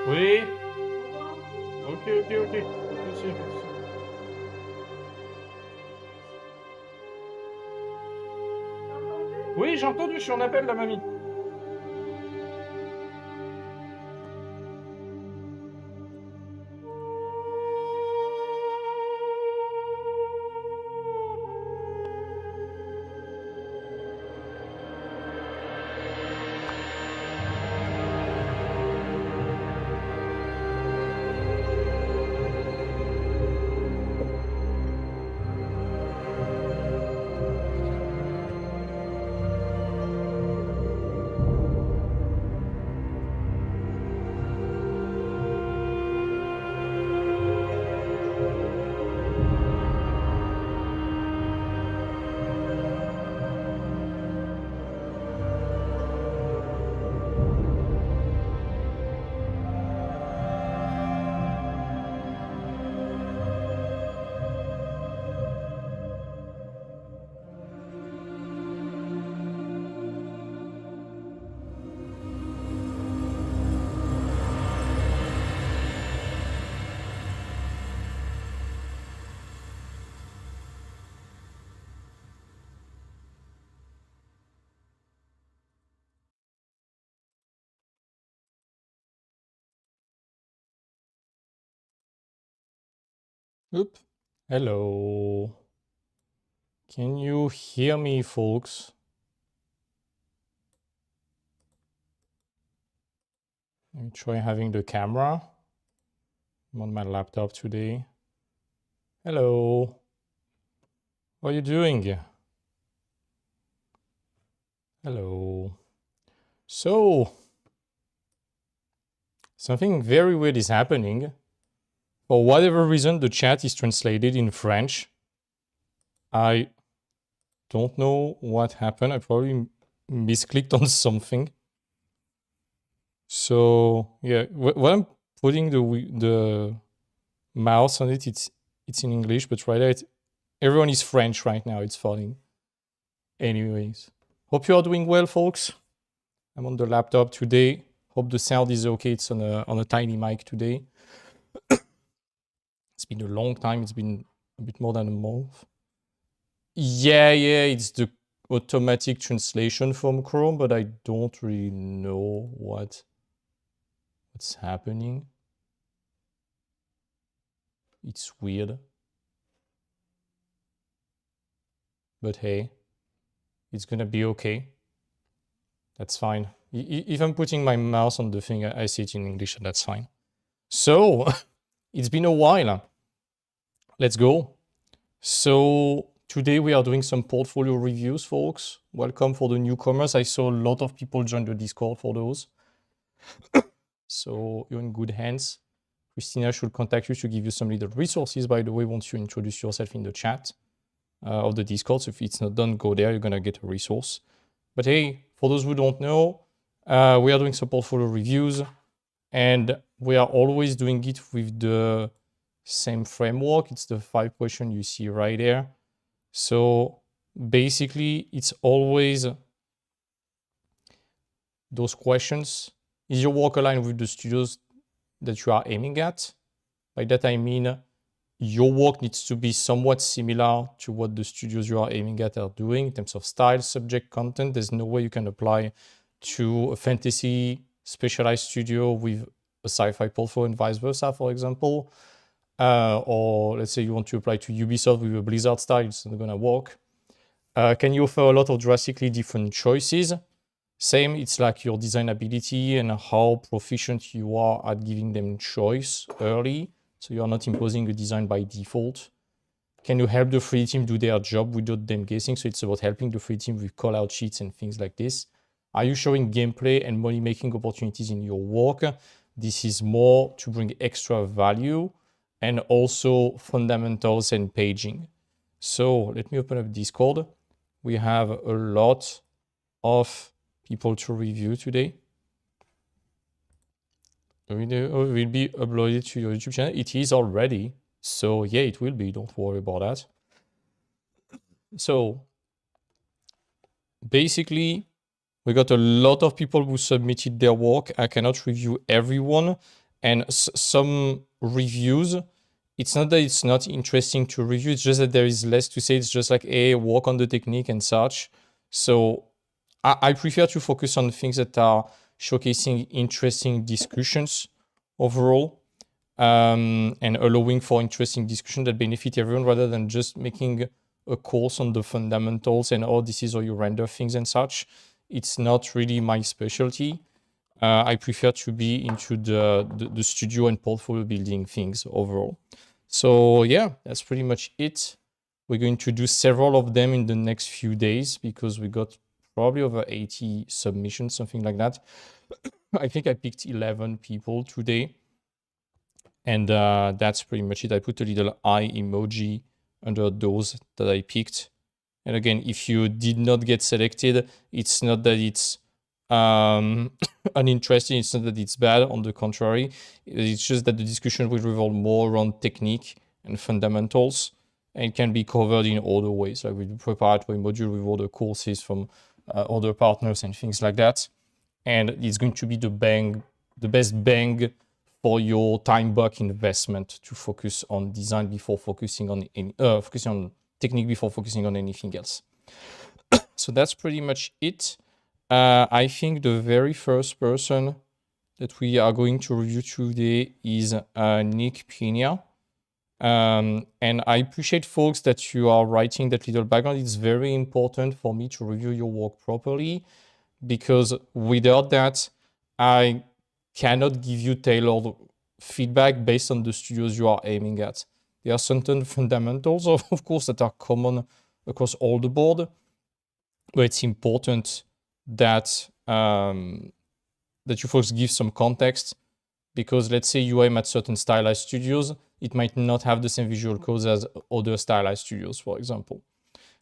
Oui. Ok. Pas de souci, pas de souci. Oui, j'ai entendu, je suis en appel, la mamie. Oop. Hello. Can you hear me, folks? Let me try having the camera. I'm on my laptop today. Hello. What are you doing? Hello. So, something very weird is happening. For whatever reason, the chat is translated in French. I don't know what happened. I probably misclicked on something. So yeah, when I'm putting the mouse on it, it's in English, but right there, everyone is French right now. It's falling. Anyways, hope you are doing well, folks. I'm on the laptop today. Hope the sound is okay. It's on a tiny mic today. It's been a long time. It's been a bit more than a month. Yeah, it's the automatic translation from Chrome, but I don't really know what's happening. It's weird. But hey, it's gonna be okay. That's fine. If I'm putting my mouse on the thing, I see it in English, and that's fine. So, it's been a while. Let's go. So, today we are doing some portfolio reviews, folks. Welcome for the newcomers. I saw a lot of people join the Discord for those. So, you're in good hands. Christina should contact you to give you some little resources, by the way, once you introduce yourself in the chat of the Discord. So if it's not done, go there. You're going to get a resource. But hey, for those who don't know, we are doing some portfolio reviews, and we are always doing it with the same framework. It's the 5 questions you see right there. So basically, it's always those questions. Is your work aligned with the studios that you are aiming at? By that I mean, your work needs to be somewhat similar to what the studios you are aiming at are doing in terms of style, subject, content. There's no way you can apply to a fantasy specialized studio with a sci-fi portfolio and vice versa, for example. Or let's say you want to apply to Ubisoft with a Blizzard style, it's not gonna work. Can you offer a lot of drastically different choices? Same, it's like your design ability and how proficient you are at giving them choice early. So you're not imposing a design by default. Can you help the 3D team do their job without them guessing? So it's about helping the 3D team with call-out sheets and things like this. Are you showing gameplay and money-making opportunities in your work? This is more to bring extra value and also fundamentals and paging. So let me open up Discord. We have a lot of people to review today. Video will be uploaded to your YouTube channel. It is already. So yeah, it will be. Don't worry about that. So basically, we got a lot of people who submitted their work. I cannot review everyone. And some reviews, it's not that it's not interesting to review, it's just that there is less to say. It's just like, hey, work on the technique and such. So I prefer to focus on things that are showcasing interesting discussions overall, and allowing for interesting discussion that benefit everyone, rather than just making a course on the fundamentals and, oh, this is how you render things and such. It's not really my specialty. I prefer to be into the studio and portfolio building things overall. So yeah, that's pretty much it. We're going to do several of them in the next few days because we got probably over 80 submissions, something like that. I think I picked 11 people today. And that's pretty much it. I put a little eye emoji under those that I picked. And again, if you did not get selected, it's not that it's uninteresting. It's not that it's bad. On the contrary, it's just that the discussion will revolve more around technique and fundamentals, and it can be covered in other ways, like with the preparatory module with other courses from other partners and things like that. And it's going to be the best bang for your time buck investment to focus on design before focusing on focusing on technique before focusing on anything else. So that's pretty much it. I think the very first person that we are going to review today is Nick Pena. And I appreciate, folks, that you are writing that little background. It's very important for me to review your work properly, because without that, I cannot give you tailored feedback based on the studios you are aiming at. There are certain fundamentals, of course, that are common across all the board, but it's important that that you folks give some context, because let's say you aim at certain stylized studios, it might not have the same visual codes as other stylized studios, for example.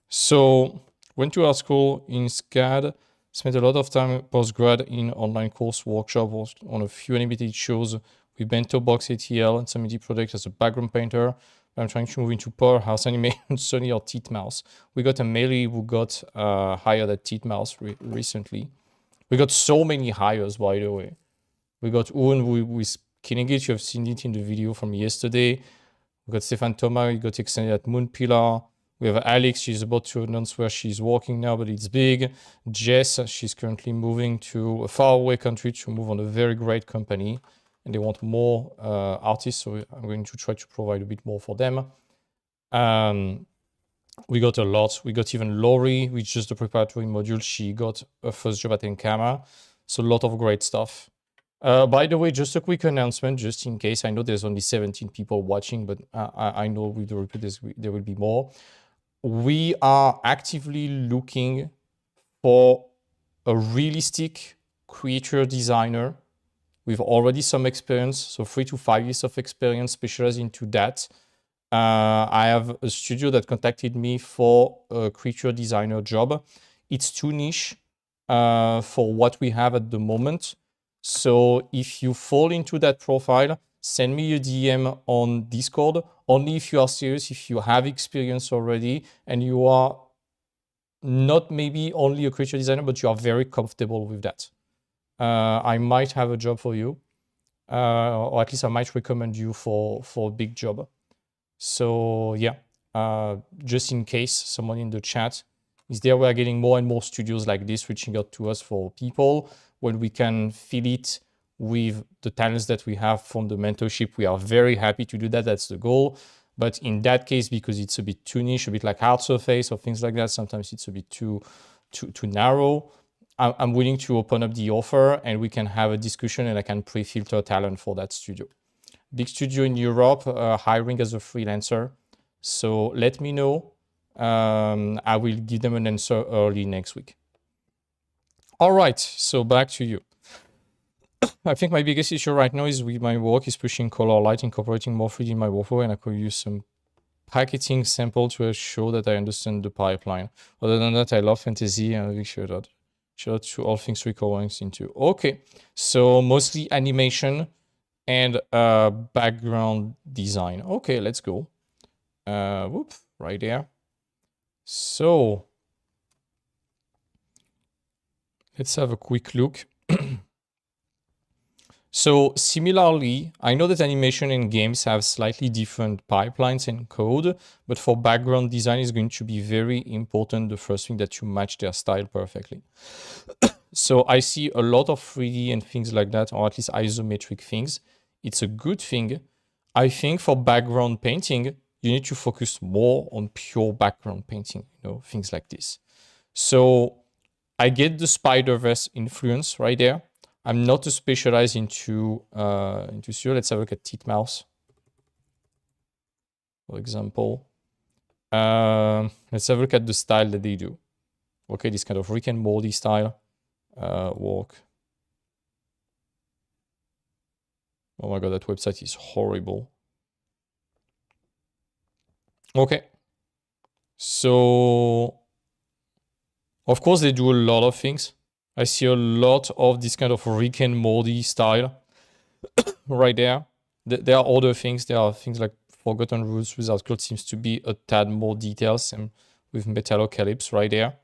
So went to art school in SCAD, spent a lot of time post-grad in online course workshop on a few animated shows with Bento Box ATL and some indie projects as a background painter. I'm trying to move into Powerhouse Animation, Sony, or Titmouse. We got a Melee who got hired at Titmouse recently. We got so many hires, by the way. We got Un with Killing It. You have seen it in the video from yesterday. We got Stefan Thomas. We got extended at Moonpillar. We have Alex. She's about to announce where she's working now, but it's big. Jess, she's currently moving to a faraway country to move on a very great company, and they want more artists, so I'm going to try to provide a bit more for them. We got a lot. We got even Lori, which is just the preparatory module. She got a first job at Enkama. So a lot of great stuff. By the way, just a quick announcement, just in case. I know there's only 17 people watching, but I know with the repeat there will be more. We are actively looking for a realistic creature designer with already some experience, so 3 to 5 years of experience, specialized into that. I have a studio that contacted me for a creature designer job. It's too niche for what we have at the moment. So if you fall into that profile, send me a DM on Discord, only if you are serious, if you have experience already, and you are not maybe only a creature designer, but you are very comfortable with that. I might have a job for you, or at least I might recommend you for a big job. So yeah, just in case someone in the chat is there, we are getting more and more studios like this reaching out to us for people. When we can fill it with the talents that we have from the mentorship, we are very happy to do that. That's the goal. But in that case, because it's a bit too niche, a bit like Hard Surface or things like that, sometimes it's a bit too narrow. I'm willing to open up the offer, and we can have a discussion, and I can pre-filter talent for that studio. Big studio in Europe, hiring as a freelancer. So let me know. I will give them an answer early next week. All right, so back to you. I think my biggest issue right now is with my work is pushing color light, incorporating more 3D in my workflow, and I could use some packaging sample to show that I understand the pipeline. Other than that, I love fantasy, and we share that. Shout out to all things recordings into. Okay, so mostly animation and background design. Okay, let's go. Whoop, right there. So let's have a quick look. So similarly, I know that animation and games have slightly different pipelines and code, but for background design is going to be very important. The first thing that you match their style perfectly. So I see a lot of 3D and things like that, or at least isometric things. It's a good thing. I think for background painting, you need to focus more on pure background painting, things like this. So I get the Spider-Verse influence right there. I'm not too specialized into studio. Let's have a look at Titmouse, for example. Let's have a look at the style that they do. Okay, this kind of Rick and Morty style work. Oh my god, that website is horrible. Okay. So, of course, they do a lot of things. I see a lot of this kind of Rick and Morty style right there. There are other things. There are things like Forgotten Rules Without Code seems to be a tad more details, and with Metalocalypse right there.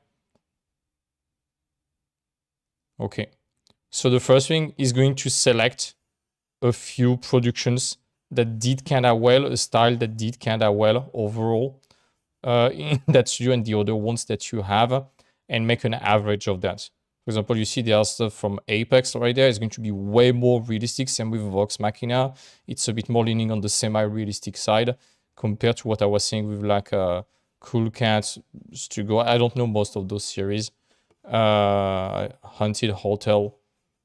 Okay. So the first thing is going to select a few productions that did kind of well, a style that did kind of well overall in that studio, and the other ones that you have, and make an average of that. For example, you see there's stuff from Apex right there. It's going to be way more realistic. Same with Vox Machina. It's a bit more leaning on the semi-realistic side compared to what I was saying with like Cool Cat, Stugo. I don't know most of those series. Haunted Hotel,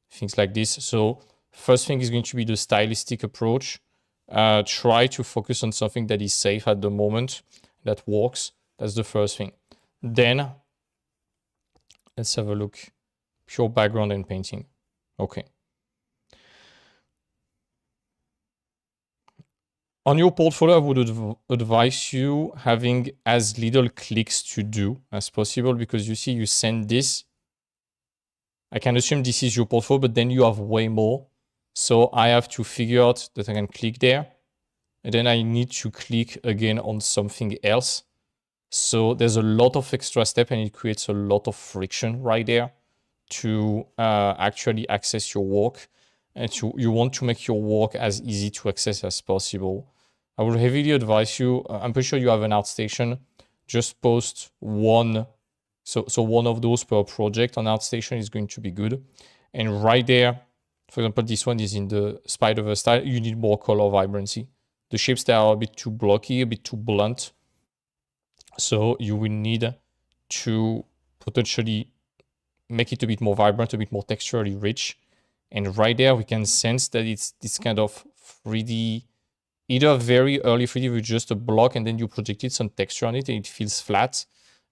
things like this. So first thing is going to be the stylistic approach. Try to focus on something that is safe at the moment, that works. That's the first thing. Then let's have a look. Pure background and painting. Okay. On your portfolio, I would advise you having as little clicks to do as possible, because you see, you send this. I can assume this is your portfolio, but then you have way more. So I have to figure out that I can click there. And then I need to click again on something else. So there's a lot of extra step, and it creates a lot of friction right there to actually access your work. And you want to make your work as easy to access as possible. I would heavily advise you, I'm pretty sure you have an ArtStation, just post one. So one of those per project on ArtStation is going to be good. And right there, for example, this one is in the Spider-Verse style. You need more color vibrancy. The shapes that are a bit too blocky, a bit too blunt. So you will need to potentially make it a bit more vibrant, a bit more texturally rich. And right there, we can sense that it's this kind of 3D, either very early 3D with just a block, and then you projected some texture on it and it feels flat.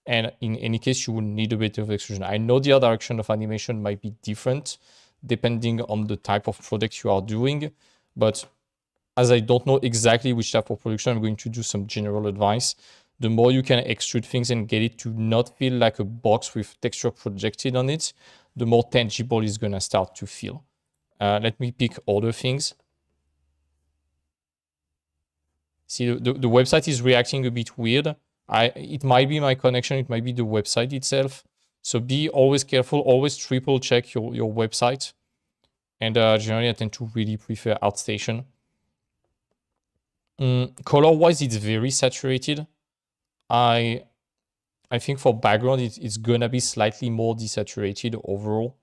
And in any case, you will need a bit of extrusion. I know the other direction of animation might be different depending on the type of product you are doing, but as I don't know exactly which type of production, I'm going to do some general advice. The more you can extrude things and get it to not feel like a box with texture projected on it, the more tangible it's going to start to feel. Let me pick other things. See, the website is reacting a bit weird. It might be my connection, it might be the website itself. So be always careful, always triple check your website. And generally, I tend to really prefer ArtStation. Color-wise, it's very saturated. I think for background, it's gonna be slightly more desaturated overall.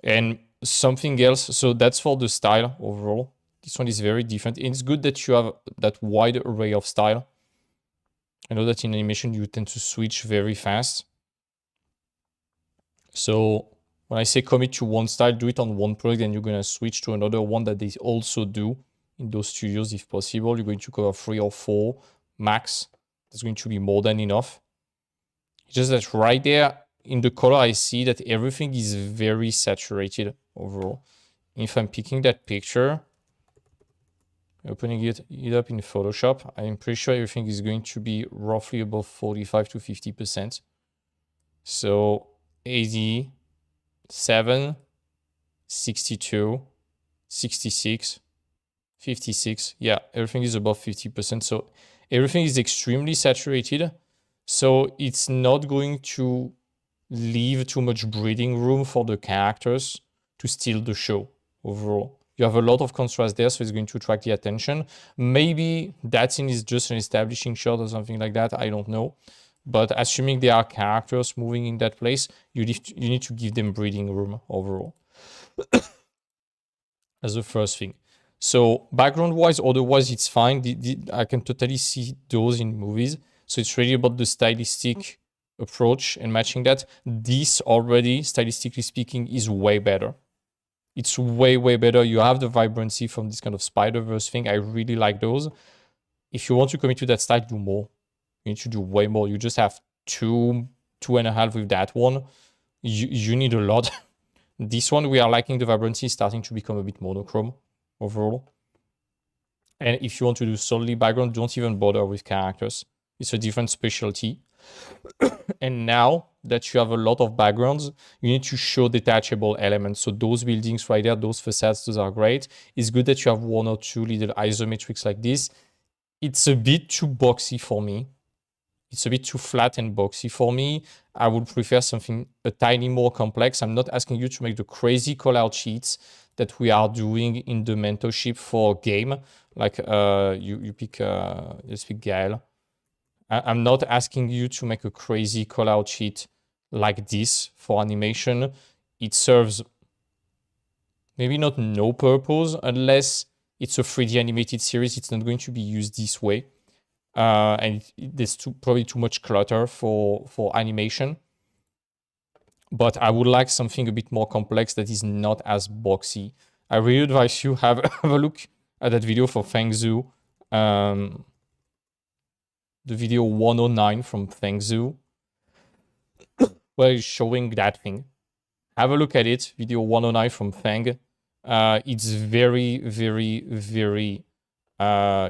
And something else, so that's for the style overall. This one is very different. It's good that you have that wide array of style. I know that in animation, you tend to switch very fast. So when I say commit to one style, do it on one project, and you're gonna switch to another one that they also do in those studios if possible. You're going to cover 3 or 4 max. That's going to be more than enough. It's just that right there in the color, I see that everything is very saturated overall. If I'm picking that picture, opening it up in Photoshop, I'm pretty sure everything is going to be roughly above 45 to 50%. So 87, 62, 66, 56. Yeah, everything is above 50%. So everything is extremely saturated. So it's not going to leave too much breathing room for the characters to steal the show. overall. You have a lot of contrast there, so it's going to attract the attention. Maybe that scene is just an establishing shot or something like that. I don't know. But assuming there are characters moving in that place, you need to give them breathing room overall. As the first thing. So background-wise, otherwise it's fine. I can totally see those in movies. So it's really about the stylistic approach and matching that. This already, stylistically speaking, is way better. It's way, way better. You have the vibrancy from this kind of Spider-Verse thing. I really like those. If you want to commit to that style, do more. You need to do way more. You just have 2.5 with that one. You need a lot. This one, we are liking the vibrancy starting to become a bit monochrome overall. And if you want to do solely background, don't even bother with characters. It's a different specialty. And now that you have a lot of backgrounds, you need to show detachable elements. So those buildings right there, those facades, those are great. It's good that you have 1 or 2 little isometrics like this. It's a bit too boxy for me. It's a bit too flat and boxy for me. I would prefer something a tiny more complex. I'm not asking you to make the crazy call-out sheets that we are doing in the mentorship for game. Like you pick, let's pick Gael. I'm not asking you to make a crazy call-out sheet like this for animation. It serves maybe not no purpose unless it's a 3D animated series. It's not going to be used this way. And there's probably too much clutter for animation. But I would like something a bit more complex that is not as boxy. I really advise you have a look at that video for Feng Zhu. The video 109 from Feng Zhu, where he's showing that thing. Have a look at it, video 109 from Feng. It's very, very, very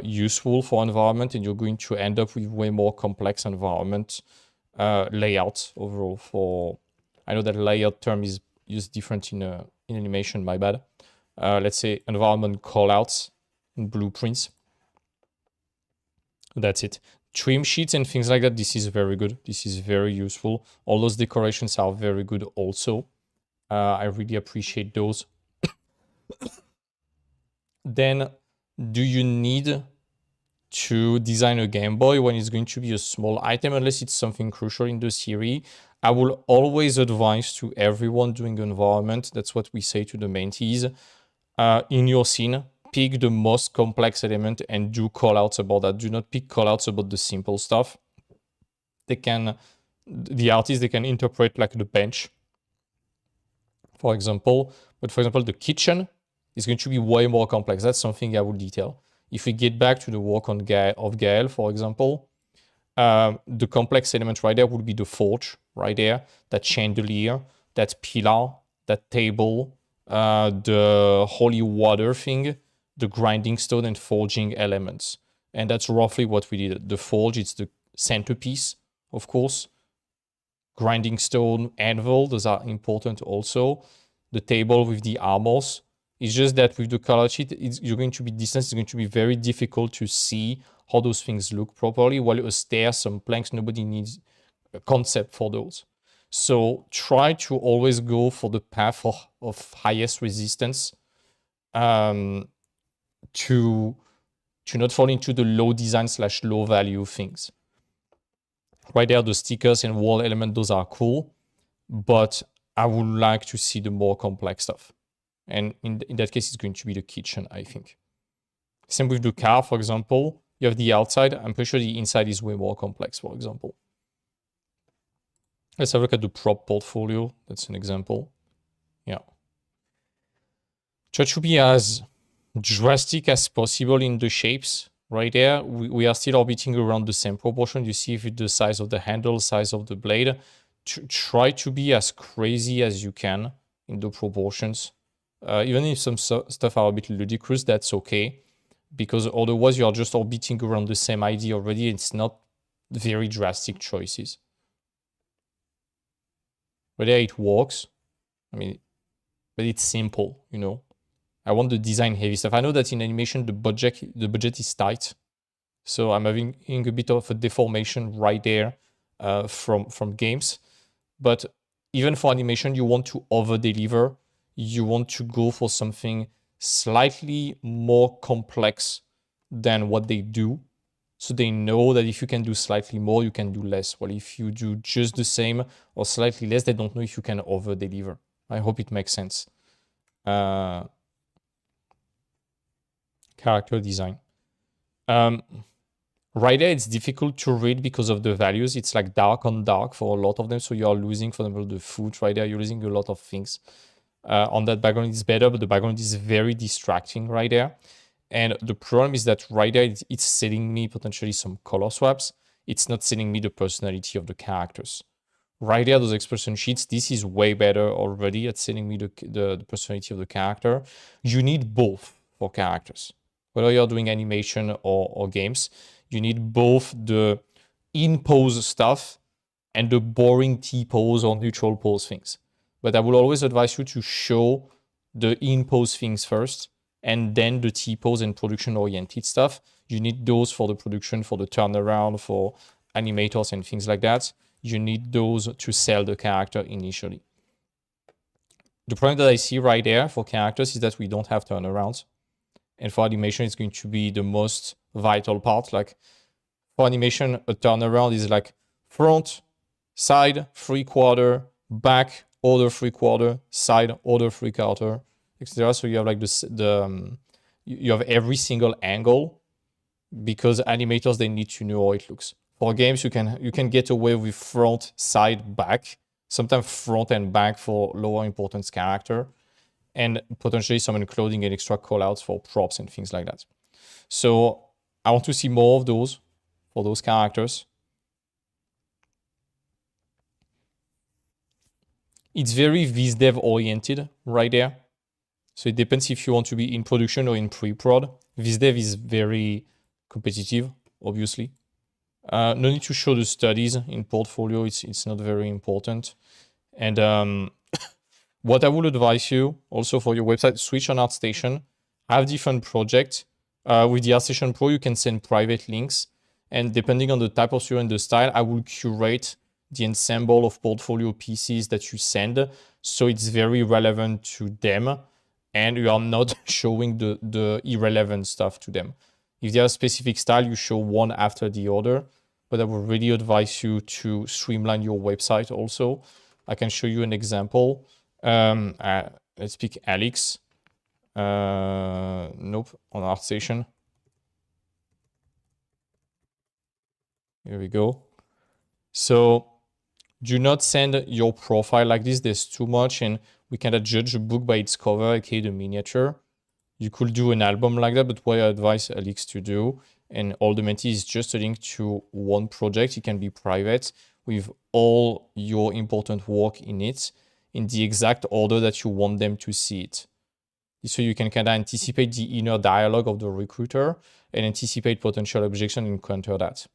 useful for environment, and you're going to end up with way more complex environment layout overall. For I know that layout term is used different in animation, my bad. Let's say environment callouts and blueprints. That's it. Trim sheets and things like that, this is very good. This is very useful. All those decorations are very good also. I really appreciate those. Then, do you need to design a Game Boy when it's going to be a small item, unless it's something crucial in the series? I will always advise to everyone doing environment, that's what we say to the mentees, in your scene, pick the most complex element and do callouts about that. Do not pick callouts about the simple stuff. The artists, they can interpret like the bench, for example. But for example, the kitchen is going to be way more complex. That's something I will detail. If we get back to the work on Gael, for example, the complex element right there would be the forge right there, that chandelier, that pillar, that table, the holy water thing, the grinding stone and forging elements. And that's roughly what we did. The forge, it's the centerpiece, of course. Grinding stone, anvil, those are important also. The table with the armors. It's just that with the color sheet, you're going to be distant. It's going to be very difficult to see how those things look properly. While a stair, some planks, nobody needs a concept for those. So try to always go for the path of highest resistance. To not fall into the low design / low value things. Right there, the stickers and wall element, those are cool, but I would like to see the more complex stuff. And in that case, it's going to be the kitchen, I think. Same with the car, for example. You have the outside. I'm pretty sure the inside is way more complex, for example. Let's have a look at the prop portfolio. That's an example. Yeah. Try to be as drastic as possible in the shapes. Right there, we are still orbiting around the same proportion. You see with the size of the handle, size of the blade. Try to be as crazy as you can in the proportions. Even if some stuff are a bit ludicrous, that's okay. Because otherwise you are just orbiting around the same idea already. It's not very drastic choices. But there it works. I mean, but it's simple, you know. I want the design heavy stuff. I know that in animation, the budget is tight. So I'm having a bit of a deformation right there from games. But even for animation, you want to over-deliver. you want to go for something slightly more complex than what they do. So they know that if you can do slightly more, you can do less. Well, if you do just the same or slightly less, they don't know if you can over deliver. I hope it makes sense. Character design. Right there, it's difficult to read because of the values. It's like dark on dark for a lot of them. So you are losing, for example, the food right there. You're losing a lot of things. On that background, it's better, but the background is very distracting right there. And the problem is that right there, it's selling me potentially some color swaps. It's not selling me the personality of the characters. Right there, those expression sheets, this is way better already at selling me the personality of the character. You need both for characters. Whether you're doing animation or games, you need both the in-pose stuff and the boring T-pose or neutral pose things. But I will always advise you to show the in-pose things first and then the T-pose and production-oriented stuff. You need those for the production, for the turnaround, for animators and things like that. You need those to sell the character initially. The problem that I see right there for characters is that we don't have turnarounds. And for animation, it's going to be the most vital part. Like for animation, a turnaround is like front, side, 3/4, back, other 3/4, side, other 3/4, etc. So you have like you have every single angle because animators, they need to know how it looks. For games, you can get away with front, side, back, sometimes front and back for lower importance character, and potentially some encoding and extra callouts for props and things like that. So I want to see more of those for those characters. It's very VizDev oriented right there. So it depends if you want to be in production or in pre-prod. VizDev is very competitive, obviously. No need to show the studies in portfolio. It's not very important. And what I would advise you also for your website, switch on ArtStation, have different projects. With the ArtStation Pro, you can send private links. And depending on the type of studio and the style, I will curate the ensemble of portfolio pieces that you send. So it's very relevant to them. And you are not showing the irrelevant stuff to them. If they have a specific style, you show one after the other. But I would really advise you to streamline your website also. I can show you an example. Let's pick Alex. Nope, on ArtStation. Here we go. So do not send your profile like this. There's too much, and we cannot judge a book by its cover, aka the miniature. You could do an album like that, but what I advise Alex to do, and all the mentee, is just a link to one project. It can be private with all your important work in it in the exact order that you want them to see it. So you can kind of anticipate the inner dialogue of the recruiter and anticipate potential objection and counter that.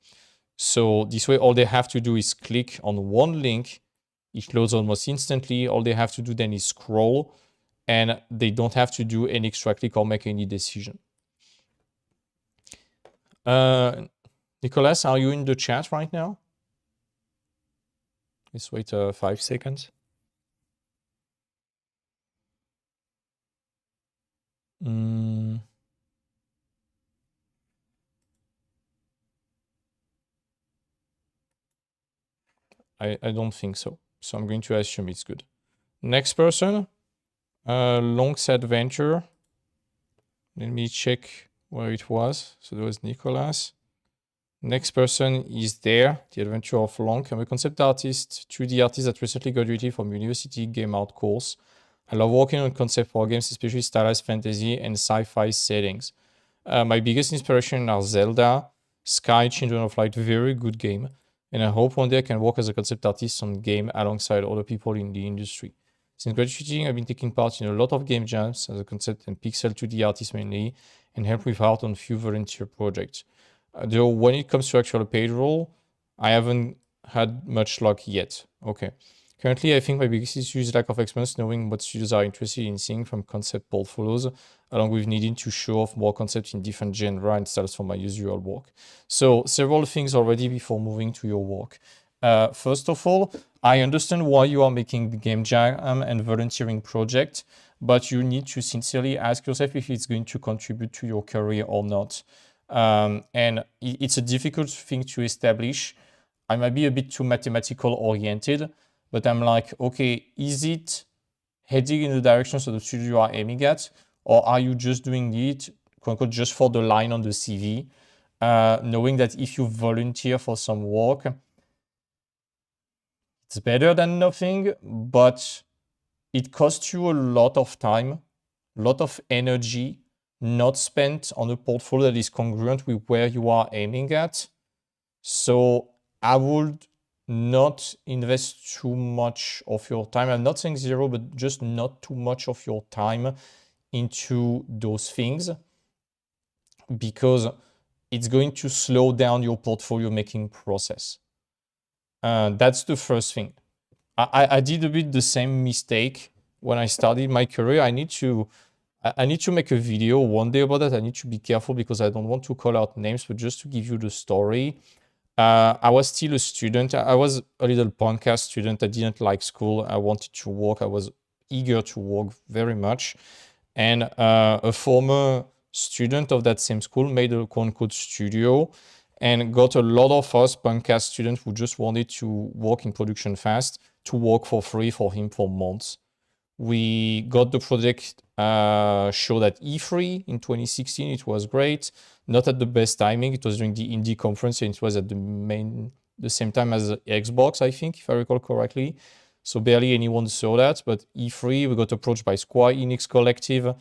So this way, all they have to do is click on one link. It loads almost instantly. All they have to do then is scroll, and they don't have to do any extra click or make any decision. Nicolas, are you in the chat right now? Let's wait 5 seconds. I don't think so. So I'm going to assume it's good. Next person, Long's Adventure. Let me check where it was. So there was Nicolas. Next person is there, The Adventure of Long. I'm a concept artist, 2D artist that recently graduated from University Game Art course. I love working on concept for games, especially stylized fantasy and sci-fi settings. My biggest inspiration are Zelda, Sky, Children of Light, very good game. And I hope one day I can work as a concept artist on game alongside other people in the industry. Since graduating, I've been taking part in a lot of game jams as a concept and pixel 2D artist mainly, and help with art on few volunteer projects. Though when it comes to actual paid role, I haven't had much luck yet. Okay. Currently, I think my biggest issue is lack of experience knowing what studios are interested in seeing from concept portfolios, along with needing to show off more concepts in different genre and styles for my usual work. So several things already before moving to your work. First of all, I understand why you are making the game jam and volunteering project, but you need to sincerely ask yourself if it's going to contribute to your career or not. And it's a difficult thing to establish. I might be a bit too mathematical oriented, but I'm like, okay, is it heading in the directions of the studio you are aiming at, or are you just doing it, quote unquote, just for the line on the CV, knowing that if you volunteer for some work, it's better than nothing, but it costs you a lot of time, a lot of energy, not spent on a portfolio that is congruent with where you are aiming at. So I would not invest too much of your time. I'm not saying zero, but just not too much of your time into those things, because it's going to slow down your portfolio making process. That's the first thing. I did a bit the same mistake when I started my career. I need to make a video one day about that. I need to be careful because I don't want to call out names, but just to give you the story. I was still a student. I was a little punk ass student. I didn't like school. I wanted to work. I was eager to work very much. And a former student of that same school made a quote unquote studio and got a lot of us punk ass students who just wanted to work in production fast to work for free for him for months. We got the project showed at E3 in 2016. It was great. Not at the best timing. It was during the indie conference, and it was at the same time as Xbox, I think, if I recall correctly. So barely anyone saw that. But E3, we got approached by Square Enix Collective,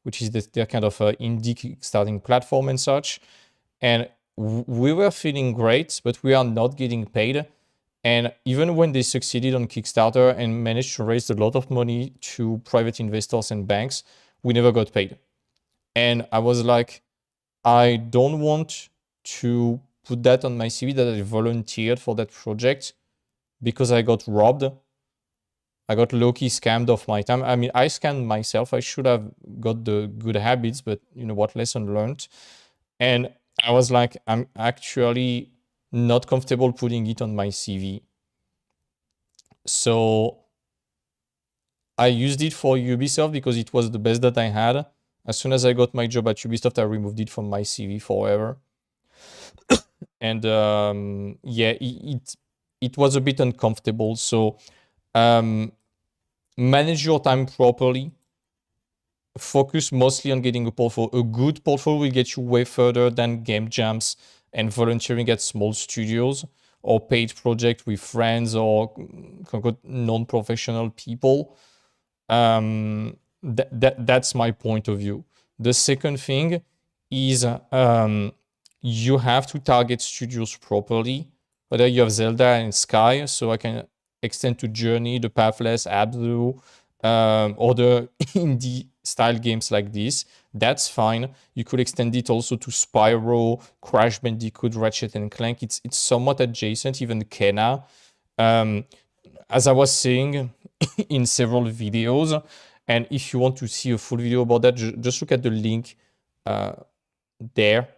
which is their kind of indie starting platform and such. And we were feeling great, but we are not getting paid. And even when they succeeded on Kickstarter and managed to raise a lot of money to private investors and banks, we never got paid. And I was like, I don't want to put that on my CV that I volunteered for that project because I got robbed. I got low-key scammed of my time. I mean, I scammed myself. I should have got the good habits, but you know what, lesson learned. And I was like, I'm actually not comfortable putting it on my CV. So I used it for Ubisoft because it was the best that I had. As soon as I got my job at Ubisoft, I removed it from my CV forever. And yeah, it was a bit uncomfortable. So manage your time properly. Focus mostly on getting a portfolio. A good portfolio will get you way further than game jams and volunteering at small studios or paid project with friends or non-professional people. That's my point of view. The second thing is you have to target studios properly. Whether you have Zelda and Sky, so I can extend to Journey, The Pathless, Abzu, other indie style games like this. That's fine. You could extend it also to Spyro, Crash Bandicoot, Ratchet and Clank. It's somewhat adjacent, even Kena. As I was saying in several videos, and if you want to see a full video about that, just look at the link there.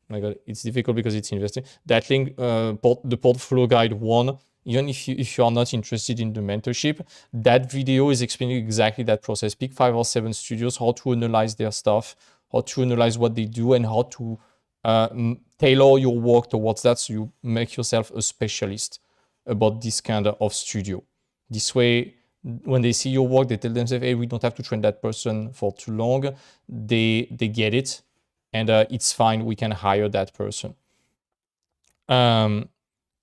Oh my God, it's difficult because it's investing. That link, the Portfolio Guide 1, even if you are not interested in the mentorship, that video is explaining exactly that process. Pick 5 or 7 studios, how to analyze their stuff, how to analyze what they do, and how to tailor your work towards that so you make yourself a specialist about this kind of studio. This way, when they see your work, they tell themselves, hey, we don't have to train that person for too long. They get it, and it's fine. We can hire that person.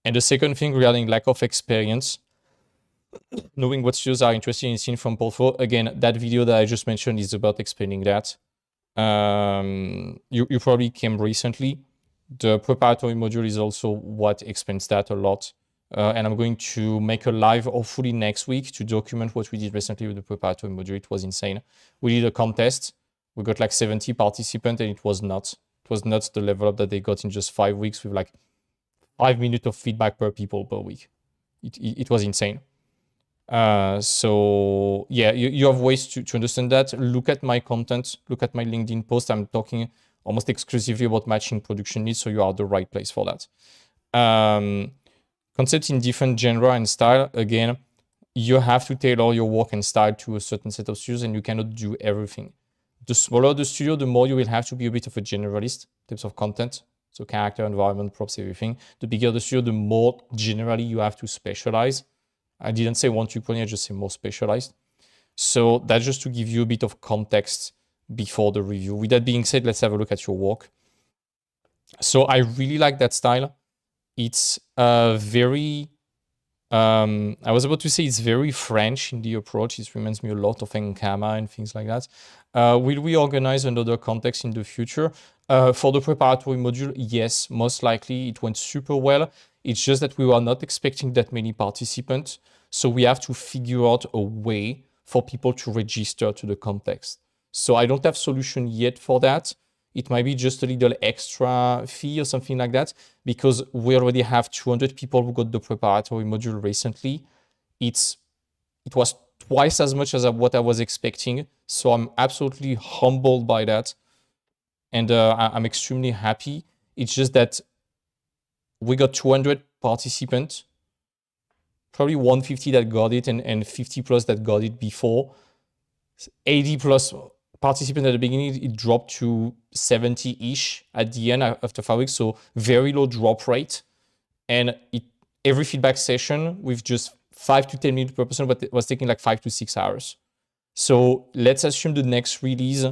And the second thing regarding lack of experience, knowing what studios are interested in seeing from portfolio. Again, that video that I just mentioned is about explaining that. You probably came recently. The preparatory module is also what explains that a lot. And I'm going to make a live hopefully next week to document what we did recently with the preparatory module. It was insane. We did a contest. We got like 70 participants and it was nuts. It was nuts the level up that they got in just 5 weeks with like 5 minutes of feedback per people per week. It was insane. So yeah, you have ways to understand that. Look at my content, look at my LinkedIn post. I'm talking almost exclusively about matching production needs, so you are the right place for that. Concepts in different genre and style. Again, you have to tailor your work and style to a certain set of studios, and you cannot do everything. The smaller the studio, the more you will have to be a bit of a generalist in terms of content. So character, environment, props, everything. The bigger the studio, the more generally you have to specialize. I didn't say 1-2 I just say more specialized. So that's just to give you a bit of context before the review. With that being said, let's have a look at your work. So I really like that style. It's very, I was about to say it's very French in the approach. It reminds me a lot of Enkama and things like that. Will we organize another context in the future? For the preparatory module, yes, most likely it went super well. It's just that we were not expecting that many participants. So we have to figure out a way for people to register to the context. So I don't have solution yet for that. It might be just a little extra fee or something like that, because we already have 200 people who got the preparatory module recently. It was twice as much as what I was expecting. So I'm absolutely humbled by that. And I'm extremely happy. It's just that we got 200 participants, probably 150 that got it and 50 plus that got it before. 80 plus participants at the beginning, it dropped to 70-ish at the end after 5 weeks. So very low drop rate. And every feedback session with just 5 to 10 minutes per person, but it was taking like 5 to 6 hours. So let's assume the next release,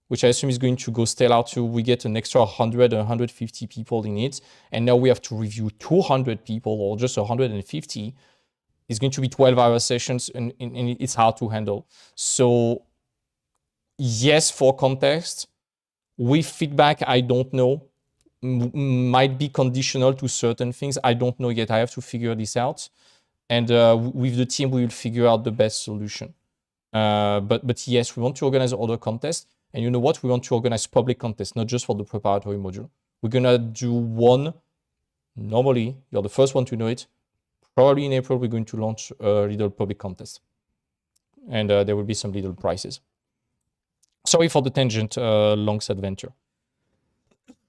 which I assume is going to go stellar too, we get an extra 100 or 150 people in it. And now we have to review 200 people or just 150. It's going to be 12-hour sessions and it's hard to handle. So yes, for context, with feedback, I don't know, might be conditional to certain things. I don't know yet. I have to figure this out. And with the team, we will figure out the best solution. But yes, we want to organize other contests. And you know what? We want to organize public contests, not just for the preparatory module. We're going to do one. Normally, you're the first one to know it. Probably in April, we're going to launch a little public contest. And there will be some little prizes. Sorry for the tangent, Long's adventure.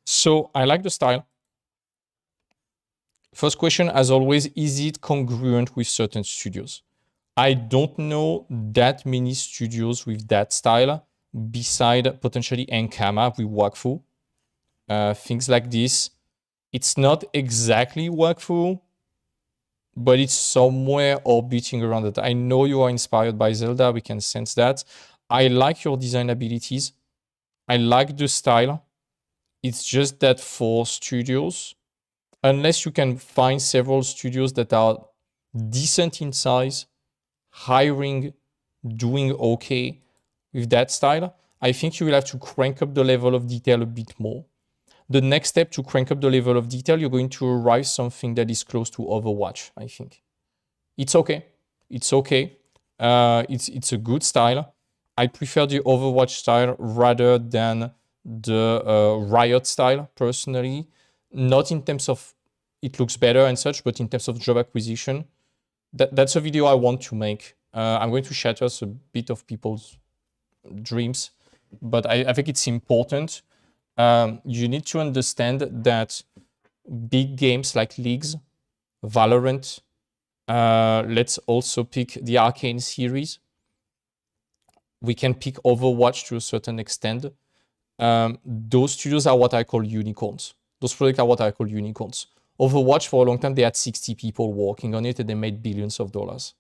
So I like the style. First question, as always, is it congruent with certain studios? I don't know that many studios with that style, beside potentially Enkama with Wakfu. Things like this. It's not exactly Wakfu, but it's somewhere orbiting around it. I know you are inspired by Zelda. We can sense that. I like your design abilities. I like the style. It's just that for studios, unless you can find several studios that are decent in size, hiring, doing okay with that style, I think you will have to crank up the level of detail a bit more. The next step to crank up the level of detail, you're going to arrive something that is close to Overwatch, I think. It's okay. It's okay. It's a good style. I prefer the Overwatch style rather than the Riot style, personally. Not in terms of it looks better and such, but in terms of job acquisition. That's a video I want to make. I'm going to shatter a bit of people's dreams, but I think it's important. You need to understand that big games like Leagues, Valorant, let's also pick the Arcane series. We can pick Overwatch to a certain extent. Those studios are what I call unicorns. Those projects are what I call unicorns. Overwatch, for a long time, they had 60 people working on it and they made billions of dollars.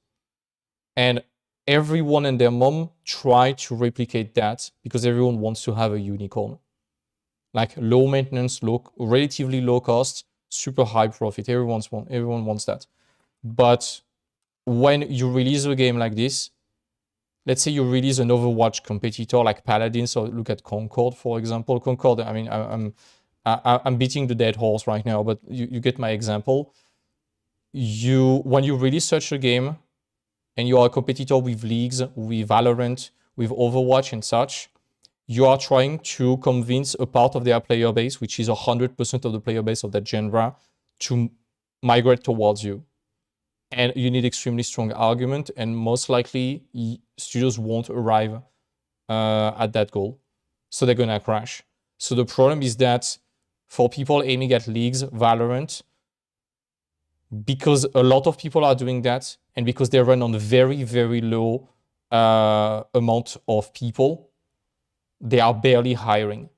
And everyone and their mom tried to replicate that because everyone wants to have a unicorn. Like low maintenance, relatively low cost, super high profit. Everyone wants that. But when you release a game like this, let's say you release an Overwatch competitor like Paladins, or look at Concord, for example. Concord, I mean, I'm beating the dead horse right now, but you get my example. When you release such a game and you are a competitor with Leagues, with Valorant, with Overwatch and such, you are trying to convince a part of their player base, which is 100% of the player base of that genre, to migrate towards you. And you need extremely strong argument, and most likely studios won't arrive at that goal. So they're gonna crash. So the problem is that for people aiming at Leagues, Valorant, because a lot of people are doing that, and because they run on a very, very low amount of people, they are barely hiring.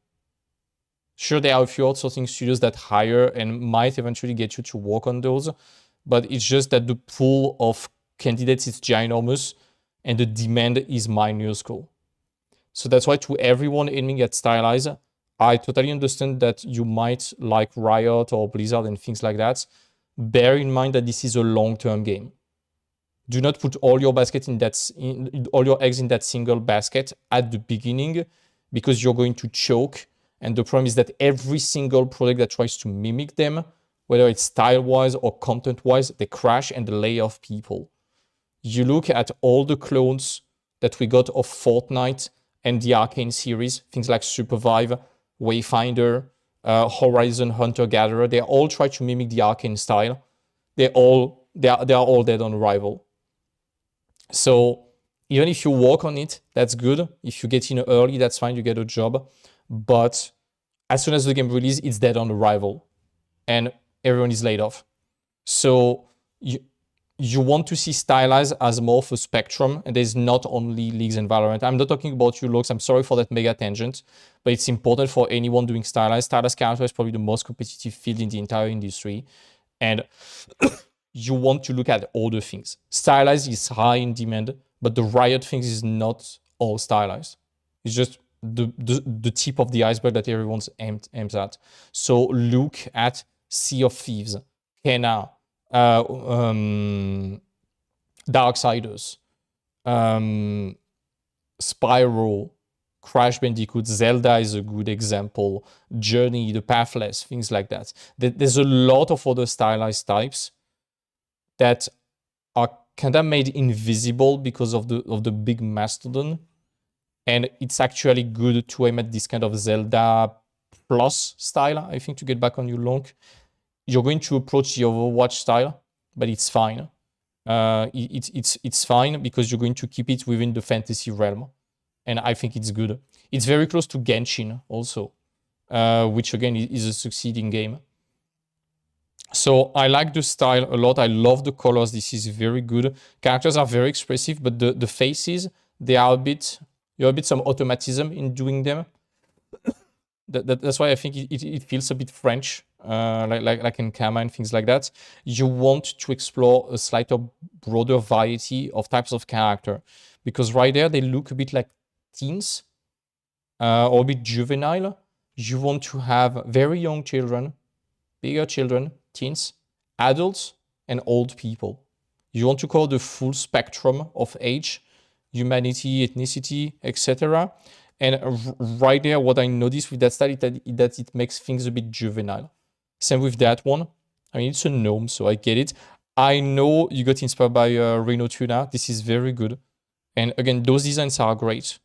Sure, there are a few outsourcing studios that hire and might eventually get you to work on those, but it's just that the pool of candidates is ginormous and the demand is minuscule. So that's why to everyone aiming at Stylize, I totally understand that you might like Riot or Blizzard and things like that. Bear in mind that this is a long-term game. Do not put all your all your eggs in that single basket at the beginning, because you're going to choke. And the problem is that every single product that tries to mimic them, whether it's style-wise or content-wise, they crash and they lay off people. You look at all the clones that we got of Fortnite and the Arcane series, things like Supervive, Wayfinder, Horizon Hunter Gatherer, they all try to mimic the Arcane style. They are all dead on arrival. So even if you work on it, that's good. If you get in early, that's fine, you get a job. But as soon as the game releases, it's dead on arrival and everyone is laid off. So you want to see Stylize as more of a spectrum, and there's not only Leagues and Valorant. I'm not talking about you, Lux. I'm sorry for that mega tangent, but it's important for anyone doing Stylize. Stylize character is probably the most competitive field in the entire industry, and you want to look at all the things. Stylize is high in demand, but the Riot things is not all stylized. It's just the tip of the iceberg that everyone's aims at. So look at Sea of Thieves, Kena, Darksiders, Spyro, Crash Bandicoot, Zelda is a good example, Journey, The Pathless, things like that. There's a lot of other stylized types that are kind of made invisible because of the big mastodon. And it's actually good to aim at this kind of Zelda plus style, I think, to get back on your long. You're going to approach the Overwatch style, but it's fine. It's fine because you're going to keep it within the fantasy realm. And I think it's good. It's very close to Genshin also, which again is a succeeding game. So I like the style a lot. I love the colors. This is very good. Characters are very expressive, but the faces, they are you have a bit some automatism in doing them. That's why I think it feels a bit French, like in Kama and things like that. You want to explore a slightly broader variety of types of character, because right there they look a bit like teens or a bit juvenile. You want to have very young children, bigger children, teens, adults, and old people. You want to cover the full spectrum of age, humanity, ethnicity, etc. And right there, what I noticed with that style is that it makes things a bit juvenile. Same with that one. I mean, it's a gnome, so I get it. I know you got inspired by Reno Tuna. This is very good. And again, those designs are great.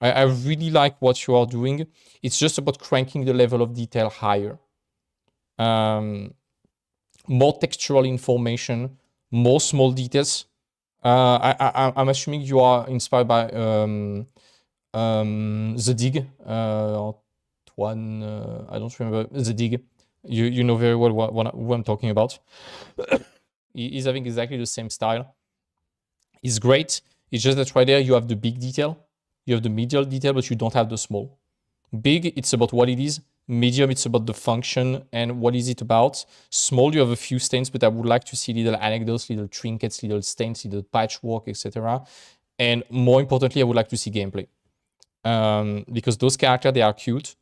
I really like what you are doing. It's just about cranking the level of detail higher. More textual information, more small details. I'm assuming you are inspired by The Dig, Antoine, I don't remember, The Dig. You know very well what I'm talking about. He's having exactly the same style. It's great. It's just that right there you have the big detail, you have the medial detail, but you don't have the small. Big, it's about what it is. Medium, it's about the function and what is it about. Small, you have a few stains, but I would like to see little anecdotes, little trinkets, little stains, little patchwork, etc. And more importantly, I would like to see gameplay. Because those characters, they are cute.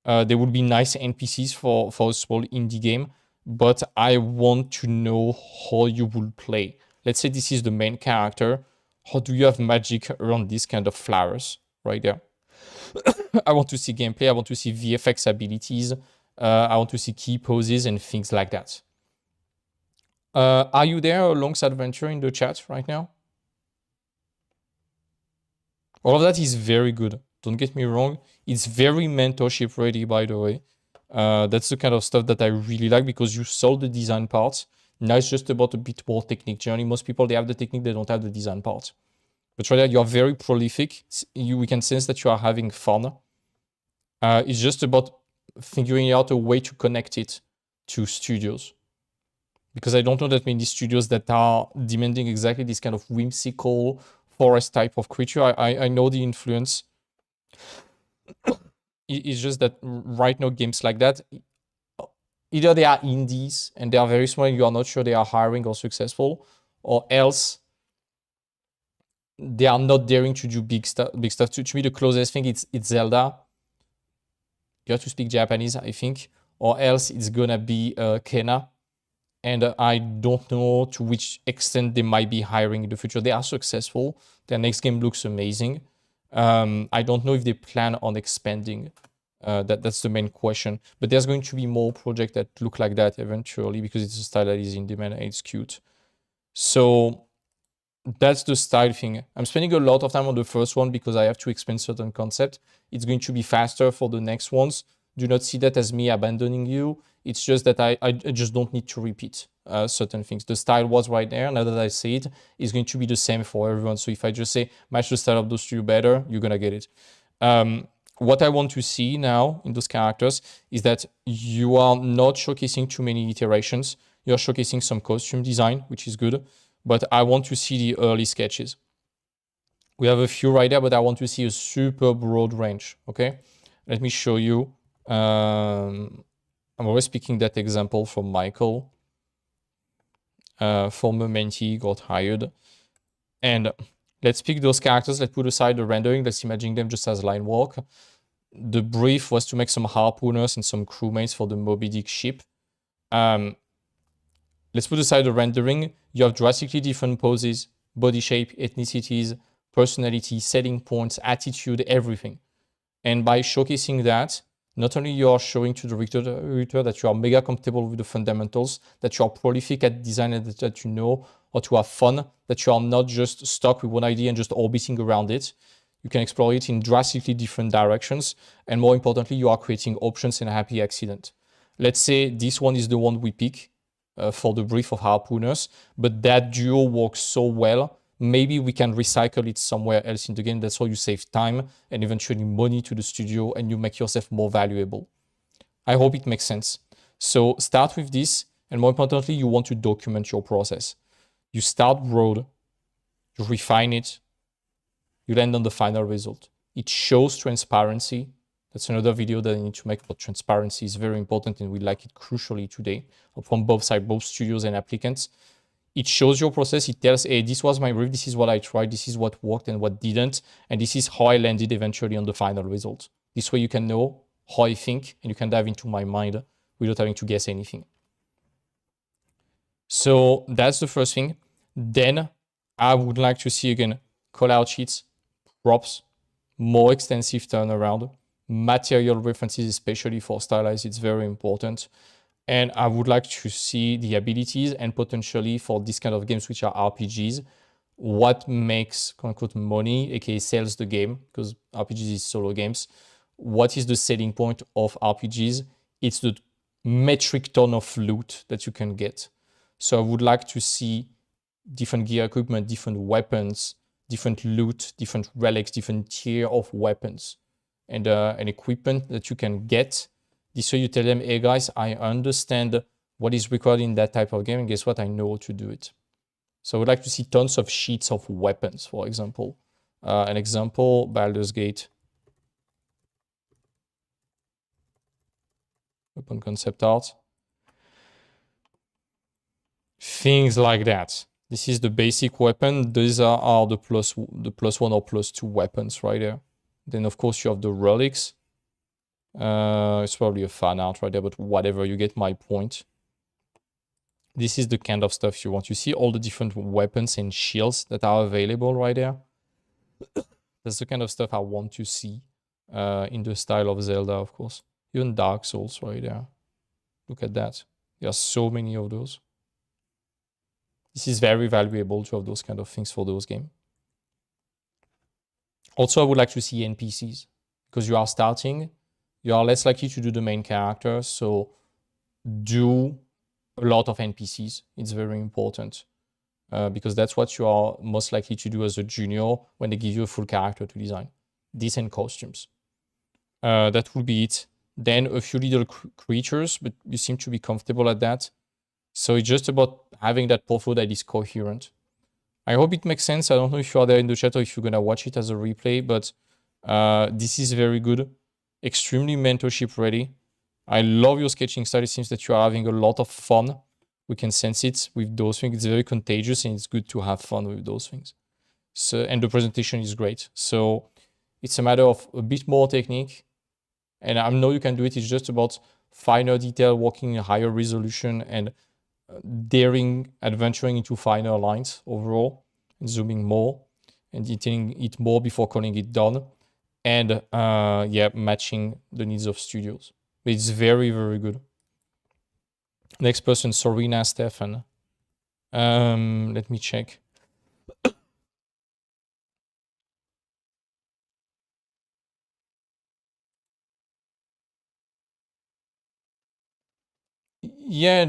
They would be nice NPCs for a small indie game, but I want to know how you will play. Let's say this is the main character. How do you have magic around this kind of flowers right there? I want to see gameplay. I want to see VFX abilities. I want to see key poses and things like that. Are you there, Long's Adventure, in the chat right now? All of that is very good. Don't get me wrong. It's very mentorship ready, by the way. That's the kind of stuff that I really like because you solve the design part. Now it's just about a bit more technique. Generally, most people, they have the technique, they don't have the design part. But right now, you are very prolific. We can sense that you are having fun. It's just about figuring out a way to connect it to studios. because I don't know that many studios that are demanding exactly this kind of whimsical forest type of creature. I know the influence. It's just that right now games like that, either they are indies and they are very small and you are not sure they are hiring or successful, or else they are not daring to do big stuff. To me, the closest thing it's Zelda. You have to speak Japanese, I think, or else it's gonna be Kena. And I don't know to which extent they might be hiring in the future. They are successful. Their next game looks amazing. I don't know if they plan on expanding. That's the main question. But there's going to be more projects that look like that eventually because it's a style that is in demand and it's cute. So that's the style thing. I'm spending a lot of time on the first one because I have to explain certain concept. It's going to be faster for the next ones. Do not see that as me abandoning you. It's just that I just don't need to repeat certain things. The style was right there. Now that I say it, it's going to be the same for everyone. So if I just say, match the style of those two better, you're going to get it. What I want to see now in those characters is that you are not showcasing too many iterations. You're showcasing some costume design, which is good. But I want to see the early sketches. We have a few right there, but I want to see a super broad range, okay? Let me show you. I'm always picking that example from Michael. Former mentee got hired. And let's pick those characters. Let's put aside the rendering. Let's imagine them just as line work. The brief was to make some harpooners and some crewmates for the Moby Dick ship. Let's put aside the rendering. You have drastically different poses, body shape, ethnicities, personality, setting points, attitude, everything. And by showcasing that, not only you are showing to the reader that you are mega comfortable with the fundamentals, that you are prolific at design and that you know how to have fun, that you are not just stuck with one idea and just orbiting around it. You can explore it in drastically different directions. And more importantly, you are creating options and a happy accident. Let's say this one is the one we pick for the brief of harpooners, but that duo works so well. Maybe we can recycle it somewhere else in the game. That's how you save time and eventually money to the studio and you make yourself more valuable. I hope it makes sense. So start with this. And more importantly, you want to document your process. You start broad, you refine it, you land on the final result. It shows transparency. That's another video that I need to make, but transparency is very important and we like it crucially today from both sides, both studios and applicants. It shows your process. It tells, hey, this was my brief. This is what I tried. This is what worked and what didn't. And this is how I landed eventually on the final result. This way you can know how I think and you can dive into my mind without having to guess anything. So that's the first thing. Then I would like to see again, call out sheets, props, more extensive turnaround, material references, especially for stylized, it's very important. And I would like to see the abilities and potentially for this kind of games, which are RPGs, what makes quote unquote money, aka sells the game, because RPGs is solo games. What is the selling point of RPGs? It's the metric ton of loot that you can get. So I would like to see different gear equipment, different weapons, different loot, different relics, different tier of weapons and equipment that you can get. This way you tell them, hey guys, I understand what is required in that type of game, and guess what? I know how to do it. So I would like to see tons of sheets of weapons, for example. An example, Baldur's Gate. Weapon concept art. Things like that. This is the basic weapon. These are the plus one or plus two weapons right there. Then of course you have the relics. It's probably a fan art right there, but whatever, you get my point. This is the kind of stuff you want. You see all the different weapons and shields that are available right there. That's the kind of stuff I want to see in the style of Zelda, of course. Even Dark Souls right there. Look at that. There are so many of those. This is very valuable to have those kind of things for those games. Also, I would like to see NPCs because you are starting. You are less likely to do the main character, so do a lot of NPCs. It's very important because that's what you are most likely to do as a junior when they give you a full character to design. Decent costumes. That will be it. Then a few little creatures, but you seem to be comfortable at that. So it's just about having that portfolio that is coherent. I hope it makes sense. I don't know if you are there in the chat or if you're gonna watch it as a replay, but this is very good. Extremely mentorship ready. I love your sketching style. It seems that you are having a lot of fun. We can sense it with those things. It's very contagious and it's good to have fun with those things. So, and the presentation is great. So it's a matter of a bit more technique. And I know you can do it. It's just about finer detail, working in higher resolution, and daring, adventuring into finer lines overall, and zooming more, and detailing it more before calling it done. And yeah, matching the needs of studios. It's very, very good. Next person, Sorina Stefan. Let me check. Yeah,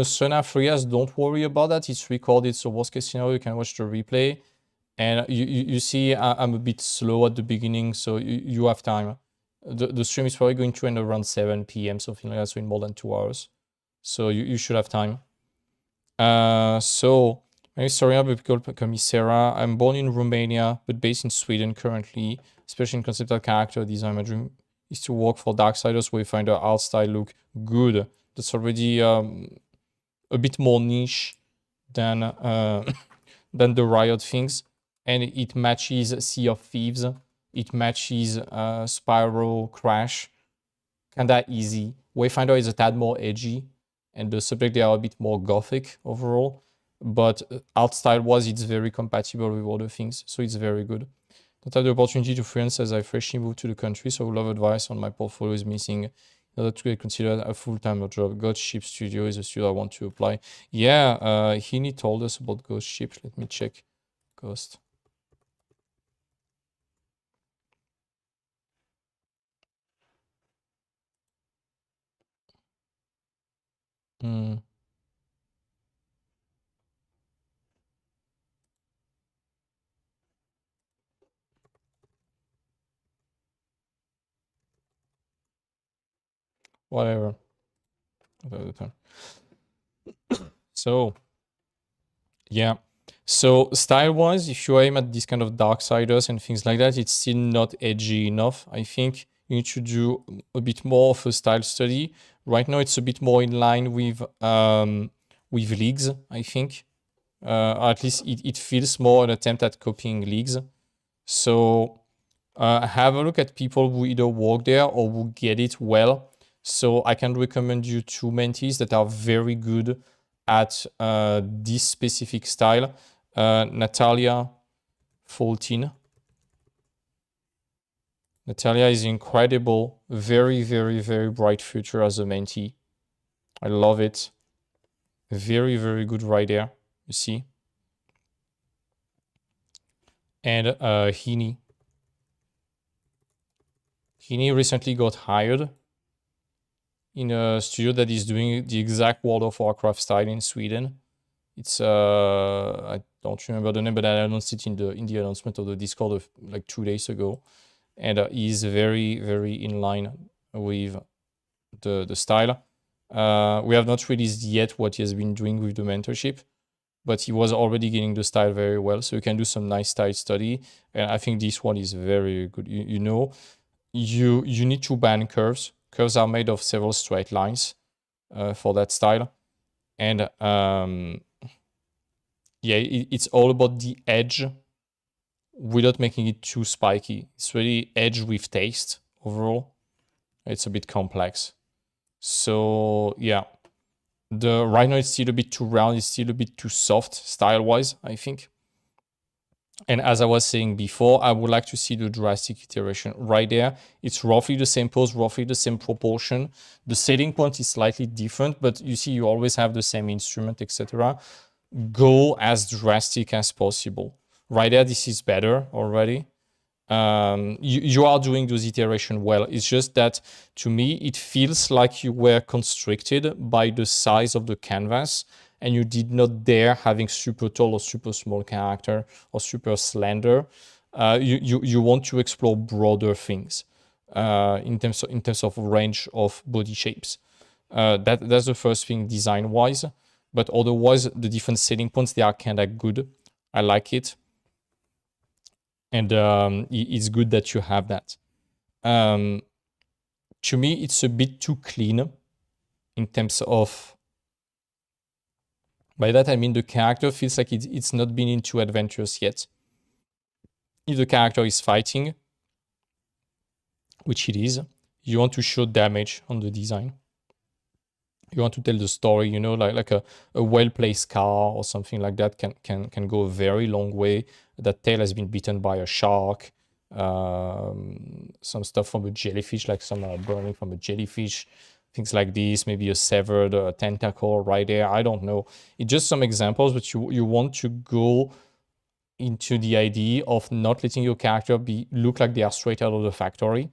Sona Frias, don't worry about that. It's recorded, so worst case scenario, you can watch the replay. And you see, I'm a bit slow at the beginning, so you have time. The stream is probably going to end around 7 p.m., something like that, so in more than 2 hours. So you should have time. So, my name is Soraya, but people call me Sarah. I'm born in Romania, but based in Sweden currently, especially in conceptual character design. My dream is to work for Darksiders, where you find the art style look good. That's already a bit more niche than than the Riot things, and it matches Sea of Thieves. It matches Spyro, Crash, kinda easy. Wayfinder is a tad more edgy, and the subject they are a bit more gothic overall. But art style wise, it's very compatible with other things, so it's very good. Don't have the opportunity to freelance as I freshly moved to the country, so love advice on my portfolio is missing in order to get considered a full-time job. Ghost Ship Studio is a studio I want to apply. Yeah, Heaney told us about Ghost Ship. Let me check. Ghost. Whatever. So, yeah. So style-wise, if you aim at this kind of Darksiders and things like that, it's still not edgy enough. I think you need to do a bit more of a style study. Right now, it's a bit more in line with Leagues, I think. Or at least it feels more an attempt at copying Leagues. So have a look at people who either work there or who get it well. So I can recommend you 2 mentees that are very good at this specific style. Natalia Fultin. Natalia is incredible. Very, very, very bright future as a mentee. I love it. Very, very good right there. You see? And Heaney. Heaney recently got hired in a studio that is doing the exact World of Warcraft style in Sweden. It's I don't remember the name, but I announced it in the announcement of the Discord of like 2 days ago, and he's very, very in line with the style. We have not released yet what he has been doing with the mentorship, but he was already getting the style very well, so you can do some nice style study. And I think this one is very good. You know, you need to ban curves. Curves are made of several straight lines for that style, and yeah, it's all about the edge without making it too spiky. It's really edge with taste overall. It's a bit complex. So yeah, the right now it's still a bit too round. It's still a bit too soft style-wise, I think. And as I was saying before, I would like to see the drastic iteration right there. It's roughly the same pose, roughly the same proportion. The setting point is slightly different, but you see you always have the same instrument, etc. Go as drastic as possible. Right there, this is better already. You are doing those iteration well. It's just that to me, it feels like you were constricted by the size of the canvas and you did not dare having super tall or super small character or super slender. You want to explore broader things in terms of range of body shapes. That's the first thing design-wise. But otherwise, the different selling points, they are kind of good. I like it. And it's good that you have that. To me, it's a bit too clean in terms of, by that I mean the character feels like it's not been into adventures yet. If the character is fighting, which it is, you want to show damage on the design. You want to tell the story, you know, like a well-placed car or something like that can go a very long way. That tail has been bitten by a shark. Some stuff from a jellyfish, like some burning from a jellyfish, things like this, maybe a severed tentacle right there. I don't know. It's just some examples, but you want to go into the idea of not letting your character look like they are straight out of the factory.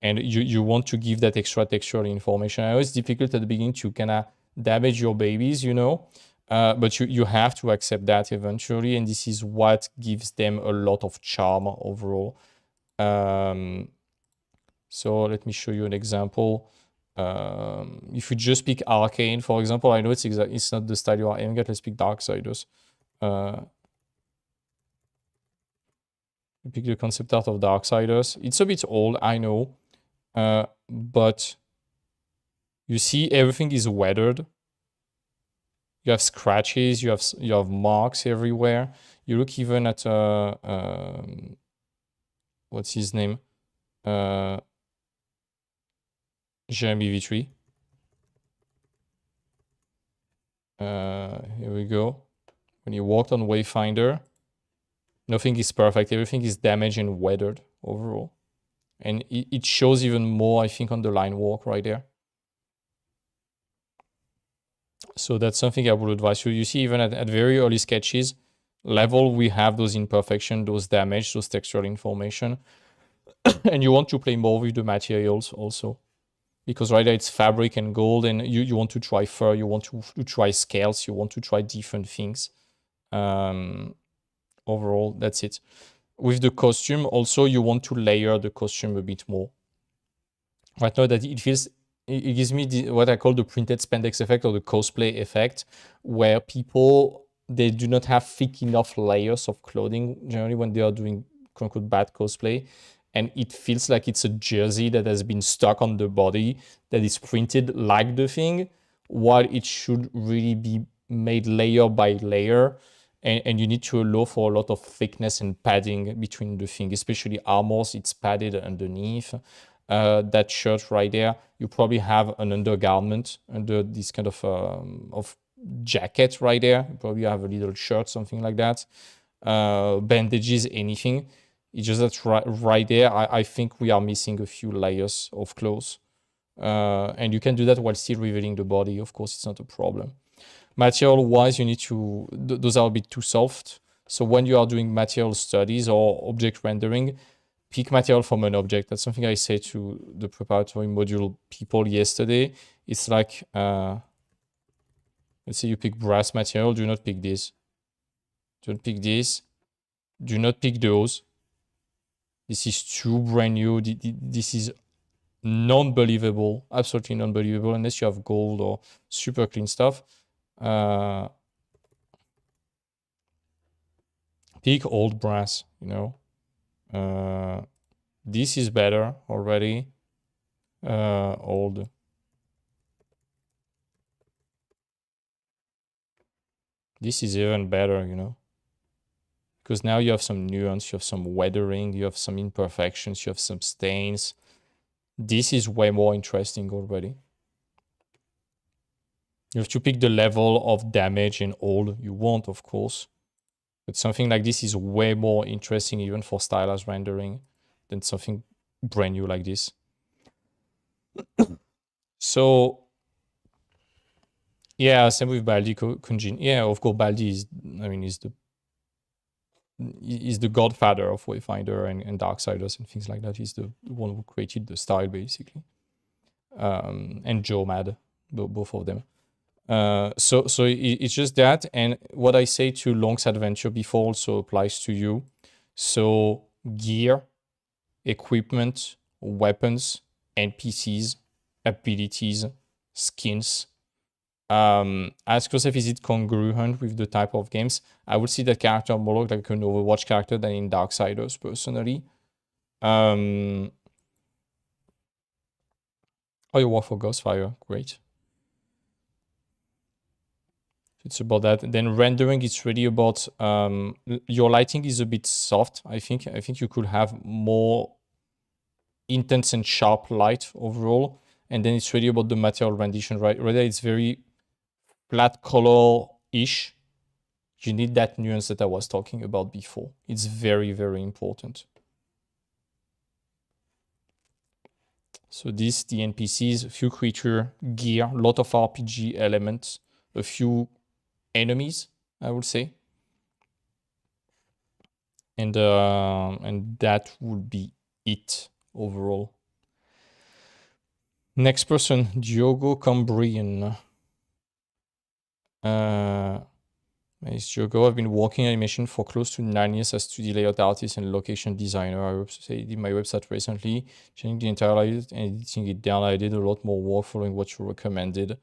And you want to give that extra textual information. I know it's difficult at the beginning to kind of damage your babies, you know, but you have to accept that eventually, and this is what gives them a lot of charm overall. So let me show you an example. If you just pick Arcane, for example, I know it's not the style you are aiming at. Let's pick Darksiders. Pick the concept art of Darksiders. It's a bit old, I know. But you see everything is weathered. You have scratches, you have marks everywhere. You look even at what's his name? Jeremy Vitry. Here we go. When you walked on Wayfinder, nothing is perfect. Everything is damaged and weathered overall. And it shows even more, I think, on the line walk right there. So that's something I would advise you. You see, even at very early sketches level, we have those imperfections, those damage, those textual information. And you want to play more with the materials also. Because right there it's fabric and gold, and you want to try fur, you want to try scales, you want to try different things. Overall, that's it. With the costume, also, you want to layer the costume a bit more. Right now, that it gives me what I call the printed spandex effect, or the cosplay effect, where people, they do not have thick enough layers of clothing generally when they are doing quote-unquote bad cosplay, and it feels like it's a jersey that has been stuck on the body, that is printed like the thing, while it should really be made layer by layer. And you need to allow for a lot of thickness and padding between the thing, especially armors, it's padded underneath. That shirt right there, you probably have an undergarment under this kind of jacket right there. You probably have a little shirt, something like that. Bandages, anything. It's just that right there, I think we are missing a few layers of clothes. And you can do that while still revealing the body. Of course, it's not a problem. Material wise, you need to, those are a bit too soft. So when you are doing material studies or object rendering, pick material from an object. That's something I say to the preparatory module people yesterday. It's like, let's say you pick brass material, do not pick this. Don't pick this. Do not pick those. This is too brand new. This is non-believable, absolutely non-believable, unless you have gold or super clean stuff. Pick old brass, you know. This is better already. Old. This is even better, you know. Because now you have some nuance, you have some weathering, you have some imperfections, you have some stains. This is way more interesting already. You have to pick the level of damage and old you want, of course. But something like this is way more interesting even for stylized rendering than something brand new like this. So, yeah, same with Baldi Kunjin. Yeah, of course, Baldi is the godfather of Wayfinder and Darksiders and things like that. He's the one who created the style, basically. And Joe Mad, both of them. So it's just that, and what I say to Long's Adventure before also applies to you. So gear, equipment, weapons, NPCs, abilities, skins, Ask yourself, is it congruent with the type of games? I would see that character more like an Overwatch character than in Darksiders, personally. Oh, you work for Ghostfire. Great. It's about that. Then rendering, it's really about your lighting is a bit soft, I think. I think you could have more intense and sharp light overall. And then it's really about the material rendition, right? Whether it's very flat color-ish, you need that nuance that I was talking about before. It's very, very important. So this, the NPCs, a few creature, gear, a lot of RPG elements, a few enemies, I would say. And that would be it overall. Next person, Diogo Cambrian. It's Diogo. I've been working animation for close to 9 years as 2D layout artist and location designer. I updated my website recently, changing the entire layout and editing it down. I did a lot more work following what you recommended.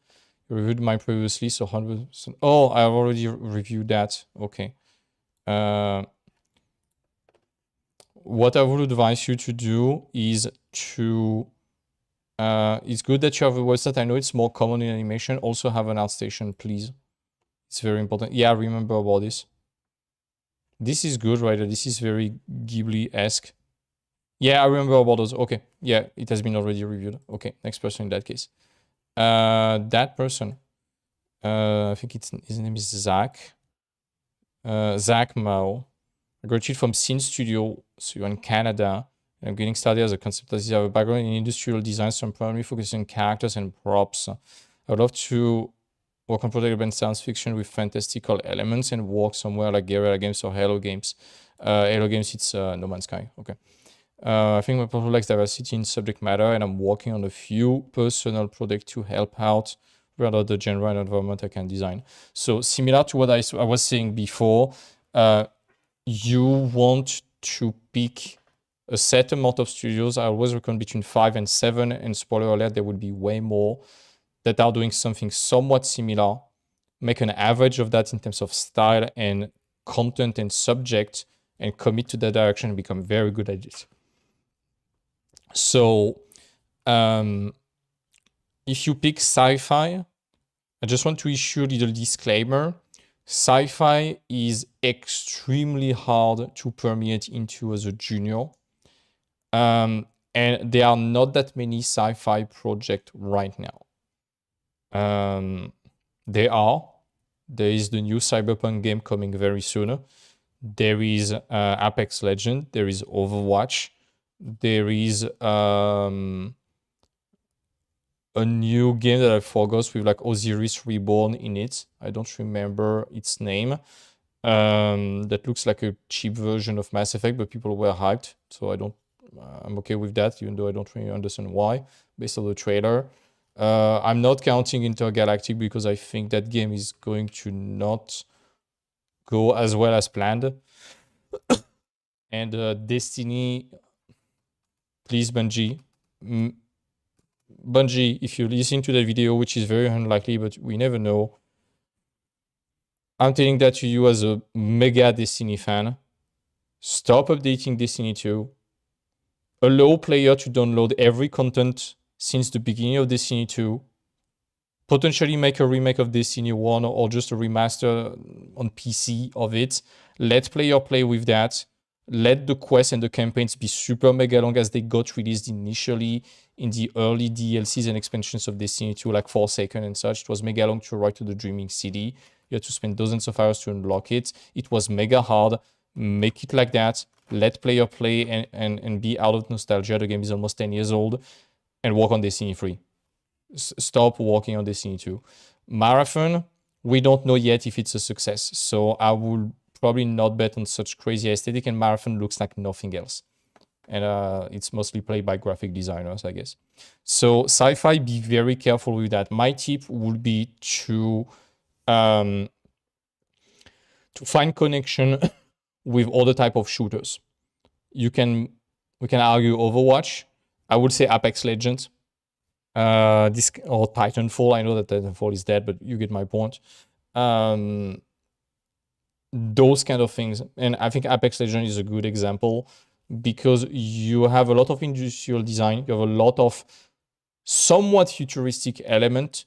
You reviewed mine previously, so 100%. Oh, I've already reviewed that. Okay. What I would advise you to do is to it's good that you have a website. I know it's more common in animation. Also have an ArtStation, please. It's very important. Yeah, remember about this. This is good, right? This is very Ghibli-esque. Yeah, I remember about those. Okay. Yeah, it has been already reviewed. Okay, next person in that case. That person. I think his name is Zach. Zach Mao. I graduated from Scene Studio, so you're in Canada. And I'm getting started as a concept artist. I have a background in industrial design, so I'm primarily focusing on characters and props. I would love to work on project and science fiction with fantastical elements and work somewhere like Guerrilla Games or Halo Games. Halo Games, it's No Man's Sky. Okay. I think my portfolio likes diversity in subject matter, and I'm working on a few personal projects to help out rather the genre and environment I can design. So similar to what I was saying before, you want to pick a set amount of studios. I always recommend between 5 and 7, and spoiler alert, there will be way more that are doing something somewhat similar. Make an average of that in terms of style and content and subject, and commit to that direction and become very good at it. So if you pick sci-fi, I just want to issue a little disclaimer. Sci-fi is extremely hard to permeate into as a junior. And there are not that many sci-fi projects right now. There is the new Cyberpunk game coming very soon. There is Apex Legends. There is Overwatch. There is a new game that I forgot with like Osiris Reborn in it. I don't remember its name. That looks like a cheap version of Mass Effect, but people were hyped, so I'm okay with that, even though I don't really understand why, based on the trailer. I'm not counting Intergalactic because I think that game is going to not go as well as planned. And Destiny, please, Bungie. Bungie, if you listen to the video, which is very unlikely, but we never know, I'm telling that to you as a mega Destiny fan. Stop updating Destiny 2. Allow player to download every content since the beginning of Destiny 2. Potentially make a remake of Destiny 1 or just a remaster on PC of it. Let player play with that. Let the quests and the campaigns be super mega long as they got released initially in the early DLCs and expansions of Destiny 2, like Forsaken and such. It was mega long to ride to the Dreaming City. You had to spend dozens of hours to unlock it. It was mega hard. Make it like that. Let player play and be out of nostalgia. The game is almost 10 years old. And work on Destiny 3. Stop working on Destiny 2. Marathon, we don't know yet if it's a success. So I will probably not bet on such crazy aesthetic, and Marathon looks like nothing else. And it's mostly played by graphic designers, I guess. So sci-fi, be very careful with that. My tip would be to find connection with other type of shooters. We can argue Overwatch. I would say Apex Legends. This or Titanfall. I know that Titanfall is dead, but you get my point. Those kind of things. And I think Apex Legends is a good example because you have a lot of industrial design. You have a lot of somewhat futuristic element,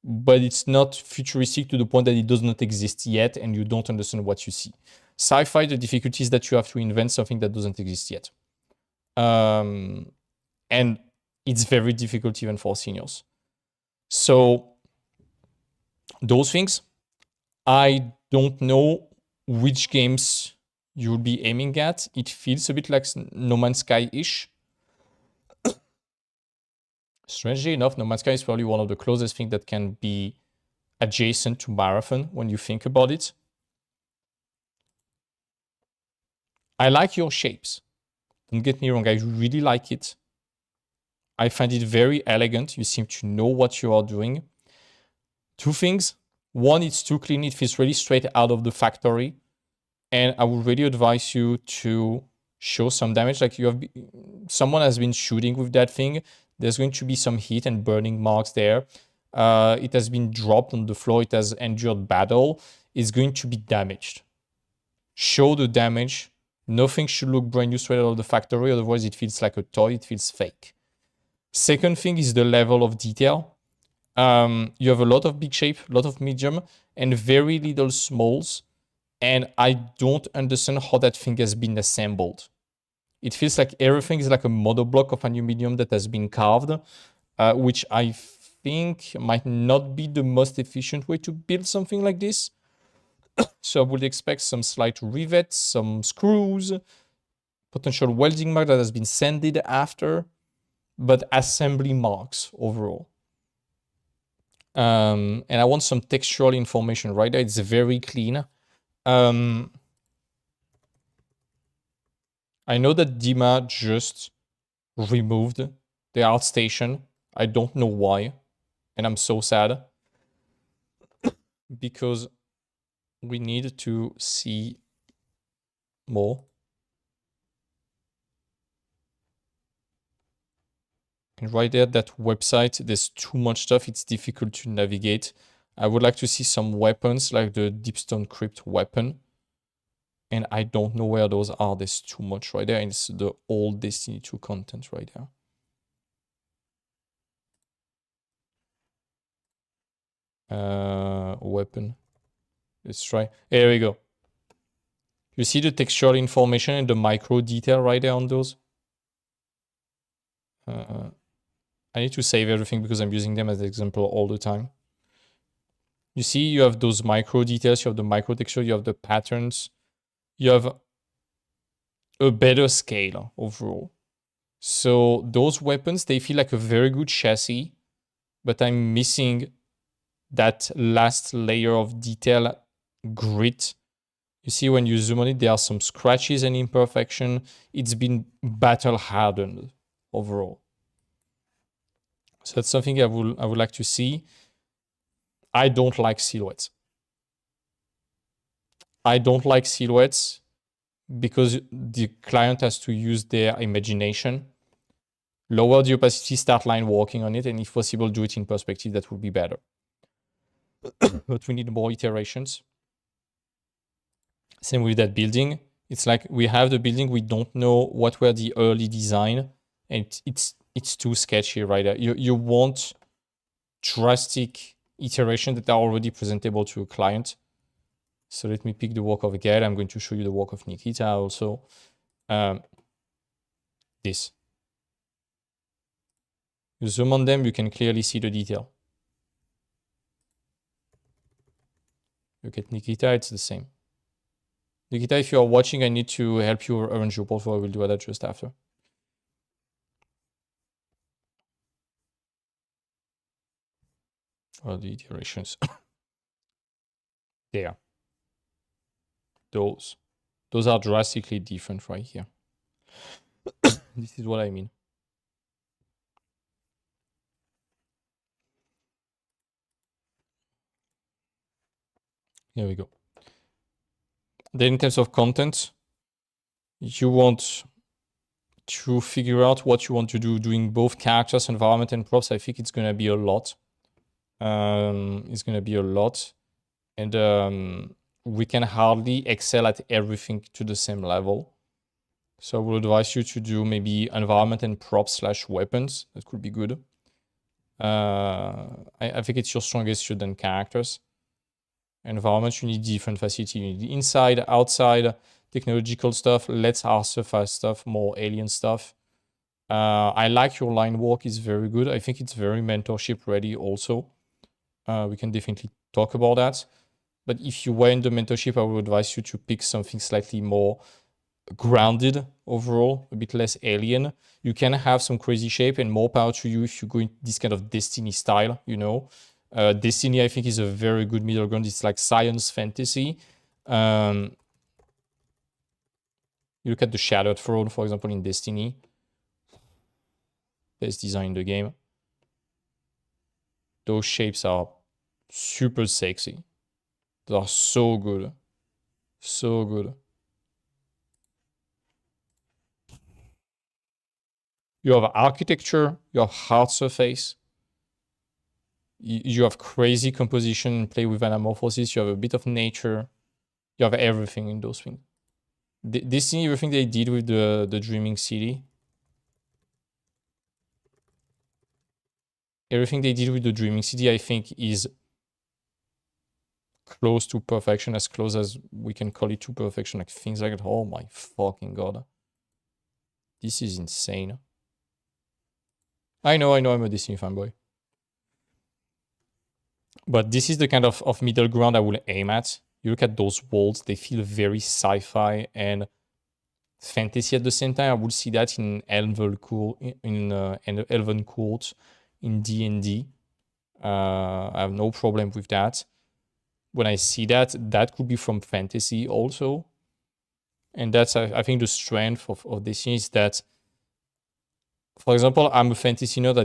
but it's not futuristic to the point that it does not exist yet and you don't understand what you see. Sci-fi, the difficulty is that you have to invent something that doesn't exist yet. And it's very difficult even for seniors. So those things, I don't know which games you'll be aiming at. It feels a bit like No Man's Sky-ish. Strangely enough, No Man's Sky is probably one of the closest things that can be adjacent to Marathon when you think about it. I like your shapes. Don't get me wrong, I really like it. I find it very elegant. You seem to know what you are doing. Two things. One, it's too clean. It feels really straight out of the factory. And I would really advise you to show some damage. Like someone has been shooting with that thing. There's going to be some heat and burning marks there. It has been dropped on the floor. It has endured battle. It's going to be damaged. Show the damage. Nothing should look brand new straight out of the factory. Otherwise, it feels like a toy. It feels fake. Second thing is the level of detail. You have a lot of big shape, a lot of medium, and very little smalls. And I don't understand how that thing has been assembled. It feels like everything is like a model block of aluminum that has been carved, which I think might not be the most efficient way to build something like this. So I would expect some slight rivets, some screws, potential welding mark that has been sanded after, but assembly marks overall. And I want some textural information right there. It's very clean. I know that Dima just removed the ArtStation. I don't know why. And I'm so sad. Because we need to see more. And right there, that website, there's too much stuff. It's difficult to navigate. I would like to see some weapons like the Deepstone Crypt weapon. And I don't know where those are. There's too much right there. And it's the old Destiny 2 content right there. Weapon. Let's try. Here we go. You see the textual information and the micro detail right there on those? I need to save everything because I'm using them as an example all the time. You see, you have those micro details, you have the micro texture, you have the patterns, you have a better scale overall. So those weapons, they feel like a very good chassis, but I'm missing that last layer of detail, grit. You see, when you zoom on it, there are some scratches and imperfection. It's been battle hardened overall. So that's something I would like to see. I don't like silhouettes. I don't like silhouettes because the client has to use their imagination. Lower the opacity, start line working on it, and if possible, do it in perspective. That would be better. But we need more iterations. Same with that building. It's like we have the building, we don't know what were the early design, and it's too sketchy, right? You want drastic iterations that are already presentable to a client. So let me pick the work of Gael. I'm going to show you the work of Nikita also. This. You zoom on them, you can clearly see the detail. Look at Nikita, it's the same. Nikita, if you are watching, I need to help you arrange your portfolio. I will do that just after. All the iterations. There. Those are drastically different right here. This is what I mean. Here we go. Then in terms of content, you want to figure out what you want to do, doing both characters, environment, and props, I think it's going to be a lot. It's going to be a lot. And we can hardly excel at everything to the same level. So I would advise you to do maybe environment and props / weapons. That could be good. I think it's your strongest suit than characters. Environment, you need different facility. You need inside, outside, technological stuff, less artifact stuff, more alien stuff. I like your line work, is very good. I think it's very mentorship ready also. We can definitely talk about that. But if you were in the mentorship, I would advise you to pick something slightly more grounded overall, a bit less alien. You can have some crazy shape, and more power to you if you go in this kind of Destiny style, you know. Destiny, I think, is a very good middle ground. It's like science fantasy. You look at the Shattered Throne, for example, in Destiny. Best design in the game. Those shapes are super sexy. They are so good. So good. You have architecture, you have hard surface. You have crazy composition, play with anamorphosis, you have a bit of nature. You have everything in those things. This is everything they did with the Dreaming City. Everything they did with the Dreaming City, I think, is close to perfection, as close as we can call it to perfection. Like things like that. Oh my fucking god. This is insane. I know, I'm a Destiny fanboy. But this is the kind of middle ground I will aim at. You look at those worlds, they feel very sci-fi and fantasy at the same time. I would see that in Elven Court, in D&D. I have no problem with that. When I see that, that could be from fantasy also. And that's, I think, the strength of Destiny is that, for example, I'm a fantasy nerd.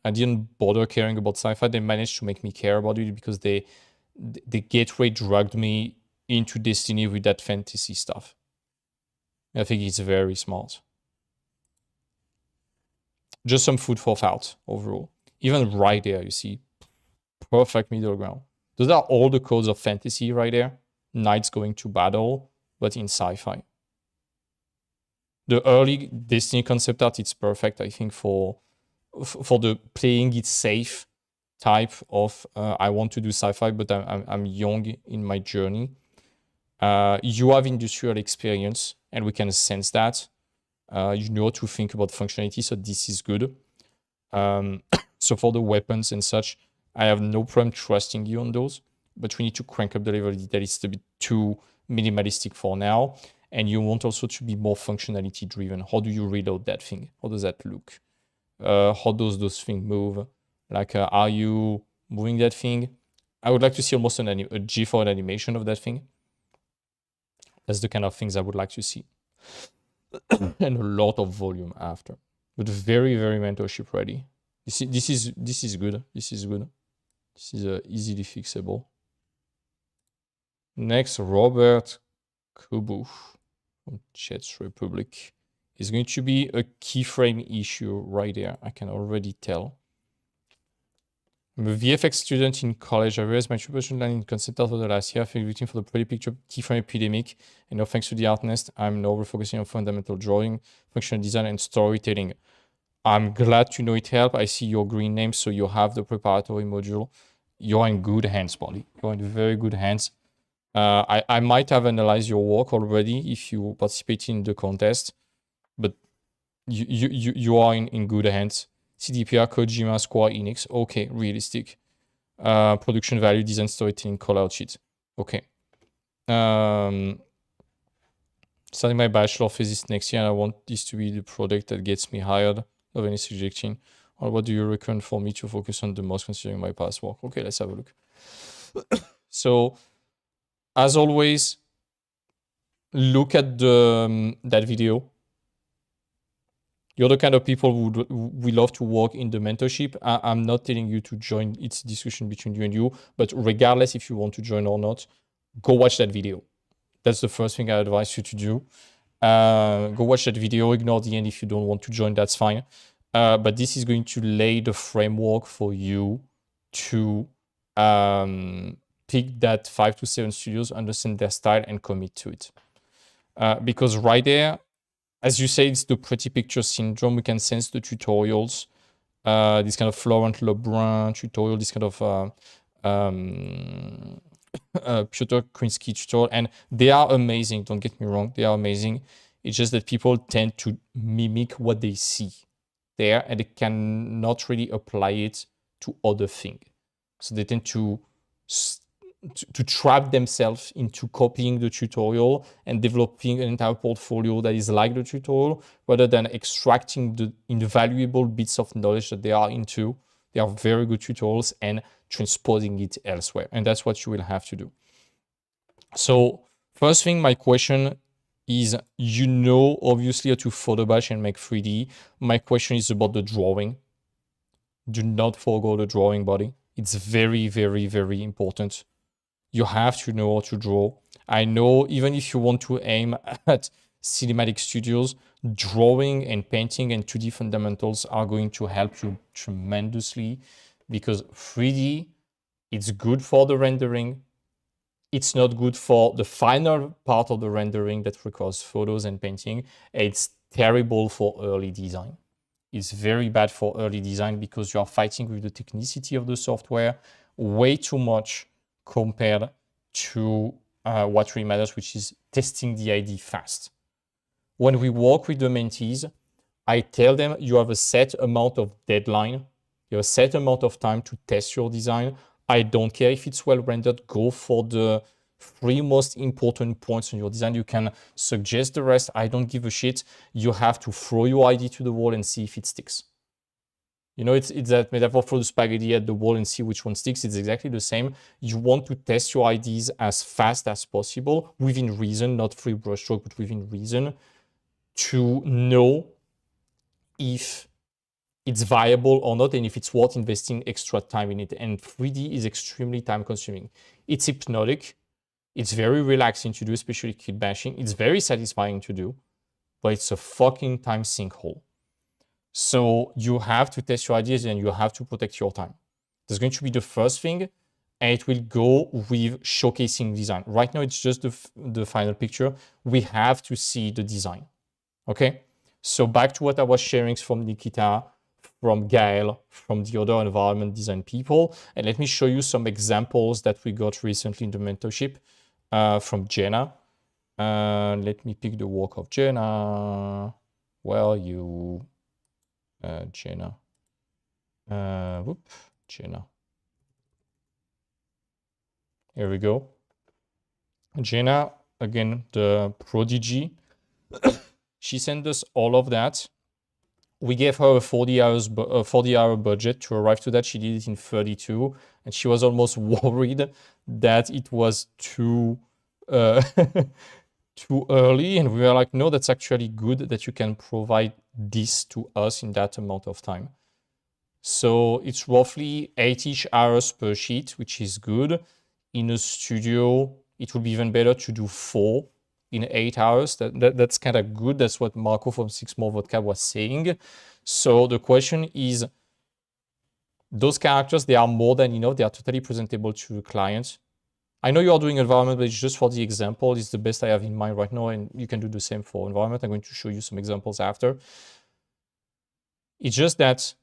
I didn't bother caring about sci-fi. They managed to make me care about it because the Gateway dragged me into Destiny with that fantasy stuff. I think it's very smart. Just some food for thought overall. Even right there, you see, perfect middle ground. Those are all the codes of fantasy right there. Knights going to battle, but in sci-fi. The early Destiny concept art, it's perfect, I think, for the playing it safe type of I want to do sci-fi, but I'm young in my journey. You have industrial experience, and we can sense that. You know to think about functionality, so this is good. So for the weapons and such, I have no problem trusting you on those, but we need to crank up the level of detail. It's a bit too minimalistic for now. And you want also to be more functionality driven. How do you reload that thing? How does that look? How does those things move? Like, are you moving that thing? I would like to see almost a GIF or an animation of that thing. That's the kind of things I would like to see. And a lot of volume after. But very, very mentorship ready. This is good. This is good. This is easily fixable. Next, Robert Kubu from Czech Republic. Is going to be a keyframe issue right there. I can already tell. I'm a VFX student in college. I realized my triple line in concept art for the last year. I feel waiting for the pretty picture keyframe epidemic. And now thanks to the Art Nest, I'm now refocusing on fundamental drawing, functional design, and storytelling. I'm glad to know it helped. I see your green name, so you have the preparatory module. You're in good hands, buddy. You're in very good hands. I might have analyzed your work already if you participate in the contest, but you are in good hands. CDPR, Kojima, Square Enix. Okay, realistic. Production value, design, storytelling, call out sheet. Okay. Starting my bachelor thesis next year, and I want this to be the product that gets me hired of any suggestion. Or what do you recommend for me to focus on the most considering my past work? Okay, let's have a look. So, as always, look at that video. You're the kind of people who we love to work in the mentorship. I'm not telling you to join. It's a discussion between you and you. But regardless if you want to join or not, go watch that video. That's the first thing I advise you to do. Go watch that video. Ignore the end if you don't want to join, that's fine. But this is going to lay the framework for you to pick that 5 to 7 studios, understand their style, and commit to it. Because right there, as you say, it's the pretty picture syndrome. We can sense the tutorials, this kind of Florent Lebrun tutorial, this kind of Piotr Krinsky tutorial, and they are amazing. Don't get me wrong, they are amazing. It's just that people tend to mimic what they see there, and they cannot really apply it to other things. So they tend to trap themselves into copying the tutorial and developing an entire portfolio that is like the tutorial, rather than extracting the invaluable bits of knowledge that they are into. They are very good tutorials, and transposing it elsewhere. And that's what you will have to do. So first thing, my question is, obviously how to photo batch and make 3D. My question is about the drawing. Do not forego the drawing, buddy. It's very, very, very important. You have to know how to draw. I know even if you want to aim at cinematic studios, drawing and painting and 2D fundamentals are going to help you tremendously, because 3D, it's good for the rendering. It's not good for the final part of the rendering that requires photos and painting. It's terrible for early design. It's very bad for early design because you are fighting with the technicity of the software way too much compared to what really matters, which is testing the idea fast. When we work with the mentees, I tell them you have a set amount of deadline. You have a set amount of time to test your design. I don't care if it's well rendered. Go for the 3 most important points on your design. You can suggest the rest. I don't give a shit. You have to throw your idea to the wall and see if it sticks. It's that metaphor, throw the spaghetti at the wall and see which one sticks. It's exactly the same. You want to test your ideas as fast as possible, within reason, not free brushstroke, but within reason, to know if it's viable or not, and if it's worth investing extra time in it. And 3D is extremely time consuming. It's hypnotic. It's very relaxing to do, especially kit bashing. It's very satisfying to do, but it's a fucking time sinkhole. So you have to test your ideas and you have to protect your time. That's going to be the first thing, and it will go with showcasing design. Right now, it's just the final picture. We have to see the design, okay? So back to what I was sharing from Nikita, from Gael, from the other environment design people. And let me show you some examples that we got recently in the mentorship from Jenna. Let me pick the work of Jenna. Well, Jenna. Jenna. Here we go. Jenna, again, the prodigy. She sent us all of that. We gave her a 40-hour budget to arrive to that. She did it in 32, and she was almost worried that it was too too early. And we were like, no, that's actually good that you can provide this to us in that amount of time. So it's roughly 8-ish hours per sheet, which is good. In a studio, it would be even better to do 4 in 8 hours. That's kind of good. That's what Marco from 6 More Vodka was saying. So the question is, those characters, they are more than enough. They are totally presentable to the client. I know you are doing environment, but it's just for the example. It's the best I have in mind right now, and you can do the same for environment. I'm going to show you some examples after. It's just that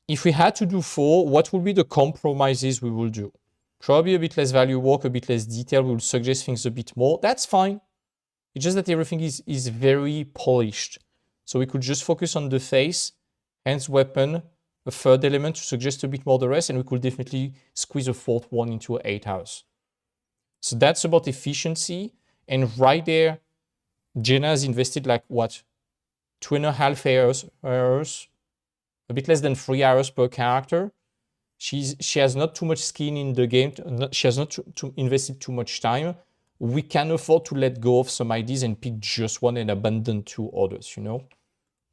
if we had to do 4, what would be the compromises we will do? Probably a bit less value work, a bit less detail. We will suggest things a bit more. That's fine. It's just that everything is very polished. So we could just focus on the face, hands, weapon, a third element to suggest a bit more the rest, and we could definitely squeeze a 4th one into 8 hours. So that's about efficiency. And right there, Jenna has invested like what? 2.5 hours, a bit less than 3 hours per character. She has not too much skin in the game. She has not invested too much time. We can afford to let go of some ideas and pick just one and abandon 2 others,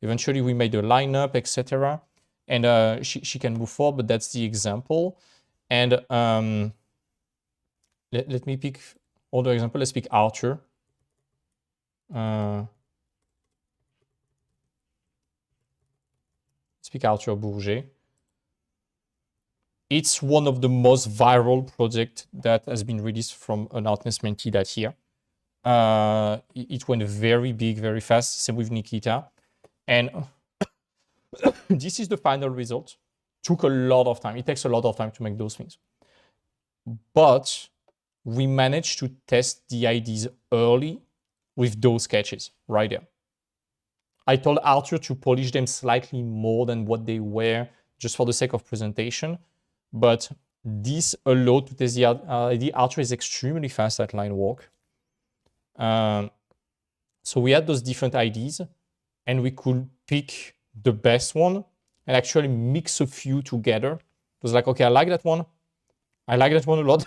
Eventually, we made a lineup, etc. And she can move forward, but that's the example. And let me pick other example. Let's pick Archer. Let's pick Arthur Bourget. It's one of the most viral projects that has been released from an Artnest mentee that year. It went very big, very fast. Same with Nikita. And this is the final result. Took a lot of time. It takes a lot of time to make those things. But we managed to test the ideas early with those sketches right there. I told Arthur to polish them slightly more than what they were just for the sake of presentation. But this allowed to test the idea. Arthur is extremely fast at line work. So we had those different ideas and we could pick the best one and actually mix a few together. It was like, okay, I like that one. I like that one a lot.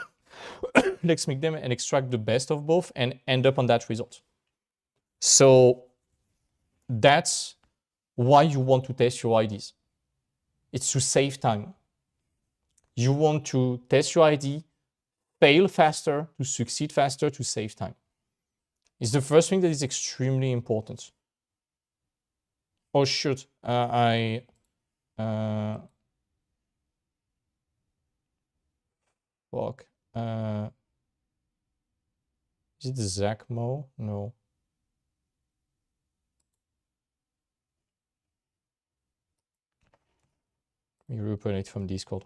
Let's make them and extract the best of both and end up on that result. So that's why you want to test your ideas. It's to save time. You want to test your idea, fail faster, to succeed faster, to save time. It's the first thing that is extremely important. Oh, shoot. Fuck. Is it Zacmo? No. Let me open it from Discord.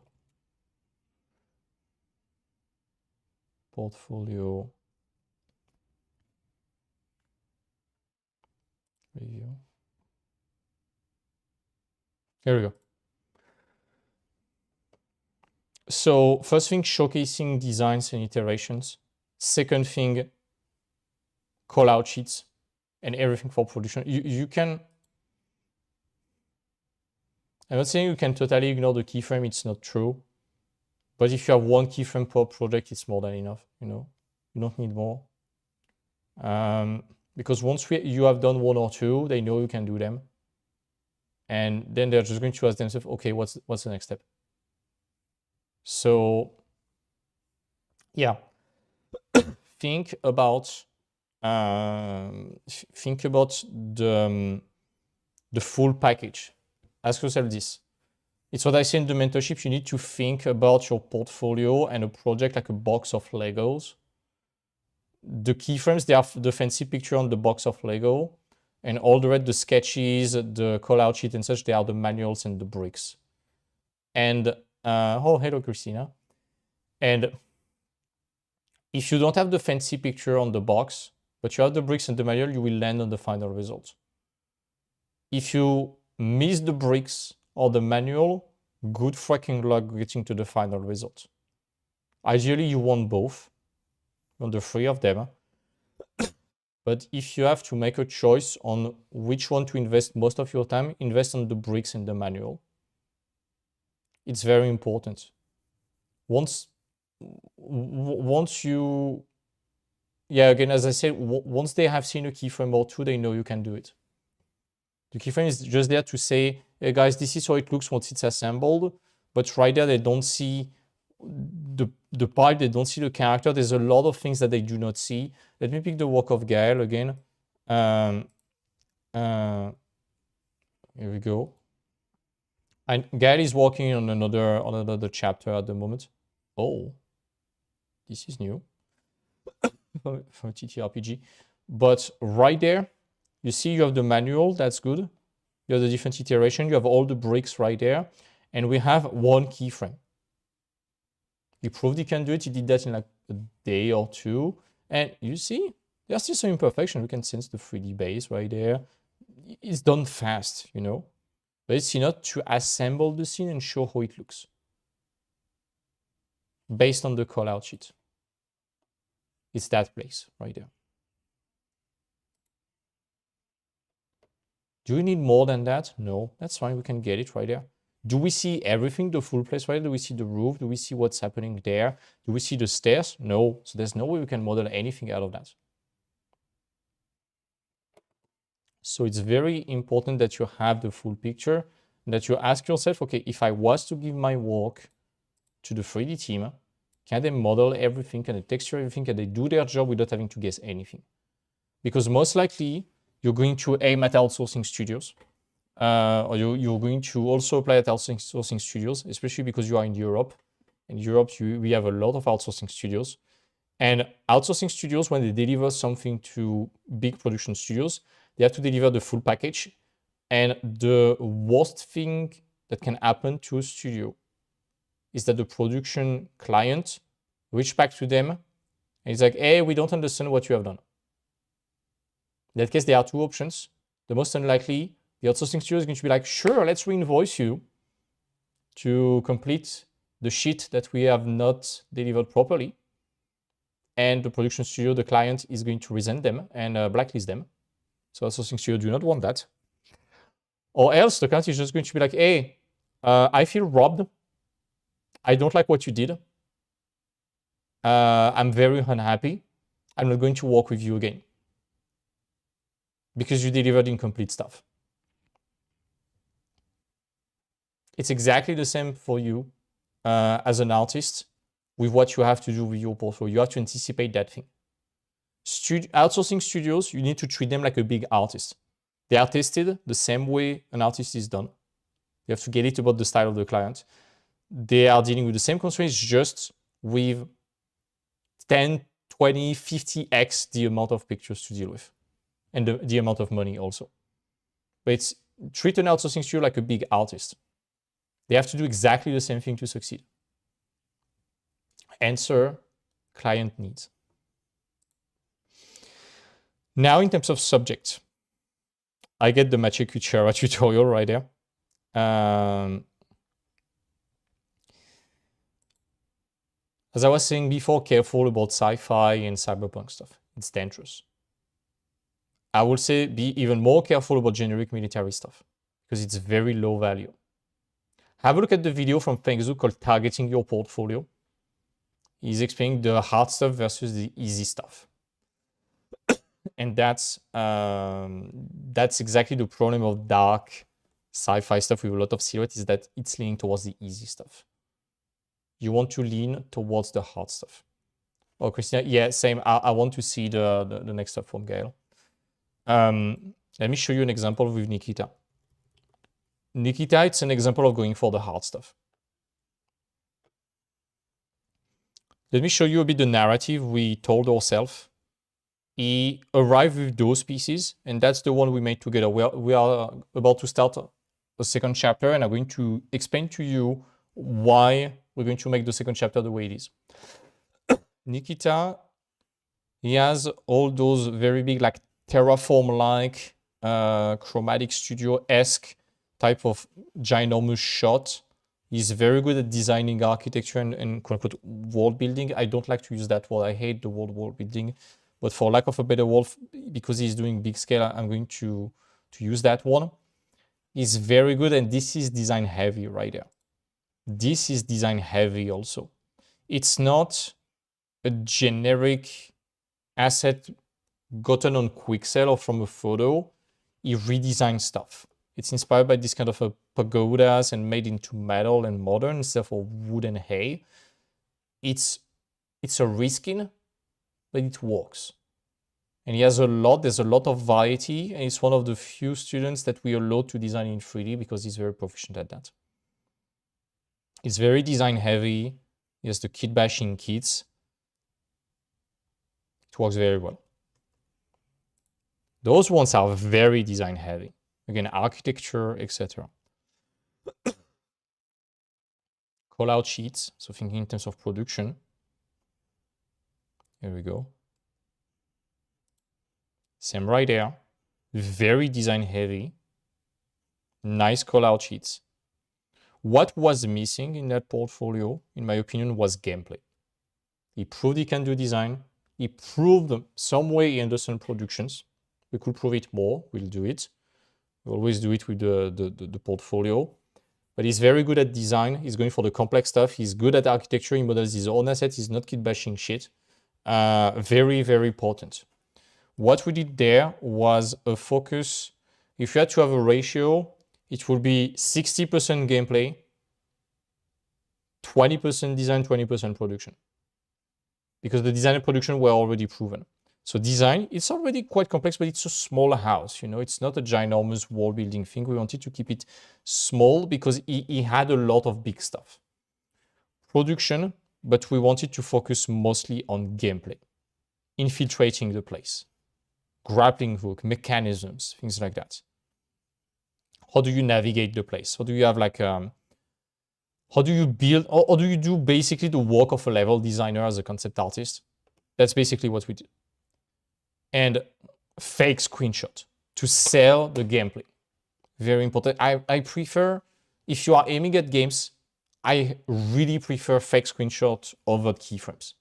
Portfolio. Review. Here we go. So first thing, showcasing designs and iterations. Second thing, call out sheets and everything for production. You can, I'm not saying you can totally ignore the keyframe, it's not true. But if you have one keyframe per project, it's more than enough, you know. You don't need more. Because once you have done one or two, they know you can do them. And then they're just going to ask themselves, okay, what's the next step? So yeah, think about the full package. Ask yourself this. It's what I say in the mentorship. You need to think about your portfolio and a project like a box of Legos. The keyframes, they are the fancy picture on the box of Lego, and all the rest, the sketches, the call-out sheet and such, they are the manuals and the bricks. And oh, hello, Christina. And if you don't have the fancy picture on the box, but you have the bricks and the manual, you will land on the final result. If you miss the bricks or the manual, good fucking luck getting to the final result. Ideally, you want both. You want the three of them. But if you have to make a choice on which one to invest most of your time, invest on the bricks and the manual. It's very important. Once you, yeah, again, as I said, once they have seen a keyframe or two, they know you can do it. The keyframe is just there to say, hey guys, this is how it looks once it's assembled. But right there, they don't see the pipe, they don't see the character. There's a lot of things that they do not see. Let me pick the work of Gael again. Here we go. And Gael is working on another chapter at the moment. Oh, this is new from TTRPG. But right there, you see you have the manual, that's good. You have the different iteration, you have all the bricks right there. And we have one keyframe. He proved he can do it. He did that in like a day or two. And you see, there's still some imperfection. We can sense the 3D base right there. It's done fast, you know. But it's enough to assemble the scene and show how it looks based on the call-out sheet. It's that place right there. Do we need more than that? No, that's fine. We can get it right there. Do we see everything, the full place right there? Do we see the roof? Do we see what's happening there? Do we see the stairs? No. So there's no way we can model anything out of that. So it's very important that you have the full picture and that you ask yourself, okay, if I was to give my work to the 3D team, can they model everything? Can they texture everything? Can they do their job without having to guess anything? because most likely you're going to aim at outsourcing studios, or you're going to also apply at outsourcing studios, especially because you are in Europe. In Europe, we have a lot of outsourcing studios. And outsourcing studios, when they deliver something to big production studios, they have to deliver the full package. And the worst thing that can happen to a studio is that the production client reach back to them and it's like, hey, we don't understand what you have done. In that case, there are two options. The most unlikely, the outsourcing studio is going to be like, sure, let's reinvoice you to complete the sheet that we have not delivered properly. And the production studio, the client, is going to resent them and blacklist them. So outsourcing studio do not want that. Or else the client is just going to be like, hey, I feel robbed. I don't like what you did. I'm very unhappy. I'm not going to work with you again because you delivered incomplete stuff. It's exactly the same for you as an artist with what you have to do with your portfolio. You have to anticipate that thing. Outsourcing studios, you need to treat them like a big artist. They are tested the same way an artist is done. You have to get it about the style of the client. They are dealing with the same constraints, just with 10, 20, 50x the amount of pictures to deal with and the amount of money also. But it's treat an outsourcing studio like a big artist. They have to do exactly the same thing to succeed. Answer client needs. Now, in terms of subject, I get the Maciej Kuciara tutorial right there. As I was saying before, careful about sci-fi and cyberpunk stuff. It's dangerous. I would say be even more careful about generic military stuff because it's very low value. Have a look at the video from Feng Zhu called Targeting Your Portfolio. He's explaining the hard stuff versus the easy stuff. And that's exactly the problem of dark sci-fi stuff with a lot of silhouette, is that it's leaning towards the easy stuff. You want to lean towards the hard stuff. Oh, Christina, yeah, same. I want to see the next stuff from Gael. Let me show you an example with Nikita. Nikita, it's an example of going for the hard stuff. Let me show you a bit the narrative we told ourselves. He arrived with those pieces, and that's the one we made together. We are about to start a second chapter, and I'm going to explain to you why we're going to make the second chapter the way it is. Nikita, he has all those very big, like Terraform-like, Chromatic Studio-esque type of ginormous shot. He's very good at designing architecture and quote-unquote world building. I don't like to use that word. I hate the word world building. But for lack of a better word, because he's doing big scale, I'm going to use that one. He's very good, and this is design heavy right there. This is design heavy also. It's not a generic asset gotten on Quixel or from a photo. He redesigned stuff. It's inspired by this kind of a pagodas and made into metal and modern instead of wood and hay. It's a reskin, but it works. And there's a lot of variety, and it's one of the few students that we allow to design in 3D because he's very proficient at that. It's very design heavy. He has the kit bashing kits. It works very well. Those ones are very design heavy. Again, architecture, etc. Call out sheets. So thinking in terms of production. Here we go. Same right there. Very design heavy. Nice call out sheets. What was missing in that portfolio, in my opinion, was gameplay. He proved he can do design. He proved some way he understands productions. We could prove it more. We'll do it. We always do it with the portfolio. But he's very good at design. He's going for the complex stuff. He's good at architecture. He models his own assets. He's not kit bashing shit. Very, very important. What we did there was a focus. If you had to have a ratio, it would be 60% gameplay, 20% design, 20% production. Because the design and production were already proven. So design, it's already quite complex, but it's a small house, you know, it's not a ginormous wall building thing. We wanted to keep it small because he had a lot of big stuff. Production, but we wanted to focus mostly on gameplay, infiltrating the place, grappling hook, mechanisms, things like that. How do you navigate the place? How do you have like, how do you build, or do you do basically the work of a level designer as a concept artist? That's basically what we did. And fake screenshot to sell the gameplay. Very important. I prefer, if you are aiming at games, I really prefer fake screenshot over keyframes.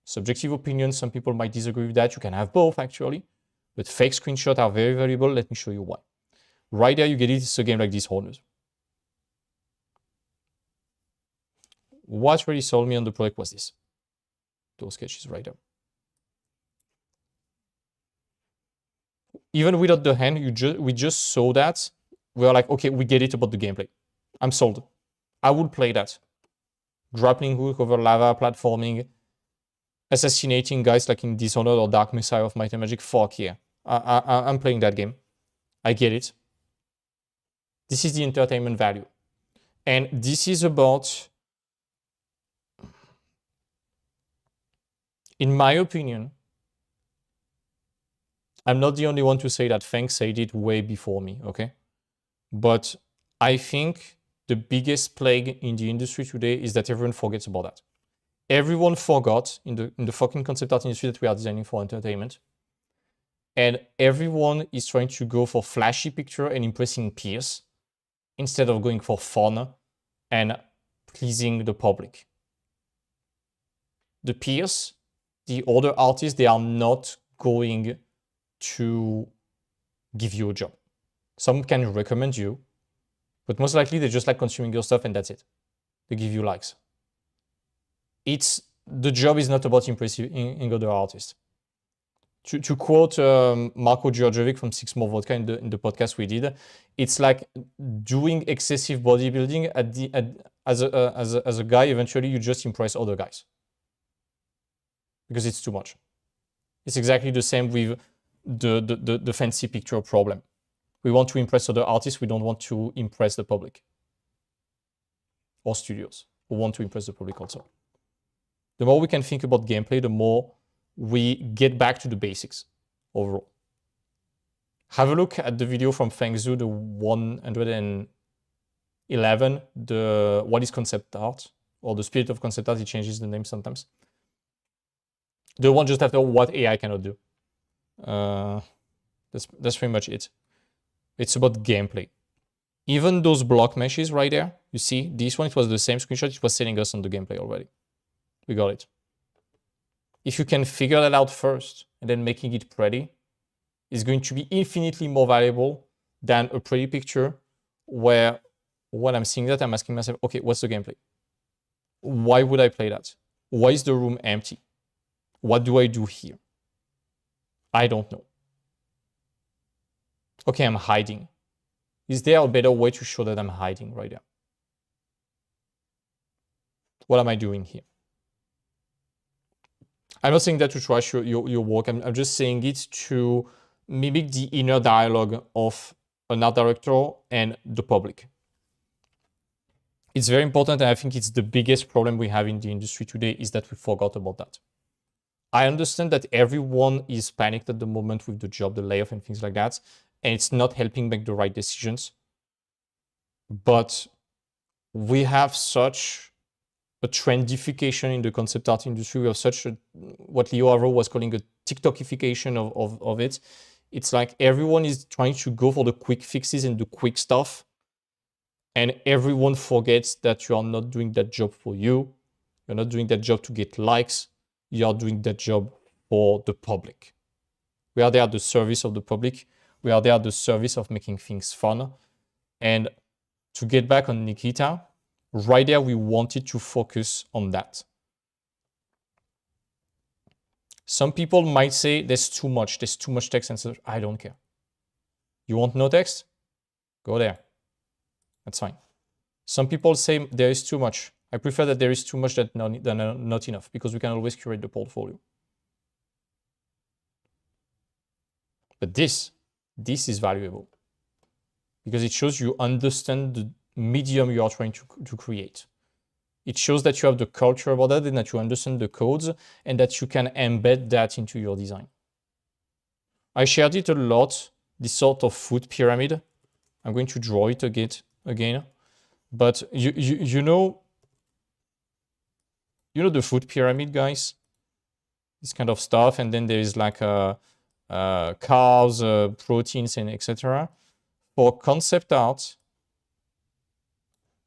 Subjective opinion, some people might disagree with that. You can have both actually, but fake screenshots are very valuable. Let me show you why. Right there, you get it. It's a game like Dishonored. What really sold me on the project was this. Those sketches right there. Even without the hand, we just saw that. We are like, okay, we get it about the gameplay. I'm sold. I would play that. Grappling hook over lava, platforming, assassinating guys like in Dishonored or Dark Messiah of Might and Magic. Fuck yeah. I'm playing that game. I get it. This is the entertainment value. And this is about, in my opinion, I'm not the only one to say that. Feng said it way before me, okay? But I think the biggest plague in the industry today is that everyone forgets about that. Everyone forgot in the fucking concept art industry that we are designing for entertainment. And everyone is trying to go for flashy picture and impressing peers instead of going for fun and pleasing the public. The peers, the other artists, they are not going to give you a job. Some can recommend you, but most likely they just like consuming your stuff and that's it. They give you likes. The job is not about impressing other artists. To quote Marko Djordjevic from Six More Vodka in the podcast we did, it's like doing excessive bodybuilding as a guy. Eventually, you just impress other guys because it's too much. It's exactly the same with the fancy picture problem. We want to impress other artists. We don't want to impress the public or studios who want to impress the public also. The more we can think about gameplay, the more we get back to the basics overall. Have a look at the video from Feng Zhu, the 111, the what is concept art, or the spirit of concept art. He changes the name sometimes. The one just after what AI cannot do. That's pretty much it. It's about gameplay. Even those block meshes right there, you see, this one, it was the same screenshot. It was selling us on the gameplay already. We got it. If you can figure that out first and then making it pretty, is going to be infinitely more valuable than a pretty picture where when I'm seeing that, I'm asking myself, okay, what's the gameplay? Why would I play that? Why is the room empty? What do I do here? I don't know. Okay, I'm hiding. Is there a better way to show that I'm hiding right there? What am I doing here? I'm not saying that to trash your work. I'm just saying it to mimic the inner dialogue of an art director and the public. It's very important, and I think it's the biggest problem we have in the industry today is that we forgot about that. I understand that everyone is panicked at the moment with the job, the layoff and things like that, and it's not helping make the right decisions. But we have such a trendification in the concept art industry. We have such a, what Leo Avro was calling a TikTokification of it. It's like everyone is trying to go for the quick fixes and the quick stuff. And everyone forgets that you are not doing that job for you. You're not doing that job to get likes. You are doing that job for the public. We are there at the service of the public. We are there at the service of making things fun. And to get back on Nikita, right there, we wanted to focus on that. Some people might say there's too much text and such. I don't care. You want no text? Go there. That's fine. Some people say there is too much. I prefer that there is too much than not enough because we can always curate the portfolio. But this is valuable because it shows you understand the medium you are trying to create. It shows that you have the culture about that and that you understand the codes and that you can embed that into your design. I shared it a lot, this sort of food pyramid. I'm going to draw it again. But you know the food pyramid, guys? This kind of stuff. And then there is like carbs, proteins, and etc. For concept art,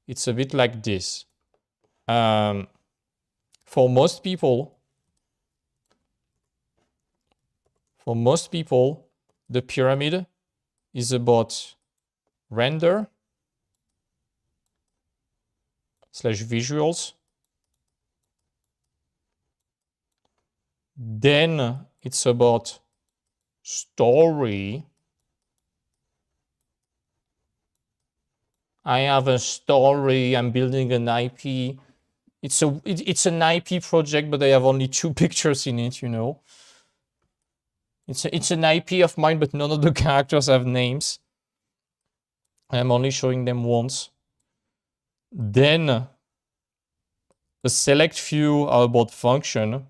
it's a bit like this. For most people, the pyramid is about render / visuals. Then it's about story. I have a story, I'm building an IP. It's an IP project, but I have only 2 pictures in it, you know. It's an IP of mine, but none of the characters have names. I'm only showing them once. Then a select few are about function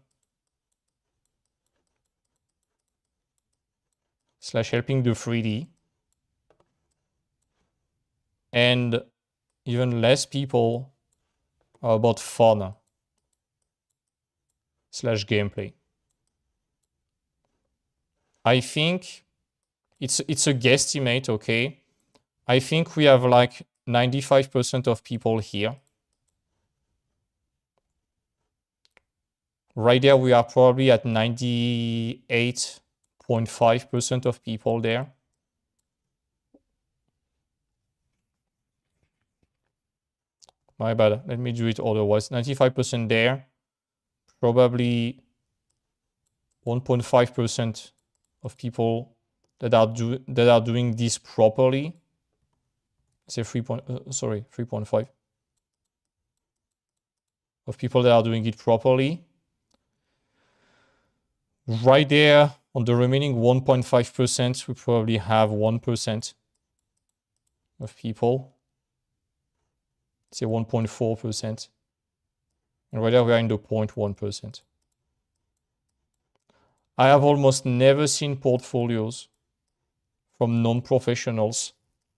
/ helping the 3D. And even less people are about fun / gameplay. I think it's a guesstimate, okay? I think we have like 95% of people here. Right there, we are probably at 98.5% of people there. My bad. Let me do it otherwise. 95% there. Probably 1.5% of people that are doing this properly. Say 3.5 of people that are doing it properly. Right there on the remaining 1.5%, we probably have 1% of people. Say 1.4%. And right there we are in the 0.1%. I have almost never seen portfolios from non-professionals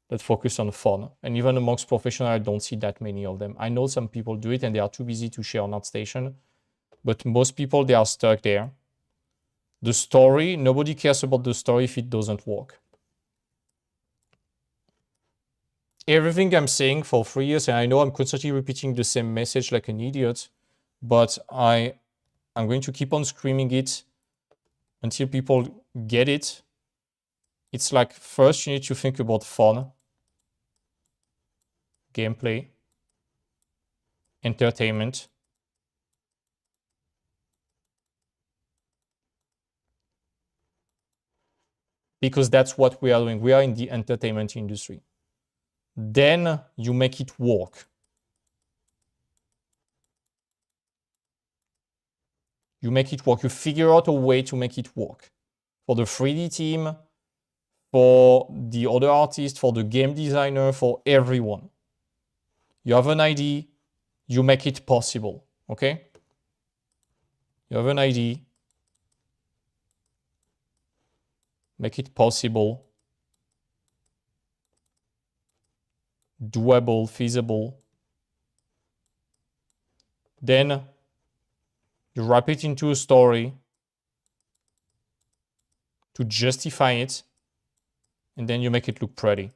that focus on fun. And even amongst professionals, I don't see that many of them. I know some people do it and they are too busy to share on ArtStation. But most people, they are stuck there. The story, nobody cares about the story if it doesn't work. Everything I'm saying for 3 years, and I know I'm constantly repeating the same message like an idiot, but I'm going to keep on screaming it until people get it. It's like, first you need to think about fun, gameplay, entertainment. Because that's what we are doing. We are in the entertainment industry. Then you make it work. You make it work. You figure out a way to make it work. For the 3D team, for the other artists, for the game designer, for everyone. You have an idea, you make it possible, okay? You have an idea, make it possible, doable, feasible. Then you wrap it into a story to justify it, and then you make it look pretty.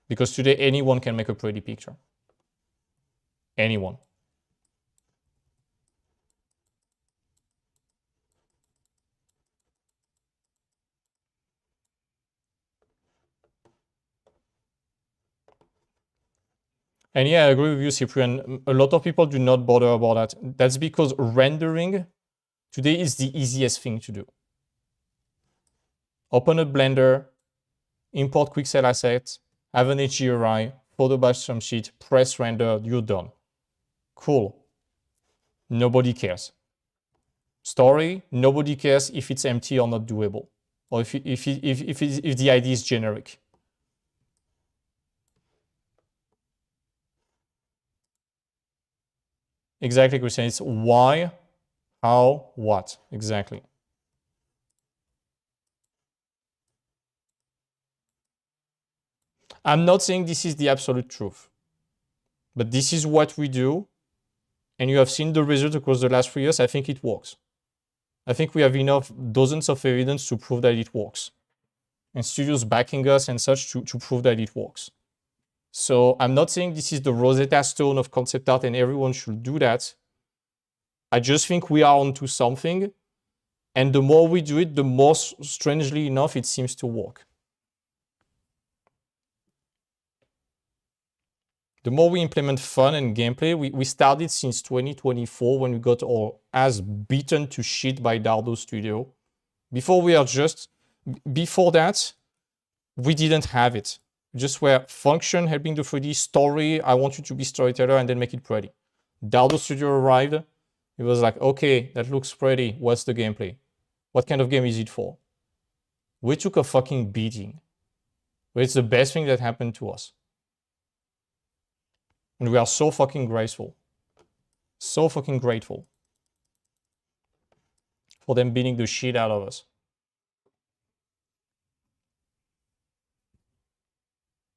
Because today, anyone can make a pretty picture. Anyone. And yeah, I agree with you, Cyprian. A lot of people do not bother about that. That's because rendering today is the easiest thing to do. Open a Blender, import Quixel assets, have an HDRI, photo batch some sheet, press render, you're done. Cool. Nobody cares. Story, nobody cares if it's empty or not doable, or if the idea is generic. Exactly, Christian. It's why, how, what. Exactly. I'm not saying this is the absolute truth, but this is what we do. And you have seen the result across the last 3 years. I think it works. I think we have enough dozens of evidence to prove that it works. And studios backing us and such to prove that it works. So I'm not saying this is the Rosetta Stone of concept art and everyone should do that. I just think we are onto something. And the more we do it, the more, strangely enough, it seems to work. The more we implement fun and gameplay, we started since 2024 when we got our ass beaten to shit by Dardo Studio. Before that, we didn't have it. Just where function, helping the 3D, story, I want you to be storyteller and then make it pretty. Dardo Studio arrived. It was like, okay, that looks pretty. What's the gameplay? What kind of game is it for? We took a fucking beating. But it's the best thing that happened to us. And we are so fucking grateful. So fucking grateful for them beating the shit out of us.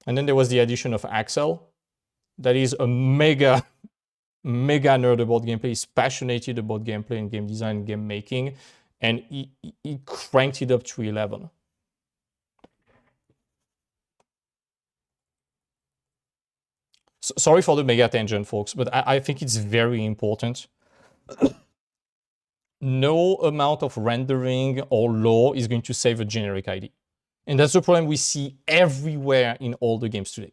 And then there was the addition of Axel. That is a mega nerd about gameplay. He's passionate about gameplay and game design and game making. And he cranked it up to 11. Sorry for the mega tangent, folks, but I think it's very important. No amount of rendering or lore is going to save a generic ID. And that's the problem we see everywhere in all the games today.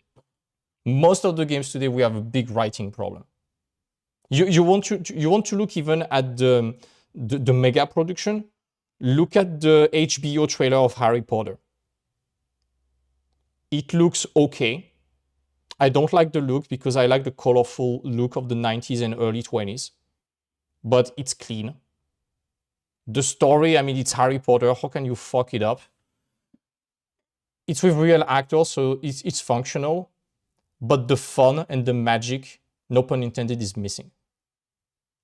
Most of the games today, we have a big writing problem. You want to look even at the mega production. Look at the HBO trailer of Harry Potter. It looks okay. I don't like the look because I like the colorful look of the 90s and early 20s. But it's clean. The story, I mean, it's Harry Potter. How can you fuck it up? It's with real actors, so it's functional. But the fun and the magic, no pun intended, is missing.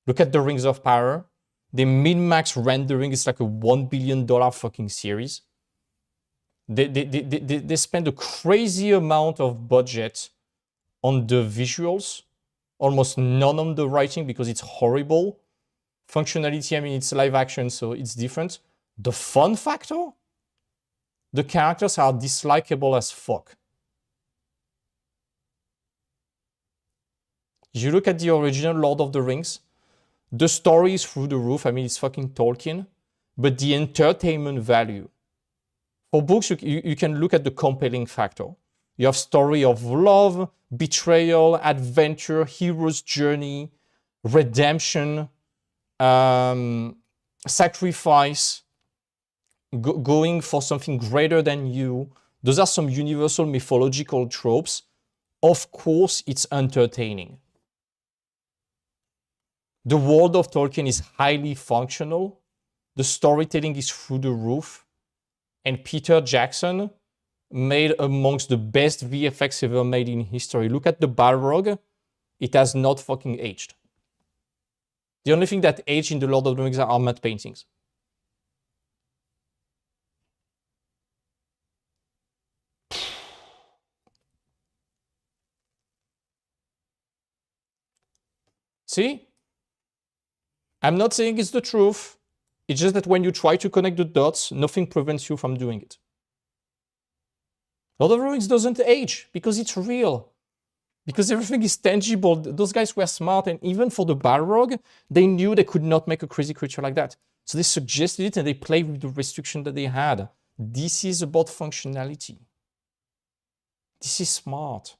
Look at the Rings of Power. The min-max rendering is like a $1 billion fucking series. They spend a crazy amount of budget on the visuals, almost none on the writing because it's horrible. Functionality, I mean, it's live action, so it's different. The fun factor, the characters are dislikable as fuck. You look at the original Lord of the Rings, the story is through the roof. I mean, it's fucking Tolkien, but the entertainment value. For books, you can look at the compelling factor. You have story of love, betrayal, adventure, hero's journey, redemption, sacrifice, going for something greater than you. Those are some universal mythological tropes. Of course, it's entertaining. The world of Tolkien is highly functional. The storytelling is through the roof. And Peter Jackson made amongst the best VFX ever made in history. Look at the Balrog. It has not fucking aged. The only thing that aged in the Lord of the Rings are matte paintings. See? I'm not saying it's the truth. It's just that when you try to connect the dots, nothing prevents you from doing it. Lord of the Rings doesn't age because it's real. Because everything is tangible. Those guys were smart, and even for the Balrog, they knew they could not make a crazy creature like that. So they suggested it and they played with the restriction that they had. This is about functionality. This is smart.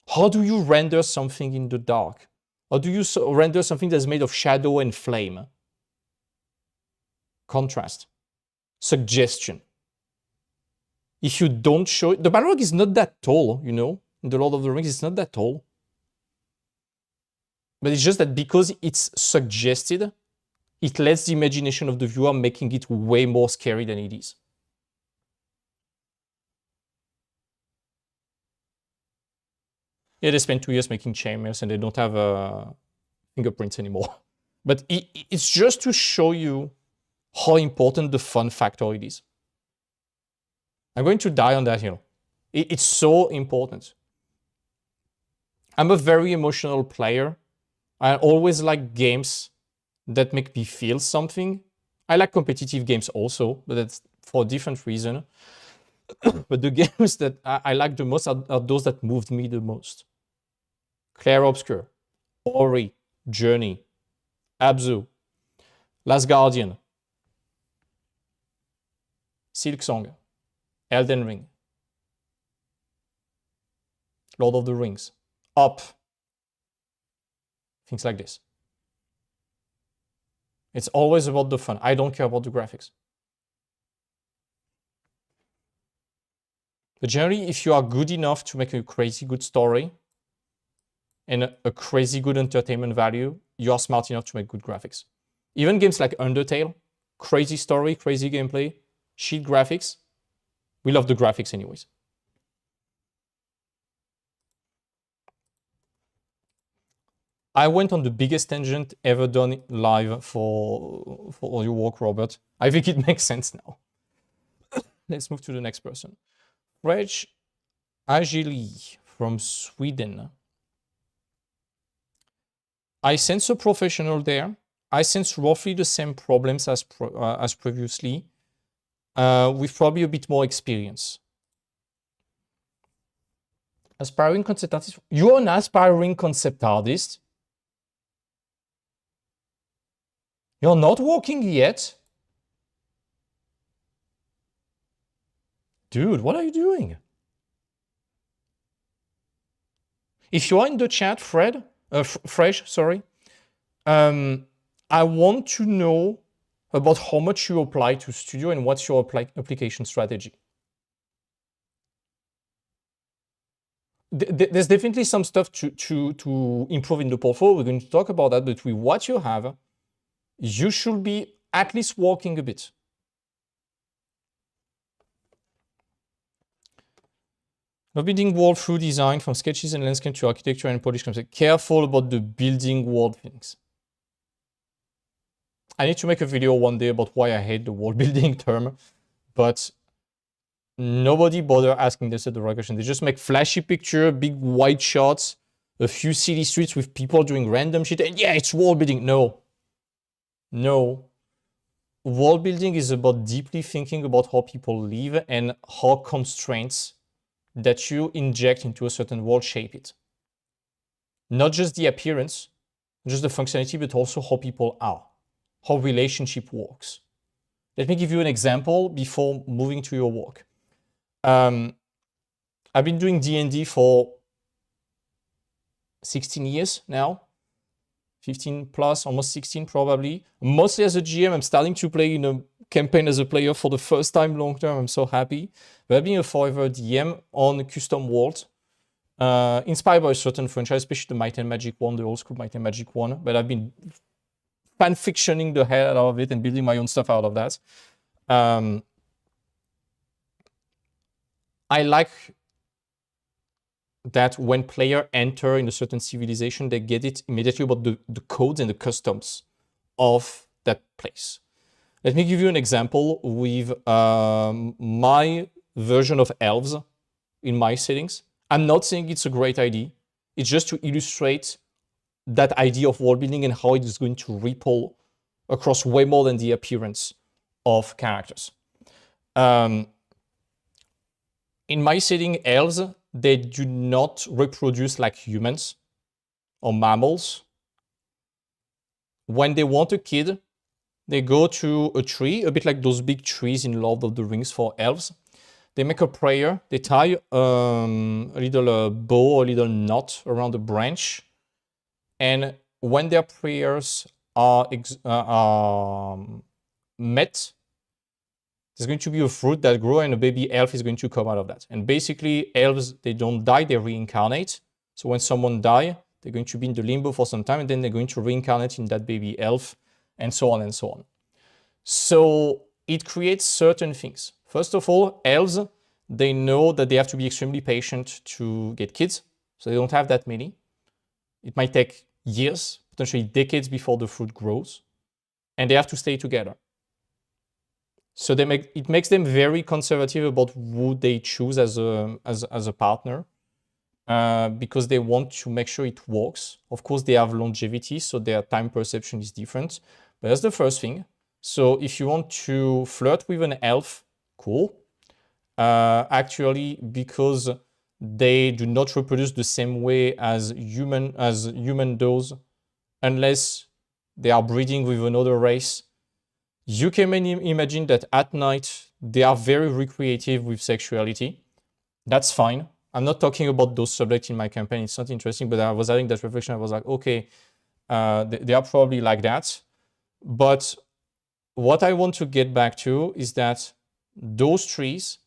How do you render something in the dark? How do you render something that's made of shadow and flame? Contrast. Suggestion. If you don't show it, the Balrog is not that tall, you know. In the Lord of the Rings, it's not that tall. But it's just that because it's suggested, it lets the imagination of the viewer, making it way more scary than it is. Yeah, they spent 2 years making chambers and they don't have fingerprints anymore. But it's just to show you how important the fun factor it is. I'm going to die on that hill. It's so important. I'm a very emotional player. I always like games that make me feel something. I like competitive games also, but that's for a different reason. But the games that I like the most are those that moved me the most. Clair Obscur, Ori, Journey, Abzu, Last Guardian, Silksong, Elden Ring, Lord of the Rings, Up, things like this. It's always about the fun. I don't care about the graphics. But generally, if you are good enough to make a crazy good story and a crazy good entertainment value, you are smart enough to make good graphics. Even games like Undertale, crazy story, crazy gameplay, shit graphics, we love the graphics anyways. I went on the biggest tangent ever done live for all your work, Robert. I think it makes sense now. Let's move to the next person. Frej Agili from Sweden. I sense a professional there. I sense roughly the same problems as previously, with probably a bit more experience. Aspiring concept artist. You're an aspiring concept artist? You're not working yet? Dude, what are you doing? If you are in the chat, Frej, sorry, I want to know about how much you apply to Studio and what's your application strategy. There's definitely some stuff to improve in the portfolio. We're going to talk about that, but with what you have, you should be at least working a bit. Not building world through design, from sketches and landscape to architecture and polished concept. Careful about the building world things. I need to make a video one day about why I hate the world building term, but nobody bother asking this at the right question. They just make flashy picture, big white shots, a few city streets with people doing random shit, and yeah, it's world building. No. World building is about deeply thinking about how people live and how constraints that you inject into a certain world shape it. Not just the appearance, just the functionality, but also how people are, how relationship works. Let me give you an example before moving to your work. I've been doing D&D for 16 years now, 15 plus, almost 16 probably. Mostly as a GM, I'm starting to play in a campaign as a player for the first time long term. I'm so happy. But I've been a forever DM on custom worlds, inspired by a certain franchise, especially the Might and Magic one, the old school Might and Magic one. But I've been fan-fictioning the hell out of it and building my own stuff out of that. I like that when players enter in a certain civilization, they get it immediately about the codes and the customs of that place. Let me give you an example with my version of elves in my settings. I'm not saying it's a great idea. It's just to illustrate that idea of world building and how it is going to ripple across way more than the appearance of characters. In my setting, elves, they do not reproduce like humans or mammals. When they want a kid, they go to a tree, a bit like those big trees in Lord of the Rings for elves. They make a prayer. They tie a little bow, a little knot around the branch. And when their prayers are met, there's going to be a fruit that grows and a baby elf is going to come out of that. And basically, elves, they don't die, they reincarnate. So when someone dies, They're going to be in the limbo for some time, and then they're going to reincarnate in that baby elf, and so on and so on. So it creates certain things. First of all, elves, they know that they have to be extremely patient to get kids, so they don't have that many. It might take years, potentially decades before the fruit grows, and they have to stay together. So it makes them very conservative about who they choose as a partner, because they want to make sure it works. Of course, they have longevity, so their time perception is different. But that's the first thing. So if you want to flirt with an elf, cool. Actually, because they do not reproduce the same way as human does, unless they are breeding with another race. You can imagine that at night, they are very recreative with sexuality. That's fine. I'm not talking about those subjects in my campaign. It's not interesting, but I was having that reflection. I was like, okay, they are probably like that. But what I want to get back to is that those trees,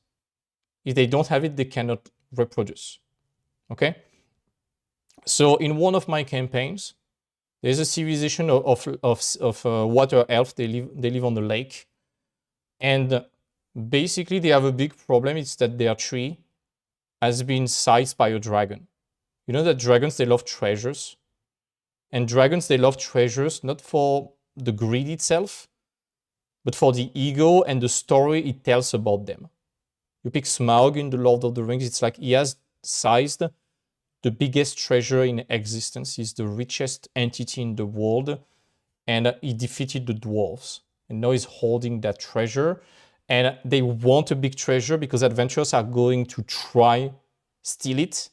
if they don't have it, they cannot reproduce. Okay? So in one of my campaigns, there's a civilization of water elves. They live on the lake. And basically, they have a big problem. It's that their tree has been seized by a dragon. You know that dragons, they love treasures. And dragons, they love treasures not for the greed itself, but for the ego and the story it tells about them. You pick Smaug in The Lord of the Rings. It's like he has seized the biggest treasure in existence. He's the richest entity in the world, and he defeated the dwarves. And now he's holding that treasure. And they want a big treasure because adventurers are going to try steal it.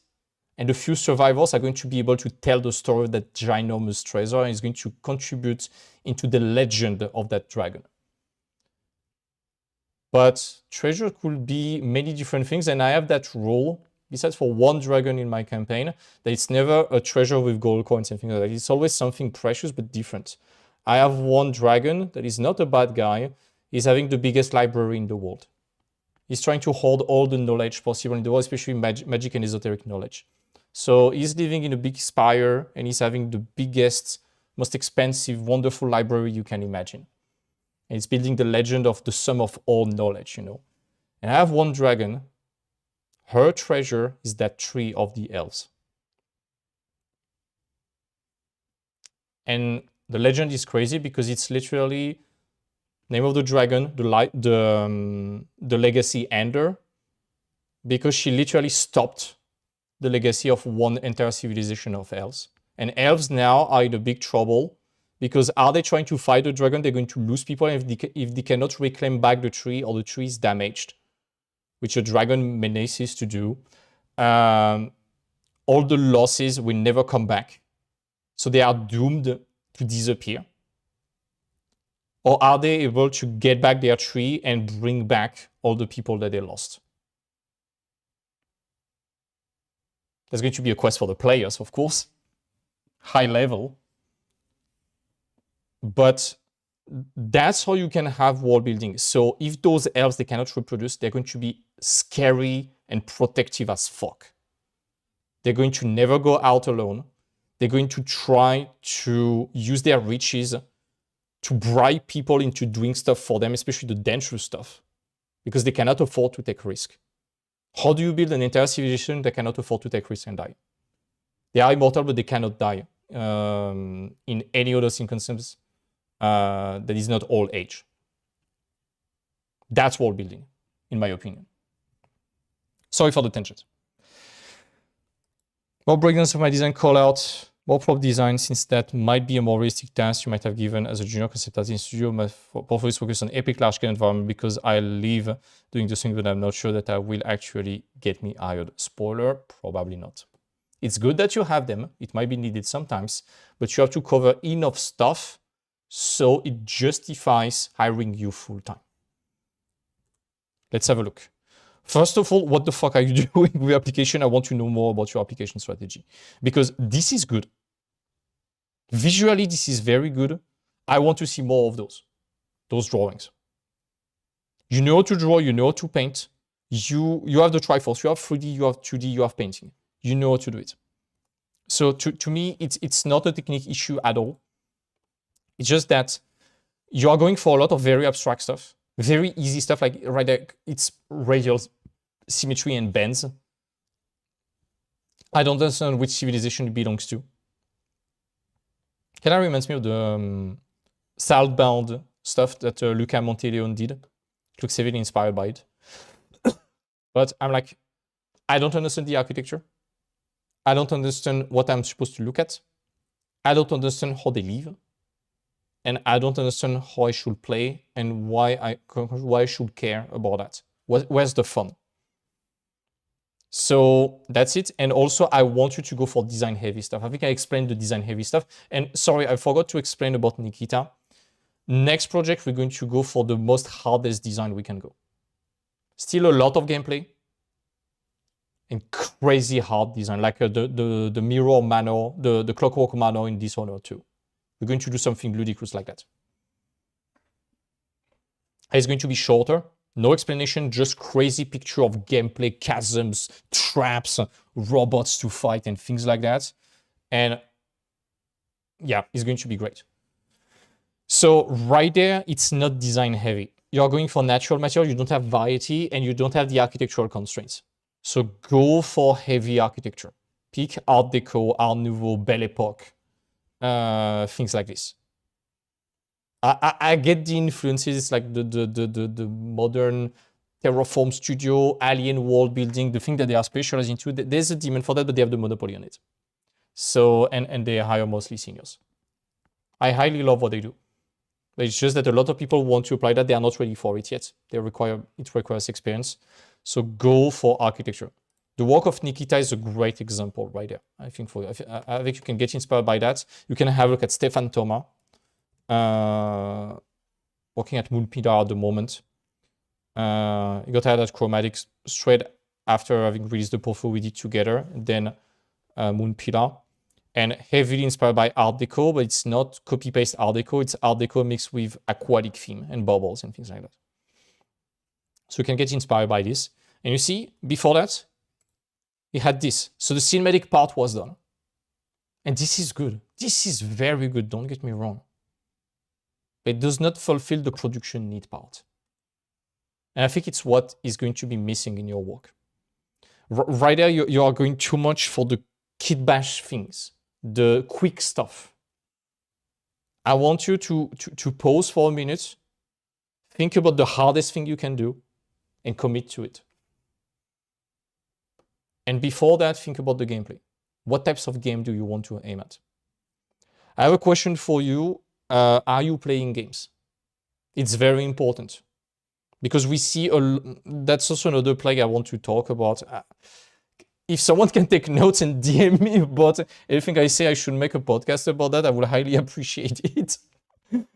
And the few survivors are going to be able to tell the story of that ginormous treasure, and it's going to contribute into the legend of that dragon. But treasure could be many different things, and I have that rule, besides for one dragon in my campaign, that it's never a treasure with gold coins and things like that. It's always something precious but different. I have one dragon that is not a bad guy. He's having the biggest library in the world. He's trying to hold all the knowledge possible in the world, especially magic and esoteric knowledge. So he's living in a big spire, and he's having the biggest, most expensive, wonderful library you can imagine. And it's building the legend of the sum of all knowledge, you know. And I have one dragon. Her treasure is that tree of the elves. And the legend is crazy because it's literally name of the dragon, the legacy ender, because she literally stopped the legacy of one entire civilization of elves. And elves now are in a big trouble because are they trying to fight the dragon? They're going to lose people, and if they cannot reclaim back the tree, or the tree is damaged, which a dragon menaces to do, all the losses will never come back. So they are doomed to disappear. Or are they able to get back their tree and bring back all the people that they lost? There's going to be a quest for the players, of course. High level. But that's how you can have world building. So if those elves, they cannot reproduce, they're going to be scary and protective as fuck. They're going to never go out alone. They're going to try to use their riches to bribe people into doing stuff for them, especially the dangerous stuff, because they cannot afford to take risk. How do you build an entire civilization that cannot afford to take risk and die? They are immortal, but they cannot die in any other circumstance that is not old age. That's world building, in my opinion. Sorry for the tangent. More breakdowns of my design callout, more prop design, since that might be a more realistic task you might have given as a junior concept artist in studio. My portfolio is focused on epic large-scale environment because I live doing the thing, but I'm not sure that I will actually get me hired. Spoiler, probably not. It's good that you have them. It might be needed sometimes, but you have to cover enough stuff so it justifies hiring you full-time. Let's have a look. First of all, what the fuck are you doing with your application? I want to know more about your application strategy, because this is good. Visually, this is very good. I want to see more of those drawings. You know how to draw, you know how to paint. You have the Triforce, you have 3D, you have 2D, you have painting. You know how to do it. So to me, it's not a technique issue at all. It's just that you are going for a lot of very abstract stuff, very easy stuff, like right there, it's radial symmetry and bends. I don't understand which civilization it belongs to. Kind of reminds me of the Southbound stuff that Luca Monteleone did. It looks heavily inspired by it. But I'm like, I don't understand the architecture. I don't understand what I'm supposed to look at. I don't understand how they live. And I don't understand how I should play and why I should care about that. Where's the fun? So that's it. And also, I want you to go for design heavy stuff. I think I explained the design heavy stuff. And sorry, I forgot to explain about Nikita. Next project, we're going to go for the most hardest design we can go. Still a lot of gameplay and crazy hard design, like the mirror manor, the clockwork manor in Dishonored 2. We're going to do something ludicrous like that. It's going to be shorter. No explanation, just crazy picture of gameplay, chasms, traps, robots to fight, and things like that. And yeah, it's going to be great. So right there, it's not design heavy. You're going for natural material, you don't have variety, and you don't have the architectural constraints. So go for heavy architecture. Pick Art Deco, Art Nouveau, Belle Epoque, things like this. I get the influences, like the modern Terraform Studio, Alien world building, the thing that they are specialized into. There's a demand for that, but they have the monopoly on it. So, and they hire mostly seniors. I highly love what they do. It's just that a lot of people want to apply that. They are not ready for it yet. It requires experience. So go for architecture. The work of Nikita is a great example right there. I think you can get inspired by that. You can have a look at Stefan Thoma, working at Moonpillar at the moment. He got hired at Chromatics straight after having released the portfolio we did together, and then Moonpillar. And heavily inspired by Art Deco, but it's not copy-paste Art Deco. It's Art Deco mixed with aquatic theme and bubbles and things like that. So you can get inspired by this. And you see, before that, he had this. So the cinematic part was done. And this is good. This is very good, don't get me wrong. But it does not fulfill the production need part. And I think it's what is going to be missing in your work. Right there, you are going too much for the kit bash things, the quick stuff. I want you to pause for a minute, think about the hardest thing you can do, and commit to it. And before that, think about the gameplay. What types of game do you want to aim at? I have a question for you. Are you playing games? It's very important. Because we see, that's also another plague I want to talk about. If someone can take notes and DM me about everything I say, I should make a podcast about that. I would highly appreciate it.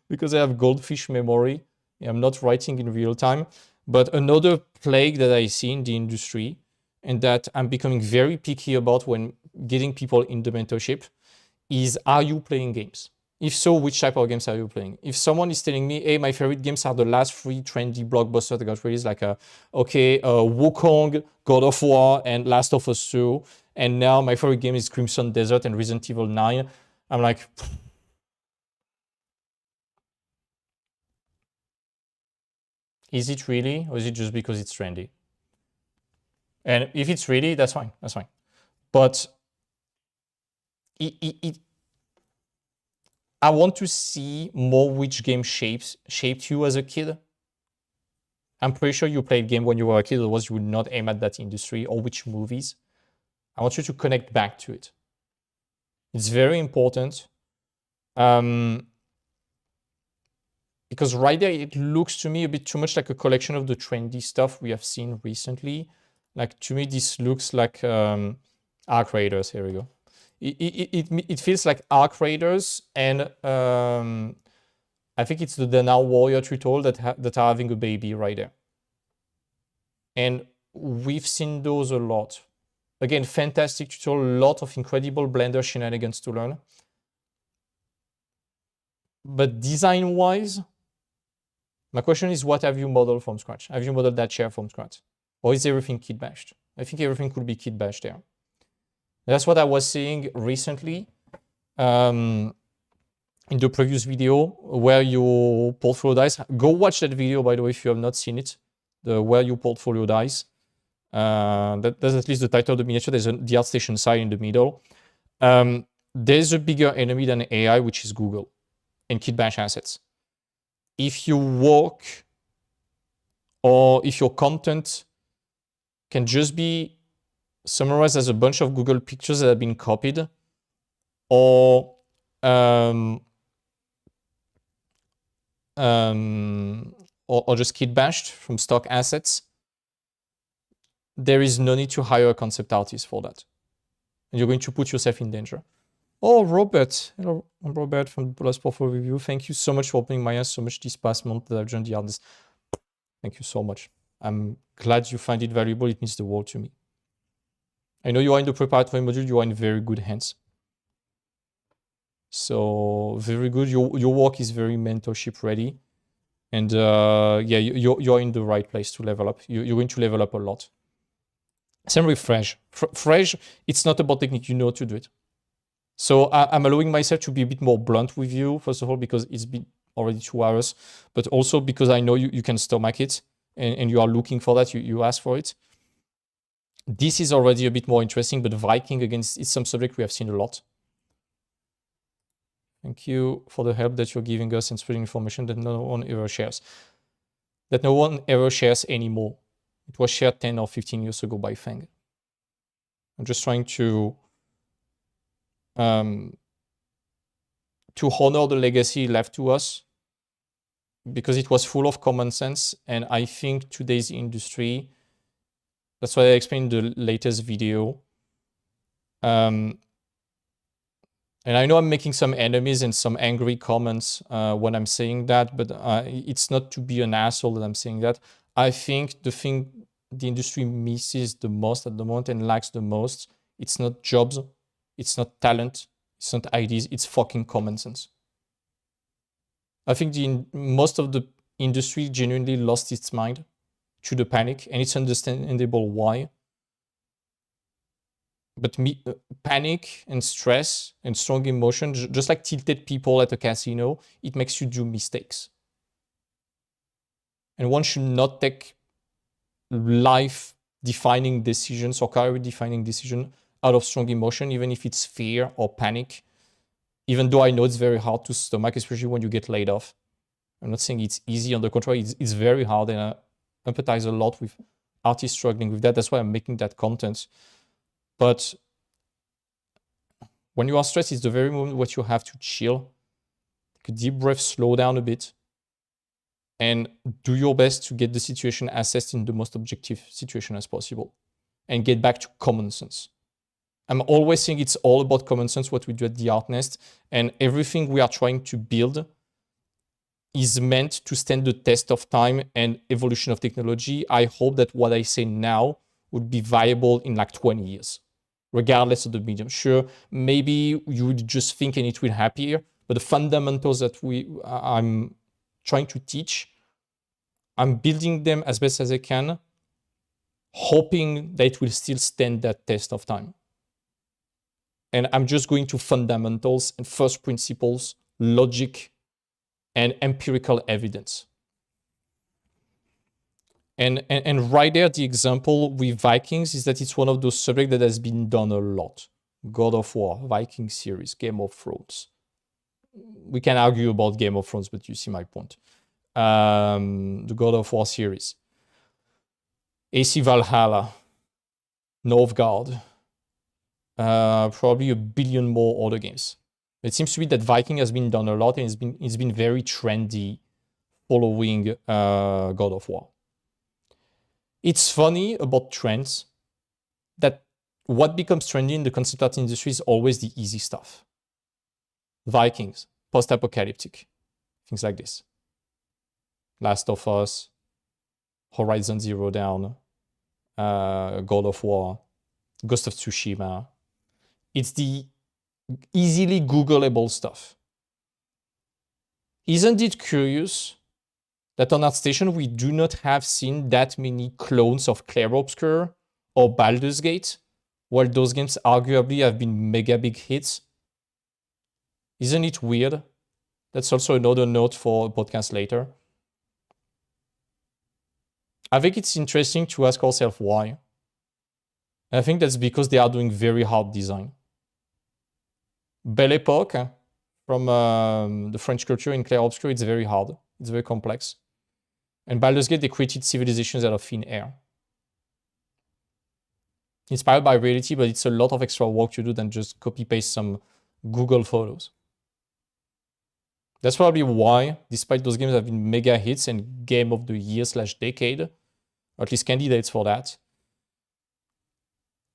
Because I have goldfish memory. I'm not writing in real time. But another plague that I see in the industry, and that I'm becoming very picky about when getting people in the mentorship, is, are you playing games? If so, which type of games are you playing? If someone is telling me, hey, my favorite games are the last 3 trendy blockbusters that got released, like Wukong, God of War, and Last of Us 2, and now my favorite game is Crimson Desert and Resident Evil 9, I'm like, is it really, or is it just because it's trendy? And if it's really, that's fine, that's fine. But I want to see more which game shaped you as a kid. I'm pretty sure you played game when you were a kid, otherwise you would not aim at that industry, or which movies. I want you to connect back to it. It's very important. Because right there, it looks to me a bit too much like a collection of the trendy stuff we have seen recently. Like, to me, this looks like Arc Raiders. Here we go. It feels like Arc Raiders, and I think it's the Danao Warrior tutorial that are having a baby right there. And we've seen those a lot. Again, fantastic tutorial, a lot of incredible Blender shenanigans to learn. But design-wise, my question is, what have you modeled from scratch? Have you modeled that chair from scratch? Or is everything kit bashed? I think everything could be kit bashed there. That's what I was saying recently in the previous video where your portfolio dies. Go watch that video, by the way, if you have not seen it, the where your portfolio dies. That's at least the title of the miniature. There's the ArtStation sign in the middle. There's a bigger enemy than AI, which is Google and Kitbash assets. If you work or if your content can just be summarized as a bunch of Google pictures that have been copied, or just Kitbashed from stock assets, there is no need to hire a concept artist for that. And you're going to put yourself in danger. Oh, Robert. Hello, I'm Robert from Plus Portfolio Review. Thank you so much for opening my eyes so much this past month that I've joined the artist. Thank you so much. I'm glad you find it valuable. It means the world to me. I know you are in the preparatory module. You are in very good hands. So very good. Your work is very mentorship ready. And yeah, you're in the right place to level up. You're going to level up a lot. Same with Fresh. Fresh, it's not about technique. You know to do it. So I'm allowing myself to be a bit more blunt with you, first of all, because it's been already 2 hours, but also because I know you can stomach it and you are looking for that, you ask for it. This is already a bit more interesting, but Viking against is some subject we have seen a lot. Thank you for the help that you're giving us in spreading information that no one ever shares. That no one ever shares anymore. It was shared 10 or 15 years ago by Feng. I'm just trying to honor the legacy left to us because it was full of common sense. And I think today's industry, that's why I explained the latest video. And I know I'm making some enemies and some angry comments when I'm saying that, but it's not to be an asshole that I'm saying that. I think the thing the industry misses the most at the moment and lacks the most, it's not jobs, it's not talent, it's not ideas, it's fucking common sense. I think most of the industry genuinely lost its mind to the panic, and it's understandable why. But panic and stress and strong emotion, just like tilted people at a casino, it makes you do mistakes. And one should not take life-defining decisions or career-defining decisions out of strong emotion, even if it's fear or panic, even though I know it's very hard to stomach, especially when you get laid off. I'm not saying it's easy. On the contrary, it's very hard, and I empathize a lot with artists struggling with that. That's why I'm making that content. But when you are stressed, it's the very moment what you have to chill, take a deep breath, slow down a bit, and do your best to get the situation assessed in the most objective situation as possible and get back to common sense. I'm always saying it's all about common sense, what we do at the Art Nest, and everything we are trying to build is meant to stand the test of time and evolution of technology. I hope that what I say now would be viable in like 20 years, regardless of the medium. Sure, maybe you would just think and it will happier, but the fundamentals that I'm trying to teach, I'm building them as best as I can, hoping that it will still stand that test of time. And I'm just going to fundamentals and first principles, logic, and empirical evidence. And right there, the example with Vikings is that it's one of those subjects that has been done a lot. God of War, Viking series, Game of Thrones. We can argue about Game of Thrones, but you see my point. The God of War series. AC Valhalla, Northgard, probably a billion more other games. It seems to be that Viking has been done a lot, and it's been very trendy following God of War. It's funny about trends that what becomes trendy in the concept art industry is always the easy stuff. Vikings, post-apocalyptic, things like this. Last of Us, Horizon Zero Dawn, God of War, Ghost of Tsushima. It's the easily Googleable stuff. Isn't it curious that on ArtStation we do not have seen that many clones of Clair Obscur or Baldur's Gate while those games arguably have been mega big hits. Isn't it weird? That's also another note for a podcast later. I think it's interesting to ask ourselves why. I think that's because they are doing very hard design. Belle Époque, from the French culture in Clair Obscur, it's very hard. It's very complex. And Baldur's Gate, they created civilizations out of thin air. Inspired by reality, but it's a lot of extra work to do than just copy-paste some Google photos. That's probably why, despite those games have been mega hits and game of the year/decade, or at least candidates for that,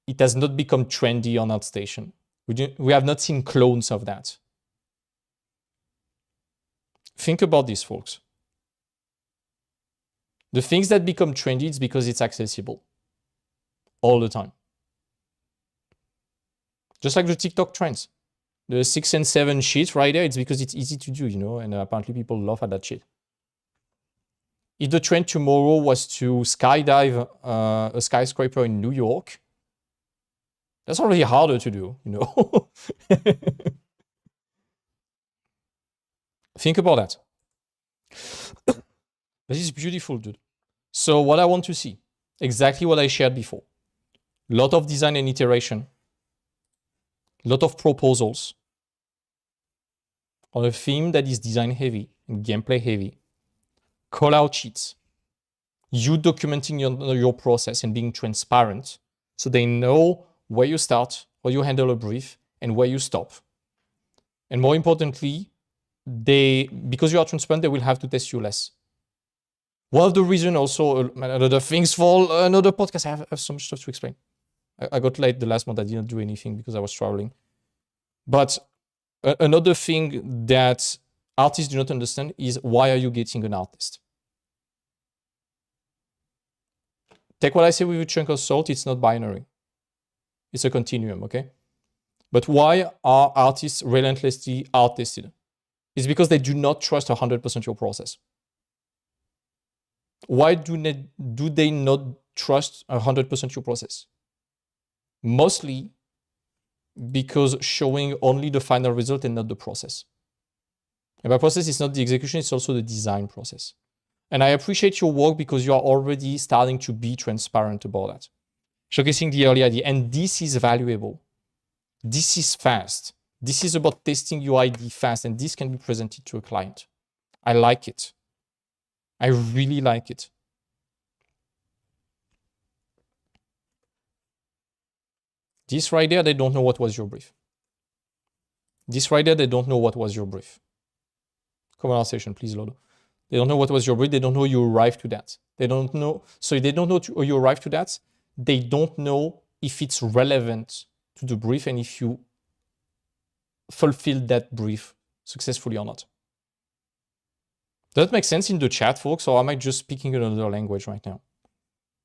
it has not become trendy on ArtStation. We have not seen clones of that. Think about this, folks. The things that become trendy, it's because it's accessible all the time. Just like the TikTok trends. The 6 and 7 shit right there, it's because it's easy to do, you know, and apparently people laugh at that shit. If the trend tomorrow was to skydive a skyscraper in New York, that's already harder to do, you know. Think about that. This is beautiful, dude. So what I want to see, exactly what I shared before. Lot of design and iteration. Lot of proposals on a theme that is design heavy and gameplay heavy. Call out sheets. You documenting your process and being transparent so they know where you start, where you handle a brief, and where you stop. And more importantly, because you are transparent, they will have to test you less. One of the reasons also, another things for another podcast, I have some stuff to explain. I got late the last month, I didn't do anything because I was traveling. But another thing that artists do not understand is why are you getting an artist? Take what I say with a chunk of salt, it's not binary. It's a continuum, okay? But why are artists relentlessly art tested? It's because they do not trust 100% your process. Why do they not trust 100% your process? Mostly because showing only the final result and not the process. And by process, it's not the execution, it's also the design process. And I appreciate your work because you are already starting to be transparent about that. Showcasing the early idea. And this is valuable. This is fast. This is about testing your idea fast, and this can be presented to a client. I like it. I really like it. This right there, they don't know what was your brief. This right there, they don't know what was your brief. Conversation, please, Lodo. They don't know what was your brief. They don't know you arrived to that. They don't know. So they don't know you arrived to that. They don't know if it's relevant to the brief and if you fulfilled that brief successfully or not. Does that make sense in the chat, folks? Or am I just speaking another language right now?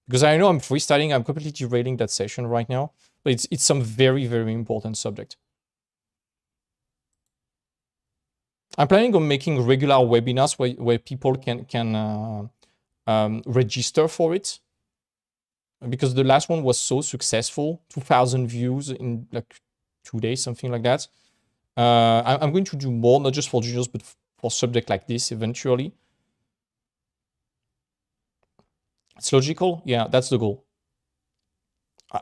Because I know I'm freestyling, I'm completely derailing that session right now, but it's some very, very important subject. I'm planning on making regular webinars where people can register for it. Because the last one was so successful, 2,000 views in like 2 days, something like that. I'm going to do more, not just for juniors, but for subject like this eventually. It's logical. Yeah, that's the goal.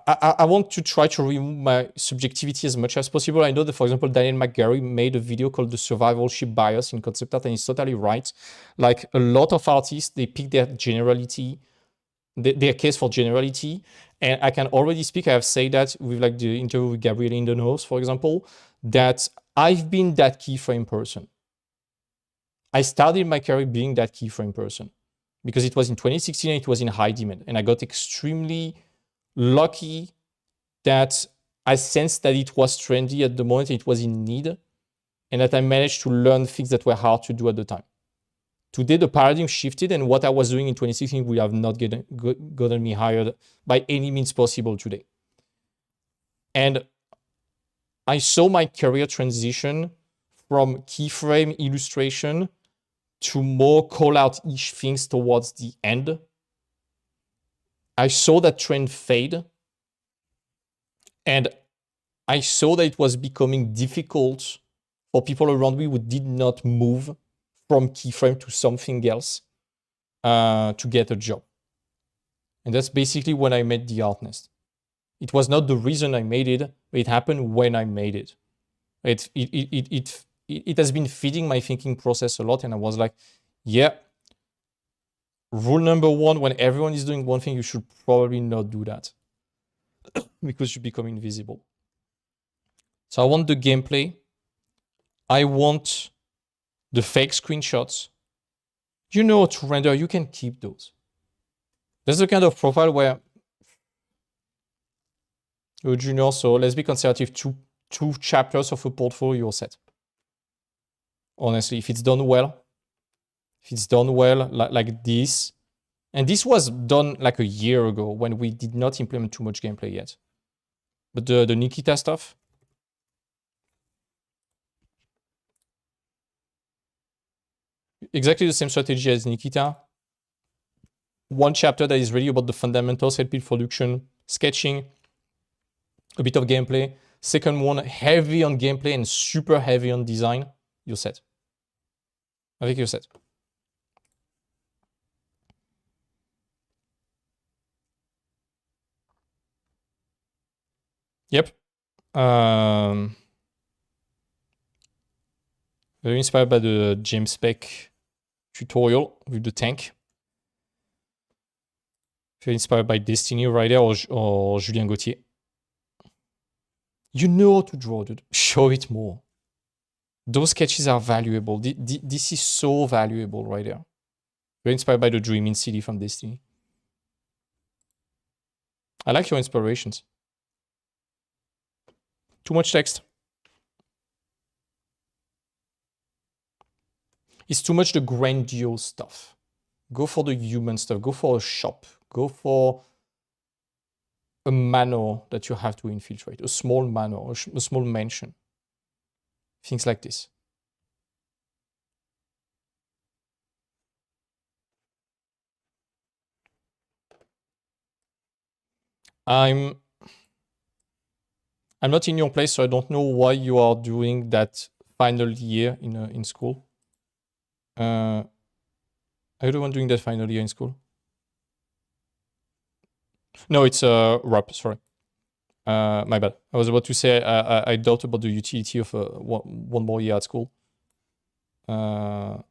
I want to try to remove my subjectivity as much as possible. I know that, for example, Daniel McGarry made a video called The Survivalship Bias in concept art, and he's totally right. Like a lot of artists, they pick their generality, their case for generality. And I can already speak, I have said that with like the interview with Gabriel Indenhouse, for example, that I've been that keyframe person. I started my career being that keyframe person because it was in 2016 and it was in high demand. And I got extremely lucky that I sensed that it was trendy at the moment, it was in need, and that I managed to learn things that were hard to do at the time. Today, the paradigm shifted, and what I was doing in 2016 would have not gotten me hired by any means possible today. And I saw my career transition from keyframe illustration to more call-out-ish things towards the end. I saw that trend fade. And I saw that it was becoming difficult for people around me who did not move from Keyframe to something else to get a job. And that's basically when I made the Art Nest. It was not the reason I made it, but it happened when I made it. It has been feeding my thinking process a lot, and I was like, yeah, rule number one, when everyone is doing one thing, you should probably not do that because you become invisible. So I want the gameplay. I want the fake screenshots. You know, to render, you can keep those. That's the kind of profile where you're a junior, so let's be conservative, two chapters of a portfolio, you're set. Honestly, if it's done well, like this, and this was done like a year ago when we did not implement too much gameplay yet. But the Nikita stuff, exactly the same strategy as Nikita. One chapter that is really about the fundamentals, helping production, sketching, a bit of gameplay. Second one, heavy on gameplay and super heavy on design. You're set. I think you're set. Yep. Very inspired by the James Peck tutorial with the tank. Very inspired by Destiny Rider or Julien Gauthier. You know how to draw, dude. Show it more. Those sketches are valuable. This is so valuable right there. Very inspired by the Dreaming City from Destiny. I like your inspirations. Too much text. It's too much the grandiose stuff. Go for the human stuff. Go for a shop. Go for a manor that you have to infiltrate. A small manor, a small mansion. Things like this. I'm not in your place, so I don't know why you are doing that final year in school. Are you the one doing that final year in school? No, it's RAP, sorry. My bad. I was about to say I doubt about the utility of one more year at school. But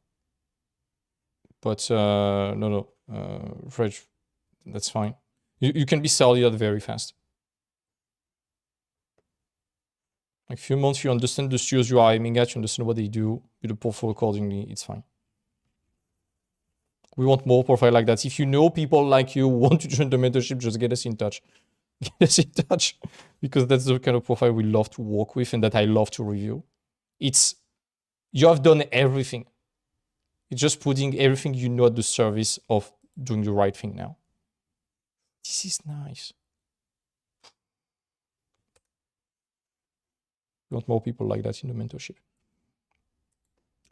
no, Fred, that's fine. You can be salaried very fast. Like a few months, you understand the studios you are aiming at, you understand what they do, you do portfolio accordingly, it's fine. We want more profile like that. If you know people like you who want to join the mentorship, just get us in touch. Get us in touch, because that's the kind of profile we love to work with and that I love to review. You have done everything. It's just putting everything you know at the service of doing the right thing now. This is nice. We want more people like that in the mentorship.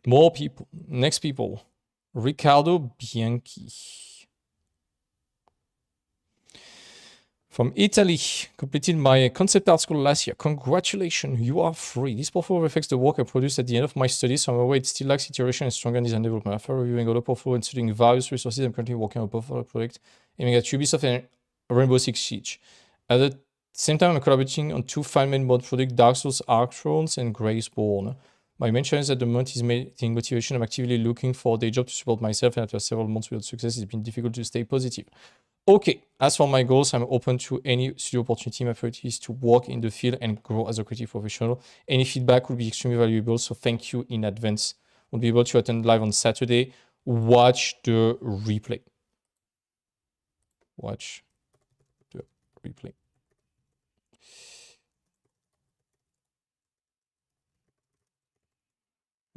More people. Next people. Riccardo Bianchi. From Italy. Completed my concept art school last year. Congratulations, you are free. This portfolio reflects the work I produced at the end of my studies. However, it still lacks iteration and stronger design development. After reviewing other portfolio and studying various resources, I'm currently working on a portfolio project aiming at Ubisoft and Rainbow Six Siege. At the same time, I'm collaborating on 2 fan-made mod projects, Dark Souls, Ark Thrones, and Graceborn. My main challenge at the moment is maintaining motivation. I'm actively looking for a day job to support myself, and after several months without success, it's been difficult to stay positive. Okay, as for my goals, I'm open to any studio opportunity. My priority is to work in the field and grow as a creative professional. Any feedback would be extremely valuable, so thank you in advance. We'll be able to attend live on Saturday. Watch the replay. Watch the replay.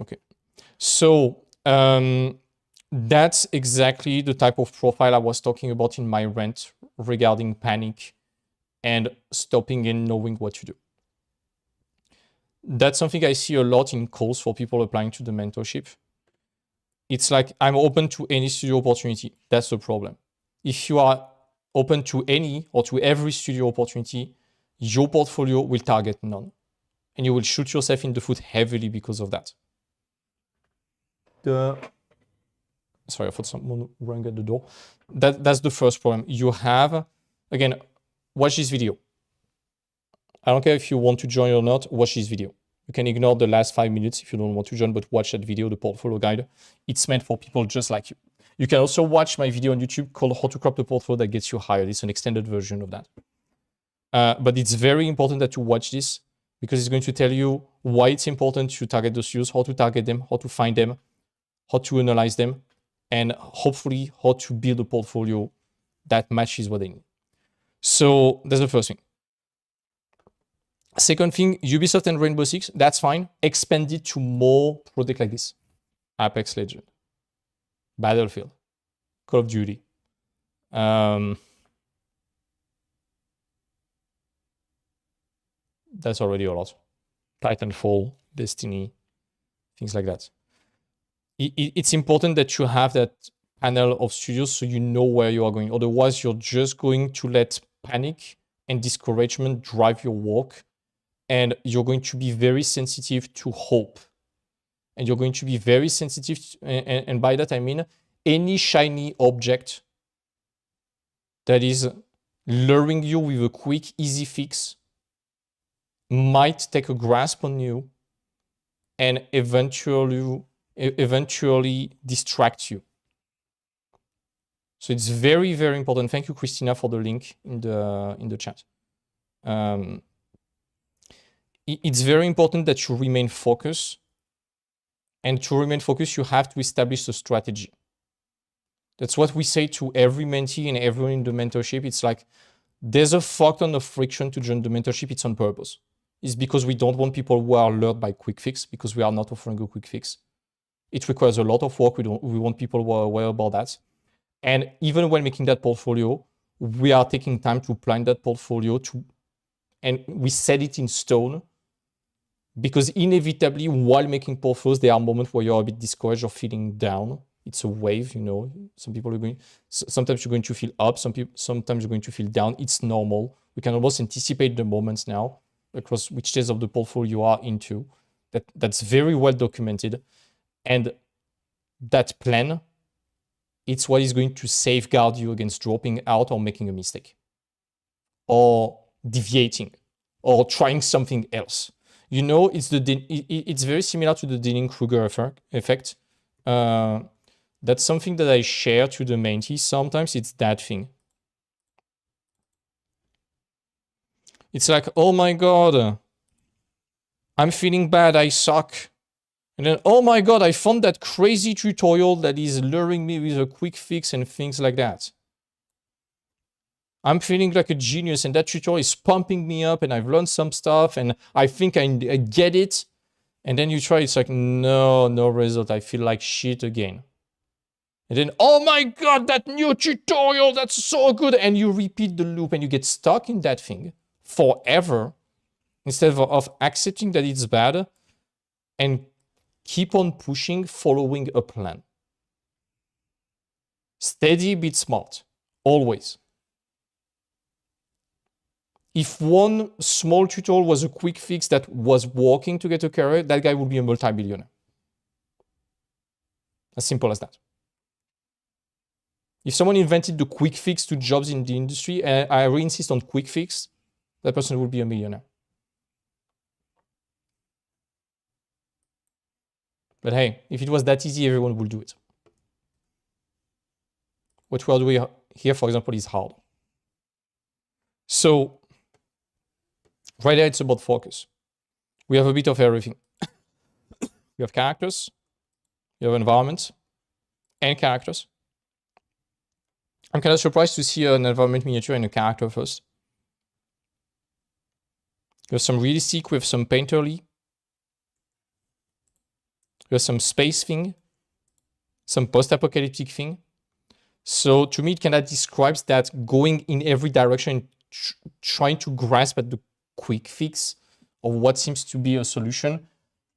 Okay, so that's exactly the type of profile I was talking about in my rant regarding panic and stopping and knowing what to do. That's something I see a lot in calls for people applying to the mentorship. It's like, I'm open to any studio opportunity. That's the problem. If you are open to any or to every studio opportunity, your portfolio will target none. And you will shoot yourself in the foot heavily because of that. Sorry, I thought someone rang at the door. That's the first problem. You have, again, watch this video. I don't care if you want to join or not, watch this video. You can ignore the last 5 minutes if you don't want to join, but watch that video, the portfolio guide. It's meant for people just like you. You can also watch my video on YouTube called How to Crop the Portfolio that gets you hired. It's an extended version of that. But it's very important that you watch this because it's going to tell you why it's important to target those studios, how to target them, how to find them, how to analyze them, and hopefully how to build a portfolio that matches what they need. So that's the first thing. Second thing, Ubisoft and Rainbow Six, that's fine. Expand it to more projects like this. Apex Legends, Battlefield, Call of Duty. That's already a lot. Titanfall, Destiny, things like that. It's important that you have that panel of studios so you know where you are going. Otherwise, you're just going to let panic and discouragement drive your work. And you're going to be very sensitive to hope. And you're going to be very sensitive, and by that I mean any shiny object that is luring you with a quick, easy fix might take a grasp on you and eventually distract you. So it's very, very important. Thank you, Christina, for the link in the chat. It's very important that you remain focused. And to remain focused, you have to establish a strategy. That's what we say to every mentee and everyone in the mentorship. It's like, there's a fuck ton of friction to join the mentorship. It's on purpose. It's because we don't want people who are lured by quick fix, because we are not offering a quick fix. It requires a lot of work. We want people who are aware about that. And even when making that portfolio, we are taking time to plan that portfolio and we set it in stone. Because inevitably, while making portfolios, there are moments where you're a bit discouraged or feeling down. It's a wave, you know. Some people are sometimes you're going to feel up, sometimes you're going to feel down. It's normal. We can almost anticipate the moments now across which stage of the portfolio you are into. That's very well documented. And that plan, it's what is going to safeguard you against dropping out or making a mistake. Or deviating. Or trying something else. You know, it's very similar to the Dunning-Kruger effect. That's something that I share to the mentees. Sometimes it's that thing. It's like, oh my God, I'm feeling bad, I suck. And then, oh my God, I found that crazy tutorial that is luring me with a quick fix and things like that. I'm feeling like a genius and that tutorial is pumping me up and I've learned some stuff and I think I get it. And then you try, it's like, no result. I feel like shit again. And then, oh my God, that new tutorial, that's so good. And you repeat the loop and you get stuck in that thing forever instead of accepting that it's bad and keep on pushing, following a plan. Steady beats smart, always. If one small tutorial was a quick fix that was working to get a career, that guy would be a multi-billionaire. As simple as that. If someone invented the quick fix to jobs in the industry, and I re-insist on quick fix, that person would be a millionaire. But hey, if it was that easy, everyone would do it. What we are doing here, for example, is hard. So, right there, it's about focus. We have a bit of everything. We have characters, you have environment, and characters. I'm kind of surprised to see an environment miniature and a character first. We have some realistic, we have some painterly. We have some space thing, some post-apocalyptic thing. So to me, it kind of describes that going in every direction, trying to grasp at the quick fix of what seems to be a solution.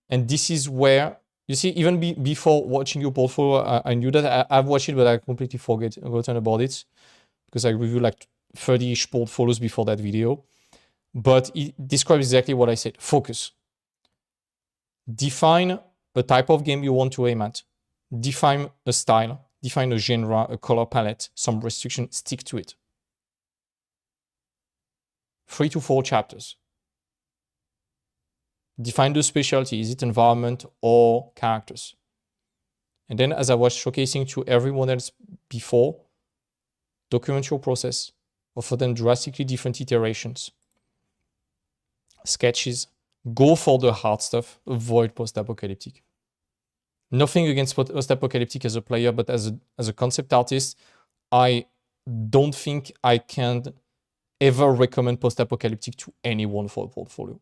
And this is where, you see, even before watching your portfolio, I knew that I've watched it, but I completely forgotten about it because I reviewed like 30-ish portfolios before that video. but it describes exactly what I said. Focus. Define a type of game you want to aim at. Define a style, define a genre, a color palette, some restriction, stick to it. 3 to 4 chapters. Define the specialty. Is it environment or characters? And then, as I was showcasing to everyone else before, document your process. Offer them drastically different iterations. Sketches. Go for the hard stuff. Avoid post-apocalyptic. Nothing against post-apocalyptic as a player, but as a concept artist, I don't think I can ever recommend post-apocalyptic to anyone for a portfolio.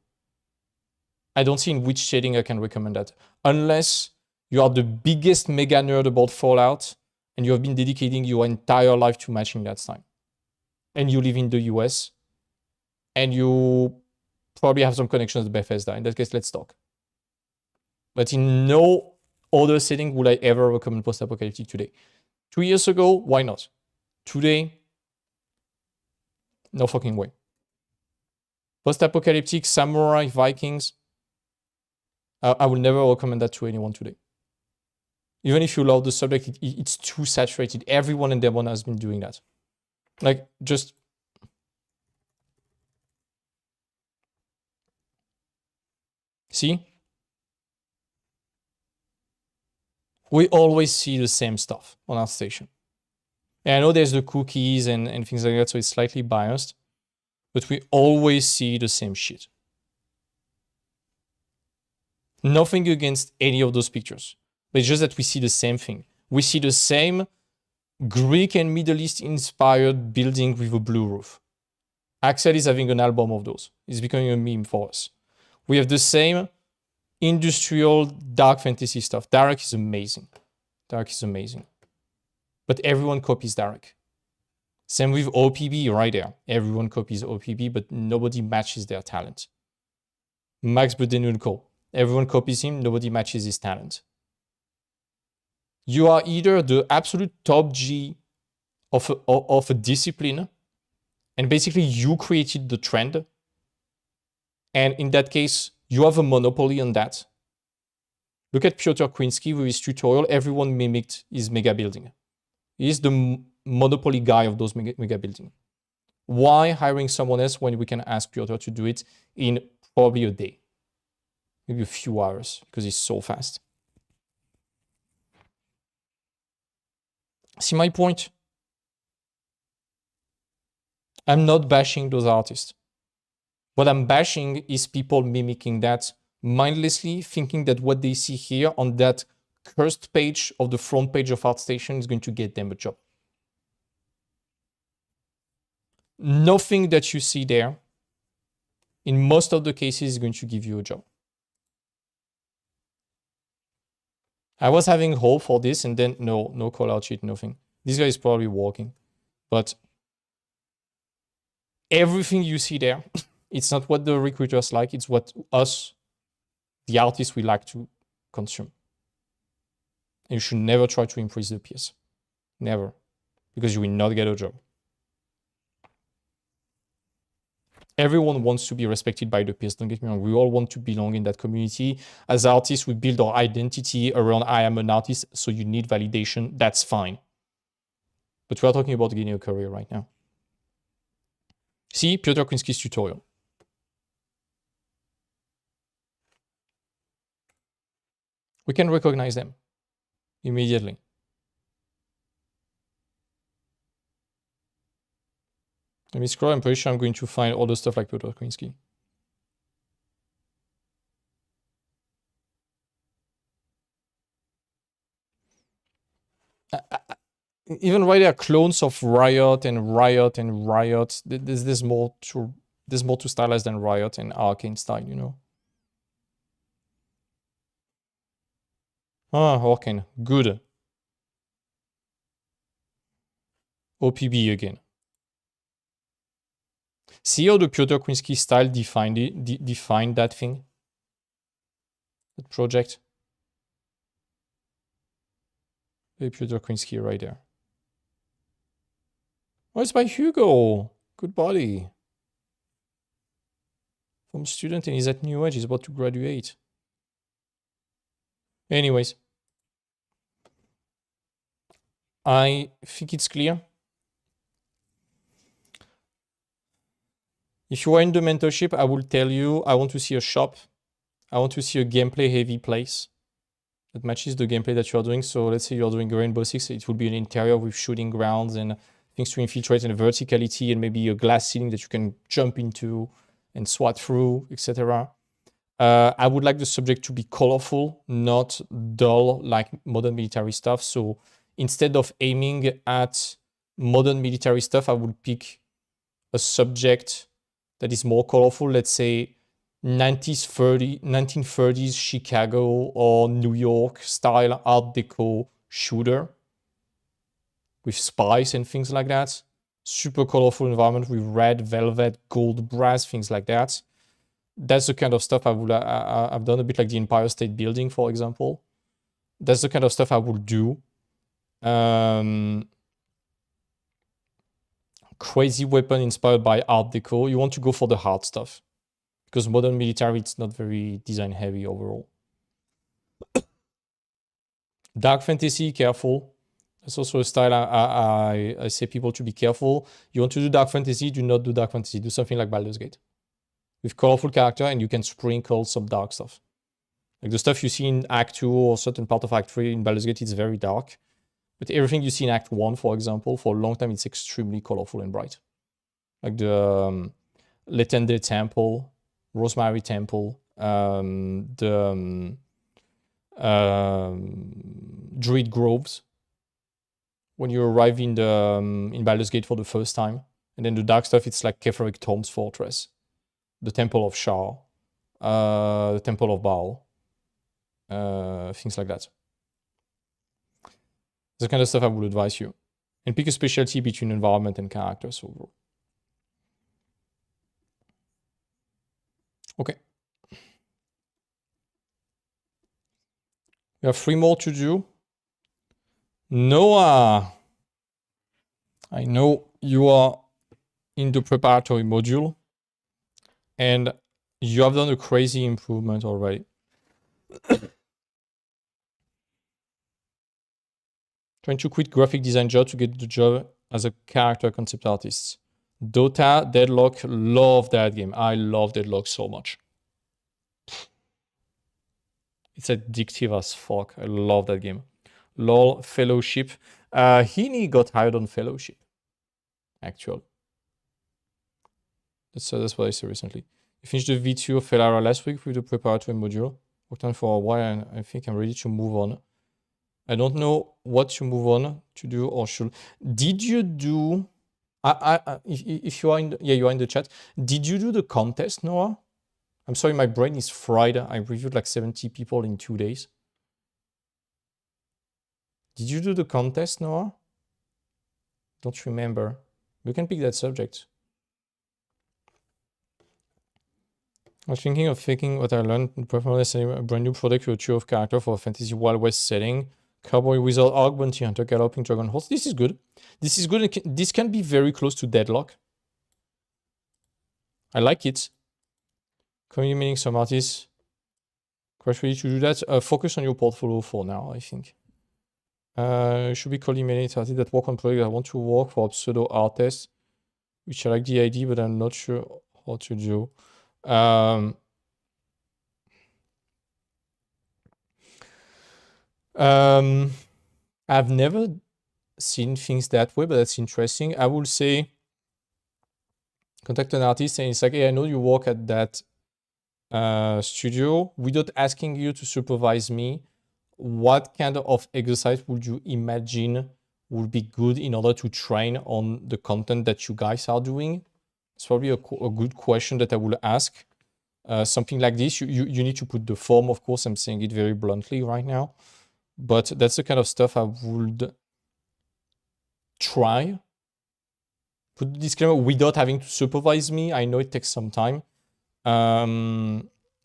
I don't see in which shading I can recommend that. Unless you are the biggest mega nerd about Fallout and you have been dedicating your entire life to matching that style. And you live in the US and you probably have some connections with Bethesda. In that case, let's talk. But in no other setting would I ever recommend post-apocalyptic today. 2 years ago, why not? Today, no fucking way. Post-apocalyptic, samurai, Vikings, I will never recommend that to anyone today. Even if you love the subject, it's too saturated. Everyone and their one has been doing that. Like, just... See? We always see the same stuff on ArtStation. And I know there's the cookies and things like that, so it's slightly biased. But we always see the same shit. Nothing against any of those pictures. But it's just that we see the same thing. We see the same Greek and Middle East inspired building with a blue roof. Axel is having an album of those. It's becoming a meme for us. We have the same industrial dark fantasy stuff. Dark is amazing. Dark is amazing. But everyone copies Dark. Same with OPB right there. Everyone copies OPB, but nobody matches their talent. Max Budenulko. Everyone copies him, nobody matches his talent. You are either the absolute top G of a discipline, and basically you created the trend, and in that case, you have a monopoly on that. Look at Piotr Kwiński with his tutorial. Everyone mimicked his mega building. He's the monopoly guy of those mega building. Why hiring someone else when we can ask Piotr to do it in probably a day? Maybe a few hours, because he's so fast. See my point? I'm not bashing those artists. What I'm bashing is people mimicking that mindlessly, thinking that what they see here on that cursed page of the front page of ArtStation is going to get them a job. Nothing that you see there, in most of the cases, is going to give you a job. I was having hope for this, and then no call out sheet, nothing. This guy is probably walking, but everything you see there, it's not what the recruiters like, it's what us, the artists, we like to consume. And you should never try to impress the peers. Never. Because you will not get a job. Everyone wants to be respected by the peers, don't get me wrong. We all want to belong in that community. As artists, we build our identity around I am an artist, so you need validation. That's fine. But we are talking about getting a career right now. See Piotr Kwiński's tutorial. We can recognize them immediately. Let me scroll. I'm pretty sure I'm going to find all the stuff like Piotr Kwiński. Even right there, clones of Riot and Riot and Riot. There's more to stylize than Riot and Arcane style, you know. Ah, Arcane, good. OPB again. See how the Piotr Kwiński style defined that thing? That project? Hey, Piotr Kwiński right there. Oh, it's by Hugo. Good body. from student and he's at New Edge, he's about to graduate. Anyways, I think it's clear. If you are in the mentorship, I will tell you, I want to see a shop. I want to see a gameplay heavy place that matches the gameplay that you're doing. So let's say you're doing Rainbow Six, it will be an interior with shooting grounds and things to infiltrate and verticality and maybe a glass ceiling that you can jump into and swat through, etc. I would like the subject to be colorful, not dull like modern military stuff. So instead of aiming at modern military stuff, I would pick a subject that is more colorful. Let's say 1930s Chicago or New York style Art Deco shooter with spice and things like that. Super colorful environment with red, velvet, gold, brass, things like that. That's the kind of stuff I've done, a bit like the Empire State Building, for example. That's the kind of stuff I would do. Crazy weapon inspired by Art Deco. You want to go for the hard stuff because modern military, it's not very design heavy overall. Dark fantasy, careful. That's also a style I say people to be careful. You want to do dark fantasy, do not do dark fantasy. Do something like Baldur's Gate with colorful character, and you can sprinkle some dark stuff. Like the stuff you see in Act 2 or certain part of Act 3 in Baldur's Gate, it's very dark. But everything you see in Act 1, for example, for a long time, it's extremely colorful and bright. Like the Letende Temple, Rosemary Temple, the Druid Groves. When you arrive in Baldur's Gate for the first time. And then the dark stuff, it's like Ketheric Thorm's Fortress, the Temple of Shar, the Temple of Baal, things like that. The kind of stuff I would advise you. And pick a specialty between environment and characters overall. Okay. We have 3 more to do. Noah, I know you are in the preparatory module and you have done a crazy improvement already. Trying to quit graphic design job to get the job as a character concept artist. Dota, Deadlock, love that game. I love Deadlock so much. It's addictive as fuck. I love that game. LOL, Fellowship. Heaney got hired on Fellowship, actually. That's what I said recently. I finished the V2 of Felara last week with the preparatory module. Worked on for a while and I think I'm ready to move on. I don't know what to move on to do or should. Did you do... if you are in the, yeah, you are in the chat. Did you do the contest, Noah? I'm sorry, my brain is fried. I reviewed like 70 people in 2 days. Did you do the contest, Noah? Don't remember. You can pick that subject. I was thinking of faking what I learned in performance a brand new product with a trio of character for a fantasy Wild West setting. Cowboy, Wizard, Arc, Bounty Hunter, Galloping Dragon Horse. This is good. This is good. This can be very close to Deadlock. I like it. Community meeting some artists. Quite ready to do that. Focus on your portfolio for now, I think. Should be calling many artists that work on projects. I want to work for a pseudo artist, which I like the idea, but I'm not sure how to do. I've never seen things that way, but that's interesting. I will say contact an artist and it's like, hey, I know you work at that studio. Without asking you to supervise me, what kind of exercise would you imagine would be good in order to train on the content that you guys are doing? It's probably a good question that I will ask. Something like this, you need to put the form, of course. I'm saying it very bluntly right now. But that's the kind of stuff I would try. Put the disclaimer without having to supervise me. I know it takes some time.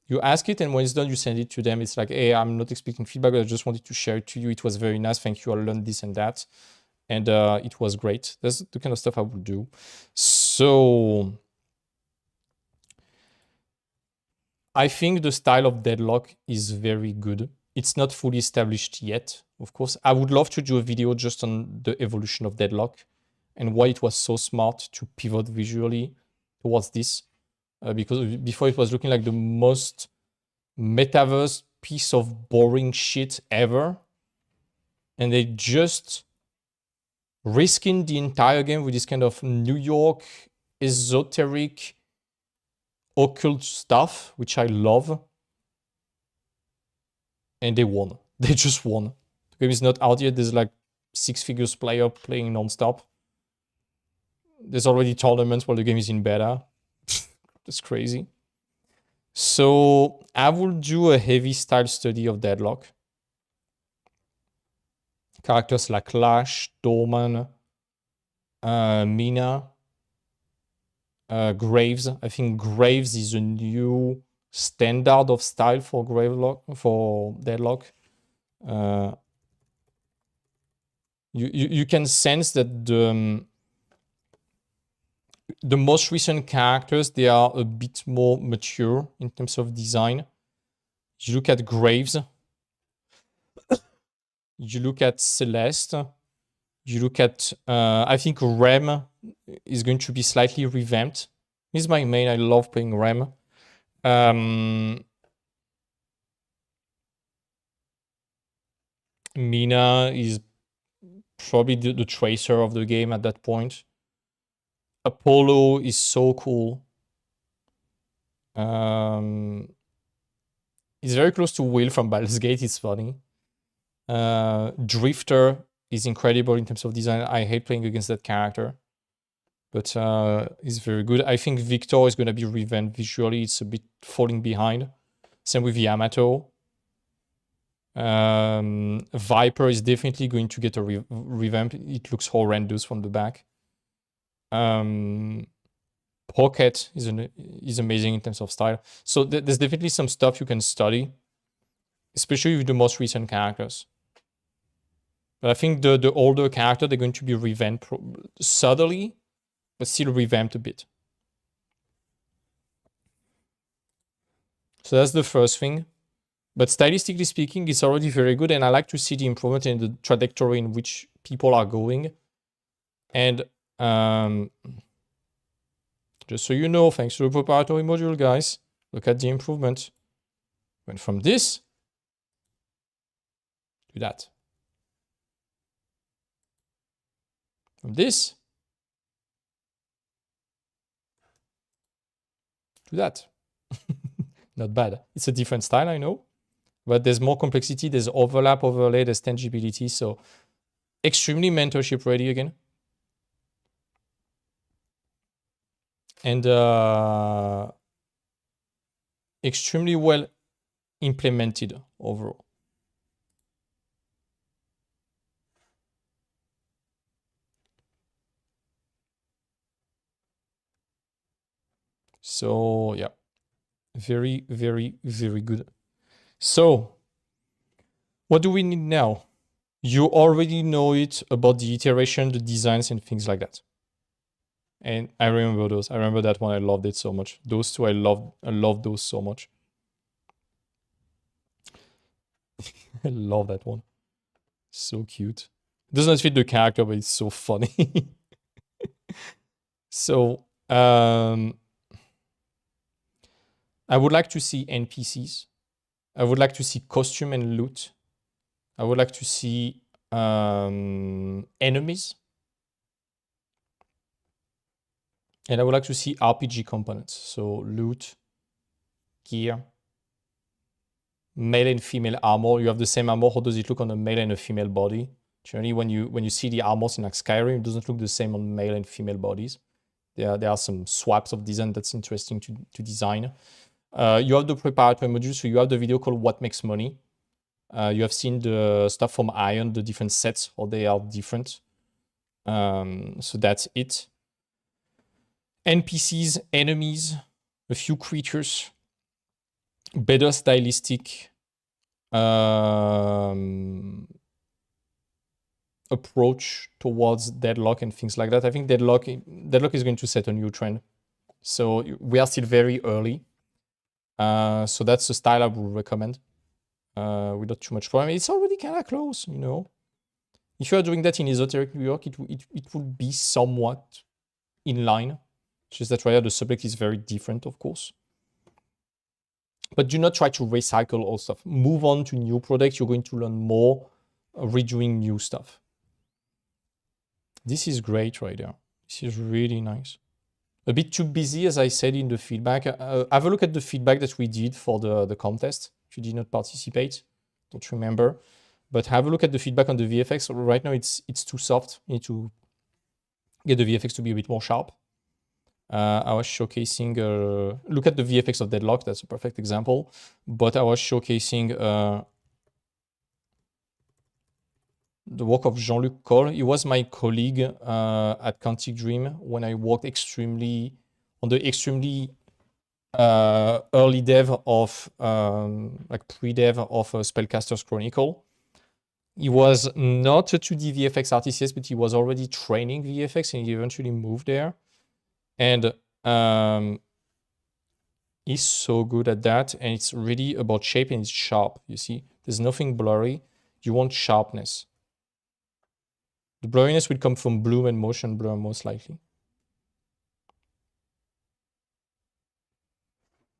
You ask it, and when it's done, you send it to them. It's like, hey, I'm not expecting feedback, but I just wanted to share it to you. It was very nice. Thank you. I learned this and that. And it was great. That's the kind of stuff I would do. So I think the style of Deadlock is very good. It's not fully established yet, of course. I would love to do a video just on the evolution of Deadlock and why it was so smart to pivot visually towards this. Because before it was looking like the most metaverse piece of boring shit ever. And they just risking the entire game with this kind of New York esoteric occult stuff, which I love. And they won. They just won. The game is not out yet. There's like 6 figures player playing nonstop. There's already tournaments while the game is in beta. That's crazy. So I will do a heavy style study of Deadlock. Characters like Lash, Dorman, Mina, Graves. I think Graves is a new standard of style for Deadlock. You can sense that the most recent characters, they are a bit more mature in terms of design. You look at Graves, you look at Celeste, you look at, I think Rem is going to be slightly revamped. He's my main, I love playing Rem. Mina is probably the tracer of the game at that point. Apollo is so cool. He's very close to Will from Baldur's Gate. It's funny. Drifter is incredible in terms of design. I hate playing against that character, but he's very good. I think Victor is going to be revamped visually. It's a bit falling behind. Same with Yamato. Viper is definitely going to get a revamp. It looks horrendous from the back. Pocket is amazing in terms of style. So there's definitely some stuff you can study, especially with the most recent characters. But I think the older character, they're going to be revamped subtly, but still revamped a bit. So that's the first thing. But stylistically speaking, it's already very good, and I like to see the improvement in the trajectory in which people are going. And just so you know, thanks to the preparatory module, guys, look at the improvement. Went from this to that. From this to that. Not bad. It's a different style, I know. But there's more complexity, there's overlap, overlay, there's tangibility. So extremely mentorship ready again. And extremely well implemented overall. So yeah, very, very, very good. So what do we need now? You already know it about the iteration, the designs, and things like that. And I remember those. I remember that one. I loved it so much. Those two, I love those so much. I love that one. So cute. It does not fit the character, but it's so funny. So I would like to see NPCs. I would like to see costume and loot. I would like to see enemies. And I would like to see RPG components. So loot, gear, male and female armor. You have the same armor. How does it look on a male and a female body? Generally, when you see the armors in like Skyrim, it doesn't look the same on male and female bodies. There are some swaps of design that's interesting to design. You have the preparatory module, so you have the video called What Makes Money. You have seen the stuff from Ion, the different sets, how they are different. So that's it. NPCs, enemies, a few creatures, better stylistic approach towards Deadlock and things like that. I think Deadlock is going to set a new trend. So we are still very early. So that's the style I would recommend. Without too much problem. It's already kind of close, you know. If you are doing that in esoteric New York, it would be somewhat in line. Just that right now the subject is very different, of course. But do not try to recycle old stuff. Move on to new products. You're going to learn more redoing new stuff. This is great right there. This is really nice. A bit too busy, as I said in the feedback. Have a look at the feedback that we did for the contest. If you did not participate, don't remember. But have a look at the feedback on the VFX. Right now, it's too soft. You need to get the VFX to be a bit more sharp. I was showcasing, look at the VFX of Deadlock. That's a perfect example. But I was showcasing the work of Jean-Luc Cole. He was my colleague at Quantic Dream when I worked on the extremely early dev of, like pre-dev of Spellcaster's Chronicle. He was not a 2D VFX artist, yes, but he was already training VFX and he eventually moved there. And he's so good at that. And it's really about shape and it's sharp, you see. There's nothing blurry. You want sharpness. The blurriness will come from bloom and motion blur most likely.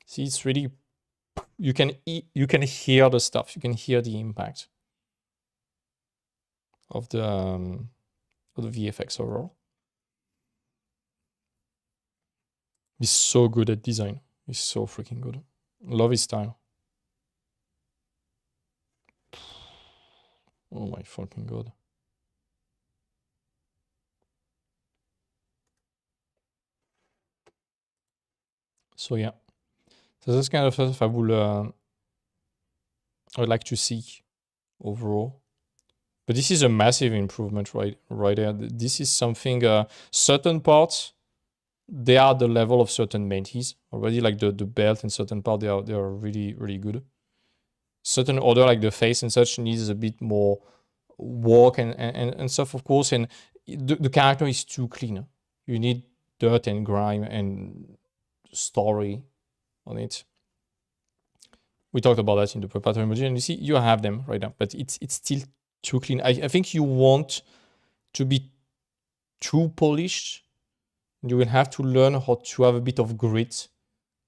See, it's really, you can hear the stuff. You can hear the impact of the VFX overall. He's so good at design. He's so freaking good. Love his style. Oh my fucking god. So yeah. So that's kind of stuff I would like to see overall. But this is a massive improvement right there. This is something, certain parts, they are the level of certain mentees already, like the belt and certain part, they are really, really good. Certain order, like the face and such, needs a bit more work and stuff, of course. And the character is too clean. You need dirt and grime and story on it. We talked about that in the preparatory module, and you see, you have them right now, but it's still too clean. I think you want to be too polished. You will have to learn how to have a bit of grit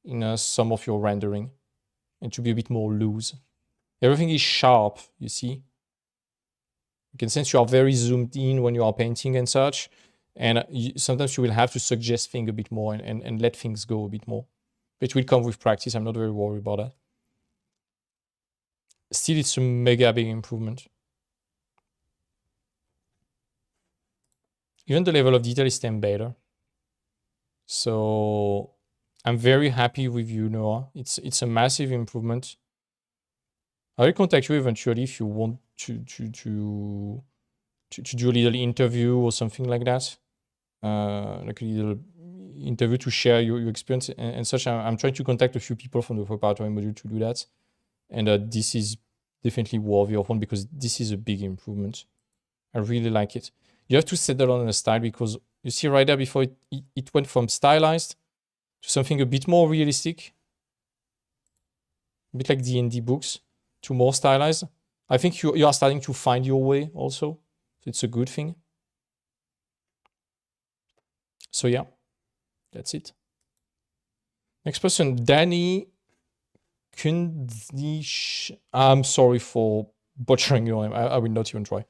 in some of your rendering and to be a bit more loose. Everything is sharp, you see. You can sense you are very zoomed in when you are painting and such. And sometimes you will have to suggest things a bit more and let things go a bit more. It will come with practice. I'm not very worried about that. Still, it's a mega big improvement. Even the level of detail is 10 better. So I'm very happy with you, Noah. It's a massive improvement. I will contact you eventually if you want to do a little interview or something like that. Like a little interview to share your experience and such. I'm trying to contact a few people from the preparatory module to do that. And this is definitely worthy of one because this is a big improvement. I really like it. You have to settle on a style because you see right there before it went from stylized to something a bit more realistic. A bit like D&D books to more stylized. I think you are starting to find your way also. So it's a good thing. So yeah, that's it. Next person, Danny Kundish. I'm sorry for butchering your name. I will not even try.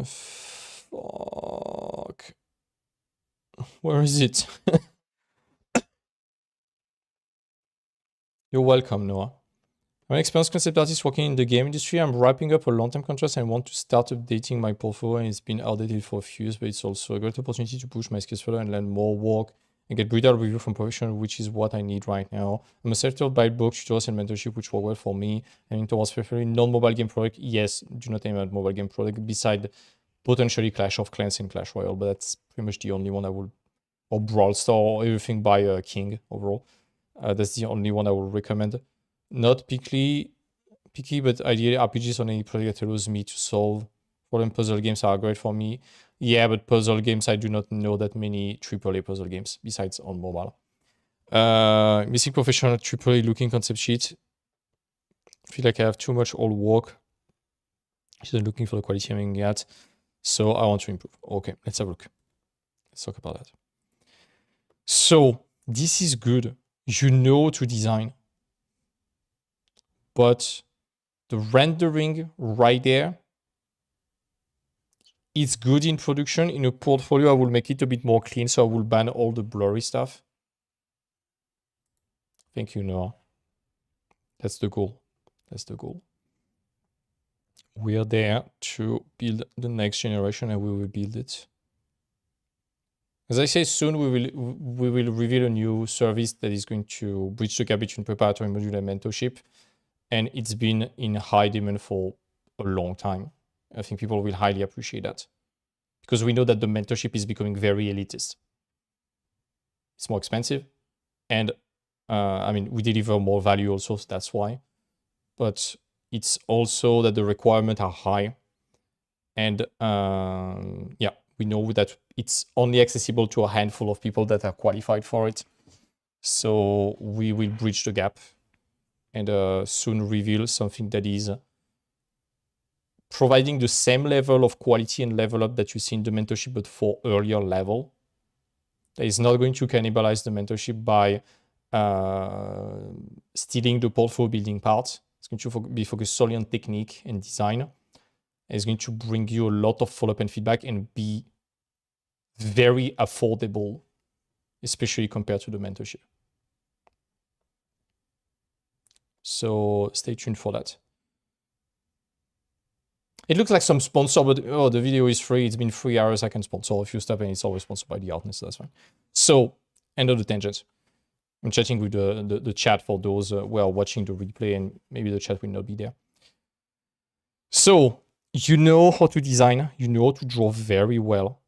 Fuck. Where is it? You're welcome, Noah. I'm an experienced concept artist working in the game industry. I'm wrapping up a long-term contract and want to start updating my portfolio. And it's been outdated for a few years, but it's also a great opportunity to push my skills further and learn more work and get brutal review from professionals, which is what I need right now. I'm a self-taught books, tutorials, and mentorship, which work well for me. Aiming towards preferably non-mobile game product. Yes, do not aim at mobile game product beside potentially Clash of Clans and Clash Royale, but that's pretty much the only one I will, or Brawl Star, or everything by King overall. That's the only one I will recommend. Not picky, but ideally RPGs on any project that allows me to solve Problem puzzle games are great for me. Yeah, but puzzle games, I do not know that many AAA puzzle games besides on mobile. Missing professional AAA looking concept sheet. Feel like I have too much old work. She's looking for the quality I'm aiming at. So I want to improve. Okay, let's have a look. Let's talk about that. So this is good. You know to design. But the rendering right there, it's good in production. In a portfolio, I will make it a bit more clean, so I will ban all the blurry stuff. Thank you, Noah. That's the goal. That's the goal. We are there to build the next generation, and we will build it. As I say, soon we will reveal a new service that is going to bridge the gap between preparatory module and mentorship. And it's been in high demand for a long time. I think people will highly appreciate that because we know that the mentorship is becoming very elitist. It's more expensive. And I mean, we deliver more value also, so that's why. But it's also that the requirements are high. And yeah, we know that it's only accessible to a handful of people that are qualified for it. So we will bridge the gap and soon reveal something that is providing the same level of quality and level up that you see in the mentorship, but for earlier level. That is not going to cannibalize the mentorship by stealing the portfolio building part. It's going to be focused solely on technique and design. It's going to bring you a lot of follow-up and feedback and be very affordable, especially compared to the mentorship. So stay tuned for that. It looks like some sponsor, but oh, the video is free. It's been 3 hours. I can sponsor a few stuff, and it's always sponsored by the Artness, so that's fine. So, end of the tangent. I'm chatting with the chat for those who are watching the replay, and maybe the chat will not be there. So, you know how to design. You know how to draw very well.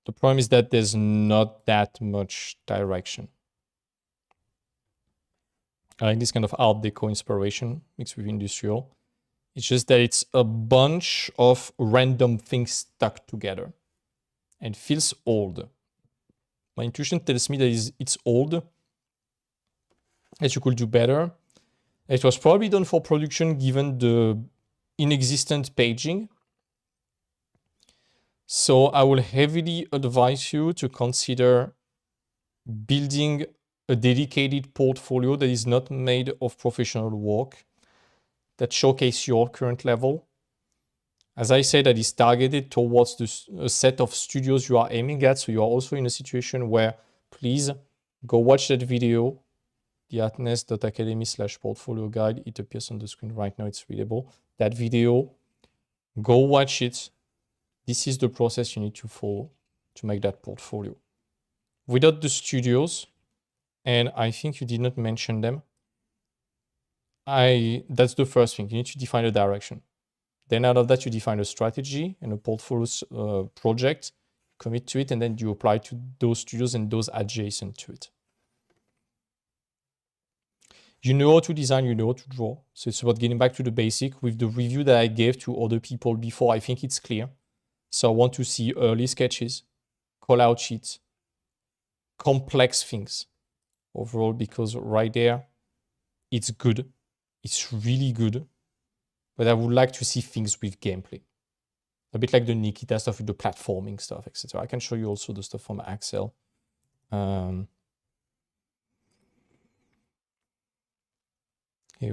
The problem is that there's not that much direction. I like this kind of Art Deco inspiration mixed with industrial. It's just that it's a bunch of random things stuck together and feels old. My intuition tells me that it's old, that you could do better. It was probably done for production given the inexistent paging. So I will heavily advise you to consider building a dedicated portfolio that is not made of professional work, that showcase your current level. As I said, that is targeted towards a set of studios you are aiming at. So you are also in a situation where please go watch that video, the artnest.academy/portfolio guide. It appears on the screen right now. It's readable. That video, go watch it. This is the process you need to follow to make that portfolio. Without the studios, and I think you did not mention them, that's the first thing. You need to define a direction. Then out of that, you define a strategy and a portfolio project, commit to it, and then you apply to those studios and those adjacent to it. You know how to design, you know how to draw. So it's about getting back to the basic. With the review that I gave to other people before, I think it's clear. So I want to see early sketches, call-out sheets, complex things overall, because right there, it's good. It's really good. But I would like to see things with gameplay. A bit like the Nikita stuff with the platforming stuff, etc. I can show you also the stuff from Axel. Here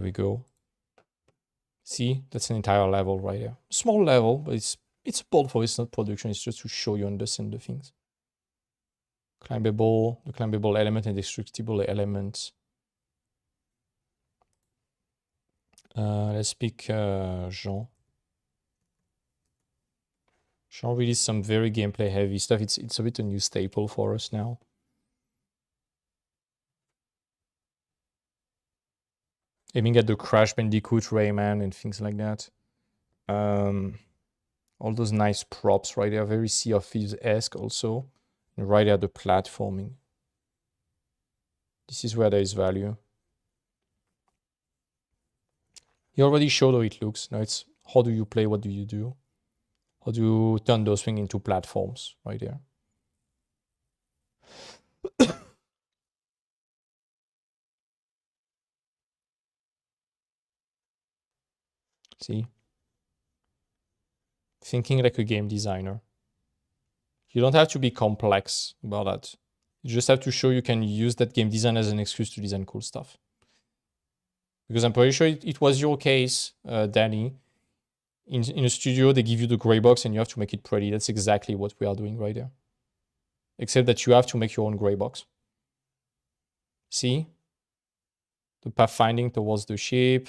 we go. See, that's an entire level right there. Small level, but it's a portfolio, it's not production. It's just to show you understand the things. Climbable, the climbable element and destructible elements. Let's pick Jean. Jean released some very gameplay heavy stuff. It's a bit a new staple for us now. Aiming at the Crash Bandicoot, Rayman, and things like that. All those nice props right there, very Sea of Thieves-esque also. And right there, the platforming. This is where there is value. He already showed how it looks. Now it's how do you play, what do you do? how to turn those things into platforms right there. See? Thinking like a game designer. You don't have to be complex about that. You just have to show you can use that game design as an excuse to design cool stuff. Because I'm pretty sure it was your case, Danny. In a studio, they give you the gray box and you have to make it pretty. That's exactly what we are doing right there. Except that you have to make your own gray box. See? The pathfinding towards the ship,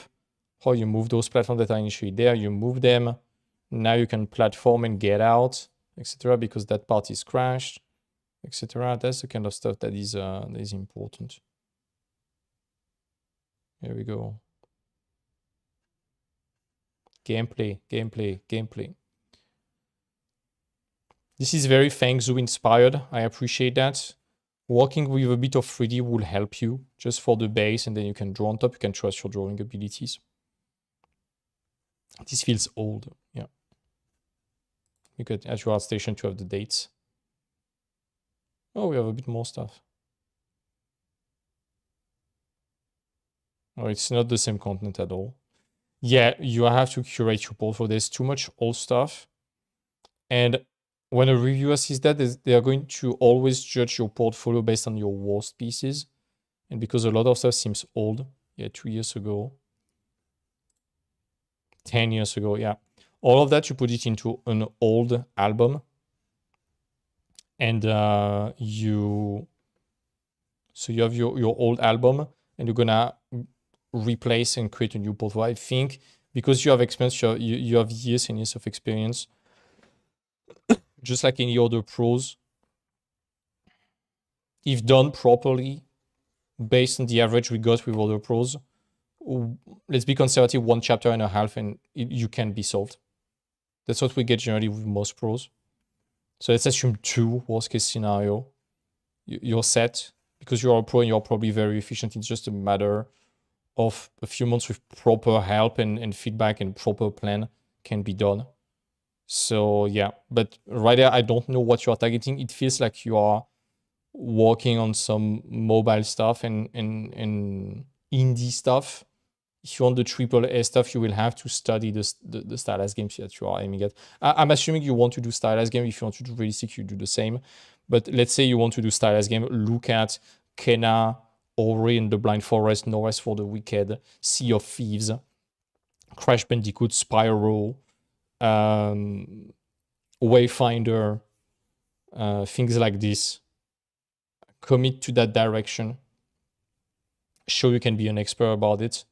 how you move those platforms that are initially there, you move them. Now you can platform and get out, etc. because that part is crashed, etc. That's the kind of stuff that is important. Here we go. Gameplay, gameplay, gameplay. This is very Feng Zhu inspired. I appreciate that. Working with a bit of 3D will help you just for the base, and then you can draw on top. You can trust your drawing abilities. This feels old, yeah. You could at your ArtStation to have the dates. Oh, we have a bit more stuff. Oh, it's not the same content at all. Yeah, you have to curate your portfolio. There's too much old stuff. And when a reviewer sees that, they are going to always judge your portfolio based on your worst pieces. And because a lot of stuff seems old, yeah, 2 years ago, 10 years ago, yeah. All of that, you put it into an old album. And you have your old album, and you're gonna replace and create a new portfolio. I think because you have experience, you have years and years of experience, just like any other pros, if done properly, based on the average we got with other pros, let's be conservative, 1.5 chapters and you can be solved. That's what we get generally with most pros. So let's assume 2 worst case scenario. You're set because you're a pro and you're probably very efficient. It's just a matter of a few months with proper help and feedback and proper plan can be done. So yeah, but right there, I don't know what you are targeting. It feels like you are working on some mobile stuff and indie stuff. If you want the AAA stuff, you will have to study the stylized games that you are aiming at. I'm assuming you want to do stylized game. If you want to do realistic, you do the same. But let's say you want to do stylized game, look at Kena, Ori and the Blind Forest, No Rest for the Wicked, Sea of Thieves, Crash Bandicoot, Spyro, Wayfinder, things like this. Commit to that direction. Show you can be an expert about it.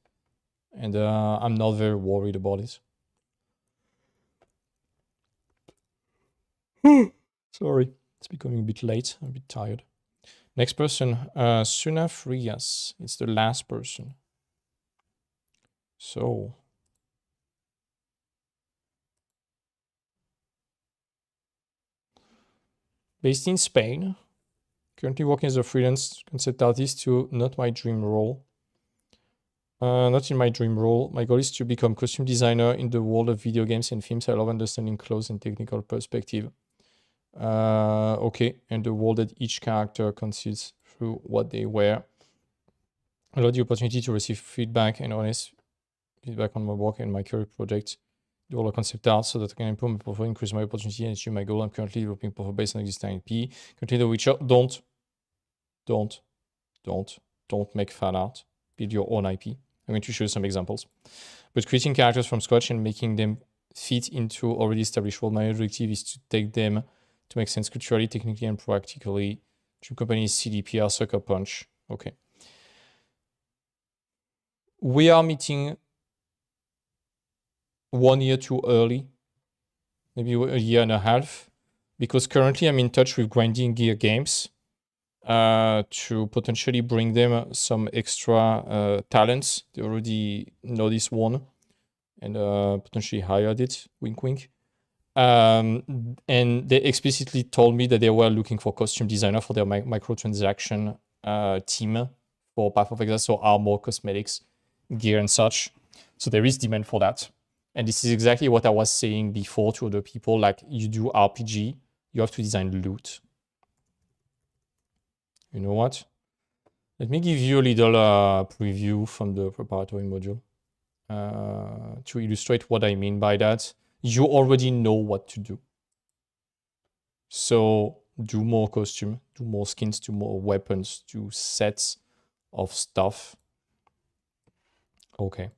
And I'm not very worried about it. Sorry, it's becoming a bit late. I'm a bit tired. Next person, Suna Frias. It's the last person. So. Based in Spain. Currently working as a freelance concept artist to not my dream role. Not in my dream role. My goal is to become costume designer in the world of video games and films. I love understanding clothes and technical perspective. Okay, and the world that each character consists through what they wear. I love the opportunity to receive feedback and honest feedback on my work and my career project. Do all the concept art so that I can improve my portfolio, increase my opportunity, and achieve my goal. I'm currently developing portfolio based on existing IP. Continue The Witcher. Don't make fan art. Build your own IP. I'm going to show you some examples. But creating characters from scratch and making them fit into already established world, my objective is to take them to make sense culturally, technically, and practically. Dream company CDPR, Sucker Punch. Okay. We are meeting 1 year too early, maybe a year and a half, because currently I'm in touch with Grinding Gear Games to potentially bring them some extra talents. They already know this one and potentially hired it, wink wink. And they explicitly told me that they were looking for costume designer for their microtransaction team for Path of Exile, so armor, cosmetics, gear and such. So there is demand for that. And this is exactly what I was saying before to other people. Like, you do RPG, you have to design loot. You know what? Let me give you a little preview from the preparatory module to illustrate what I mean by that. You already know what to do. So do more costume, do more skins, do more weapons, do sets of stuff. Okay,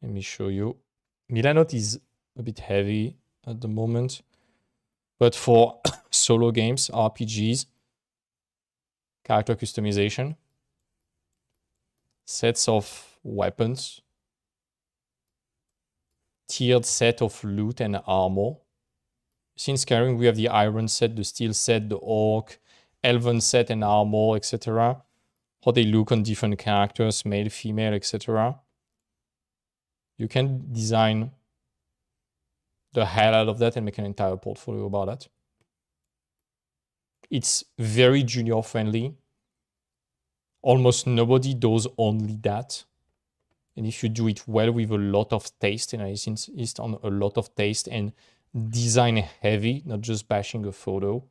let me show you. Milanote is a bit heavy at the moment, but for solo games, RPGs, character customization, sets of weapons, tiered set of loot and armor. Since Skyrim, we have the iron set, the steel set, the orc, elven set and armor, etc. How they look on different characters, male, female, etc. You can design the hell out of that and make an entire portfolio about that. It's very junior friendly. Almost nobody does only that. And if you do it well with a lot of taste, and I insist on a lot of taste and design heavy, not just bashing a photo,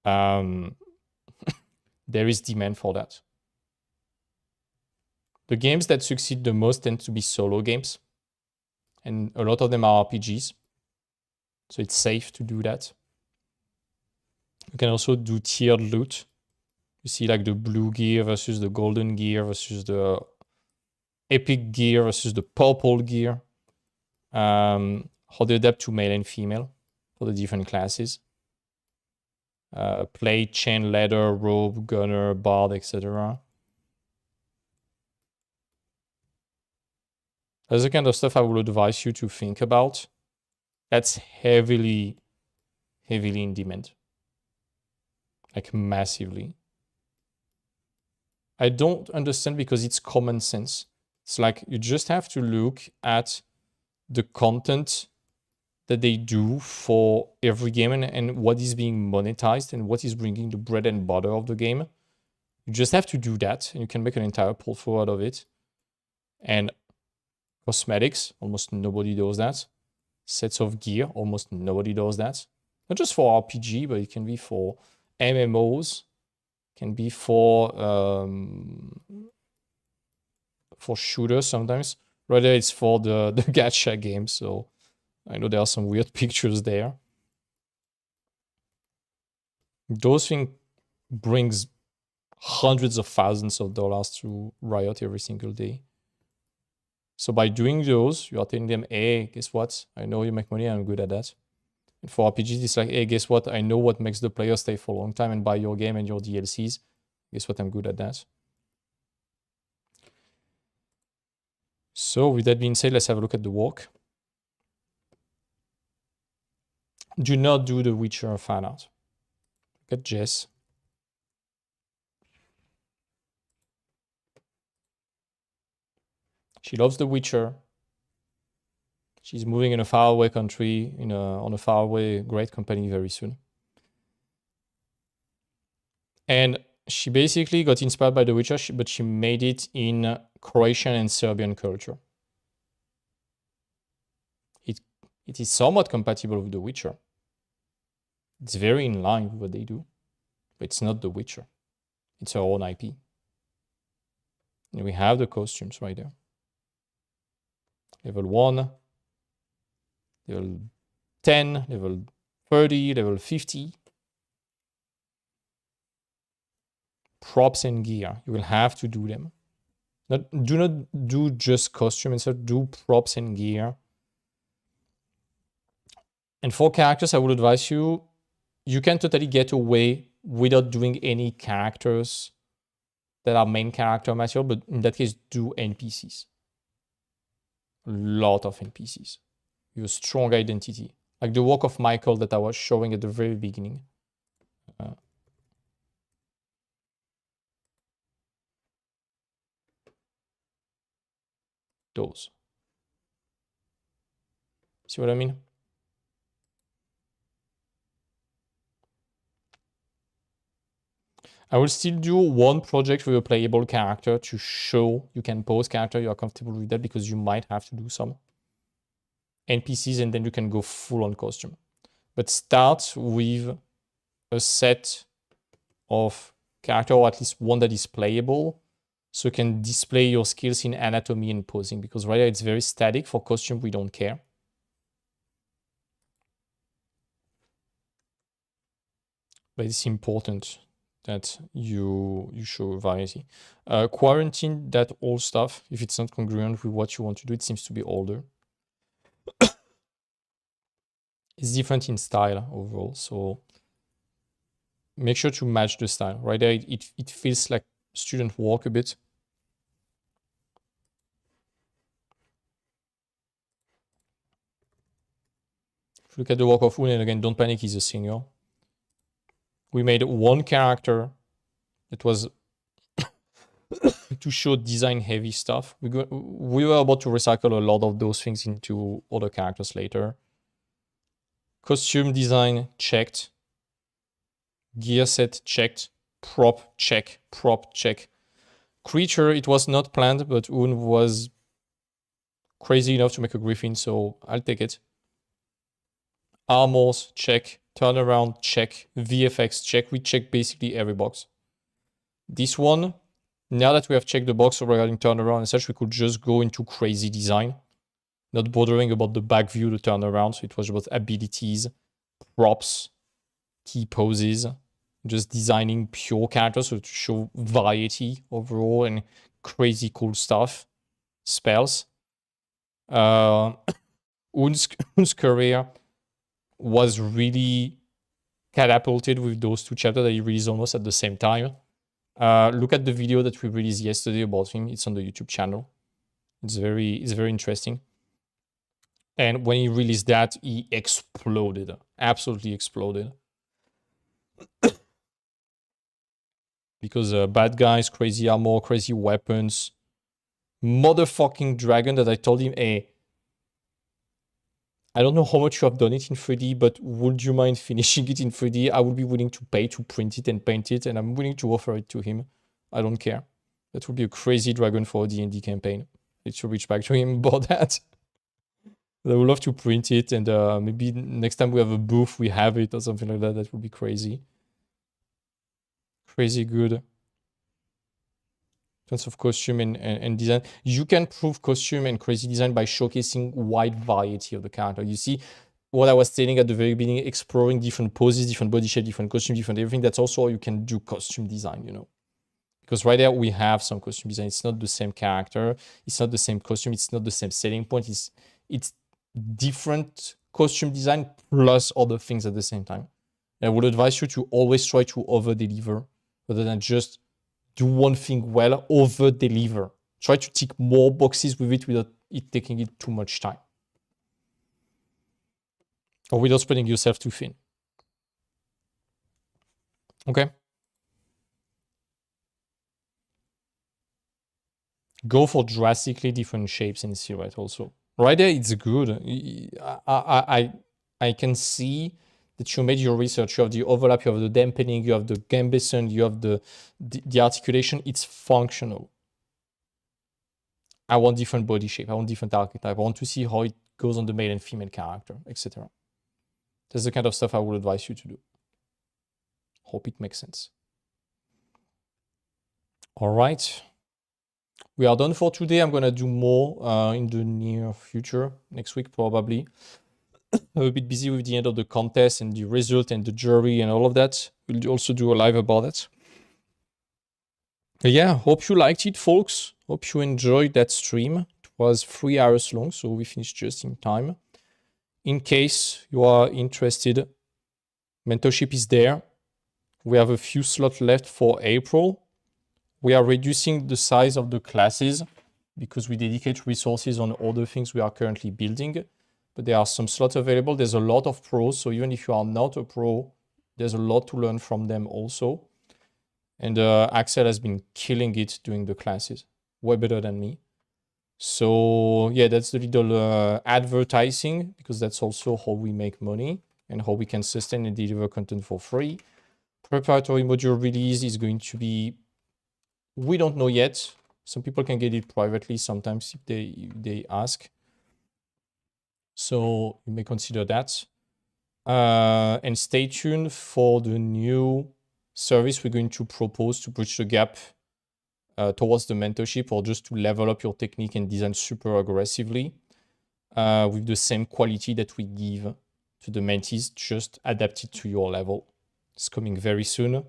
there is demand for that. The games that succeed the most tend to be solo games, and a lot of them are RPGs. So it's safe to do that. You can also do tiered loot. You see like the blue gear versus the golden gear versus the epic gear versus the purple gear. How they adapt to male and female for the different classes. Plate, chain, leather, robe, gunner, bard, etc. That's the kind of stuff I would advise you to think about. That's heavily in demand. Like massively. I don't understand because it's common sense. It's like you just have to look at the content that they do for every game and what is being monetized and what is bringing the bread and butter of the game. You just have to do that and you can make an entire portfolio out of it. And cosmetics, almost nobody does that. Sets of gear, almost nobody does that. Not just for RPG, but it can be for MMOs, can be for shooters sometimes. Rather, it's for the gacha games. So I know there are some weird pictures there. Those things brings hundreds of thousands of dollars to Riot every single day. So by doing those, you are telling them, hey, guess what? I know you make money, I'm good at that. And for RPGs, it's like, hey, guess what? I know what makes the player stay for a long time and buy your game and your DLCs. Guess what? I'm good at that. So with that being said, let's have a look at the work. Do not do the Witcher fan art. Look at Jess. She loves The Witcher. She's moving in a faraway country, on a faraway great company very soon. And she basically got inspired by The Witcher, but she made it in Croatian and Serbian culture. It is somewhat compatible with The Witcher. It's very in line with what they do, but it's not The Witcher. It's her own IP. And we have the costumes right there. Level 1, level 10, level 30, level 50. Props and gear. You will have to do them. Do not do just costume, instead do props and gear. And for characters, I would advise you can totally get away without doing any characters that are main character material, but in that case, do NPCs. A lot of NPCs. You have a strong identity. Like the work of Michael that I was showing at the very beginning. Those. See what I mean? I will still do one project with a playable character to show you can pose character, you are comfortable with that because you might have to do some. NPCs, and then you can go full on costume. But start with a set of character, or at least one that is playable, so you can display your skills in anatomy and posing, because right now it's very static. For costume, we don't care. But it's important that you show variety. Quarantine that old stuff. If it's not congruent with what you want to do, it seems to be older. It's different in style overall, so make sure to match the style. Right there, it feels like student work a bit. If you look at the work of Un, and again, don't panic, he's a senior. We made one character that was to show design heavy stuff. We were about to recycle a lot of those things into other characters later. Costume design checked. Gear set checked. Prop check. Prop check. Creature, it was not planned, but Un was crazy enough to make a griffin, so I'll take it. Armors check. Turnaround check. VFX check. We check basically every box. This one, now that we have checked the box regarding turnaround and such, we could just go into crazy design, not bothering about the back view, the turnaround. So it was about abilities, props, key poses, just designing pure characters, so to show variety overall and crazy cool stuff. Spells. Un's career was really catapulted with those two chapters that he released almost at the same time. Look at the video that we released yesterday about him. It's on the YouTube channel. It's very interesting. And when he released that, he exploded. Absolutely exploded. Because bad guys, crazy armor, crazy weapons. Motherfucking dragon that I told him, hey, I don't know how much you have done it in 3D, but would you mind finishing it in 3D? I would be willing to pay to print it and paint it, and I'm willing to offer it to him. I don't care. That would be a crazy dragon for a D&D campaign. I should reach back to him about that. I would love to print it, and maybe next time we have a booth, we have it or something like that. That would be crazy. Crazy good. In terms of costume and design, you can prove costume and crazy design by showcasing wide variety of the character. You see what I was saying at the very beginning, exploring different poses, different body shape, different costume, different everything. That's also how you can do costume design, you know. Because right there we have some costume design. It's not the same character. It's not the same costume. It's not the same selling point. It's different costume design plus other things at the same time. And I would advise you to always try to over-deliver rather than just do one thing well, over-deliver. Try to tick more boxes with it without it taking it too much time. Or without spreading yourself too thin. Okay? Go for drastically different shapes and silhouette also. Right there, it's good. I can see that you made your research. You have the overlap, you have the dampening, you have the gambeson, you have the articulation. It's functional. I want different body shape. I want different archetype. I want to see how it goes on the male and female character, etc. That's the kind of stuff I would advise you to do. Hope it makes sense. All right. We are done for today. I'm going to do more in the near future, next week probably. I'm a bit busy with the end of the contest and the result and the jury and all of that. We'll also do a live about it. Yeah, hope you liked it, folks. Hope you enjoyed that stream. It was 3 hours long, so we finished just in time. In case you are interested, mentorship is there. We have a few slots left for April. We are reducing the size of the classes because we dedicate resources on other things we are currently building. But there are some slots available. There's a lot of pros. So even if you are not a pro, there's a lot to learn from them also. And Axel has been killing it during the classes. Way better than me. So yeah, that's the little advertising, because that's also how we make money and how we can sustain and deliver content for free. Preparatory module release is going to be, we don't know yet. Some people can get it privately sometimes if they ask. So you may consider that. And stay tuned for the new service we're going to propose to bridge the gap towards the mentorship, or just to level up your technique and design super aggressively with the same quality that we give to the mentees, just adapted to your level. It's coming very soon.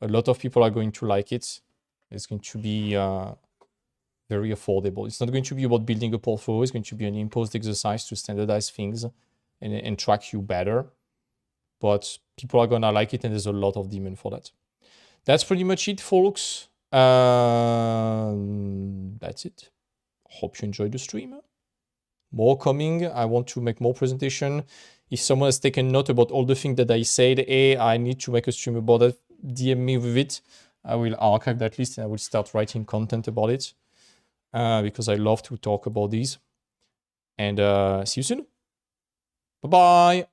A lot of people are going to like it. It's going to be very affordable. It's not going to be about building a portfolio. It's going to be an imposed exercise to standardize things and track you better. But people are going to like it, and there's a lot of demand for that. That's pretty much it, folks. That's it. Hope you enjoyed the stream. More coming. I want to make more presentation. If someone has taken note about all the things that I said, hey, I need to make a stream about it, DM me with it. I will archive that list and I will start writing content about it because I love to talk about these. And see you soon. Bye-bye.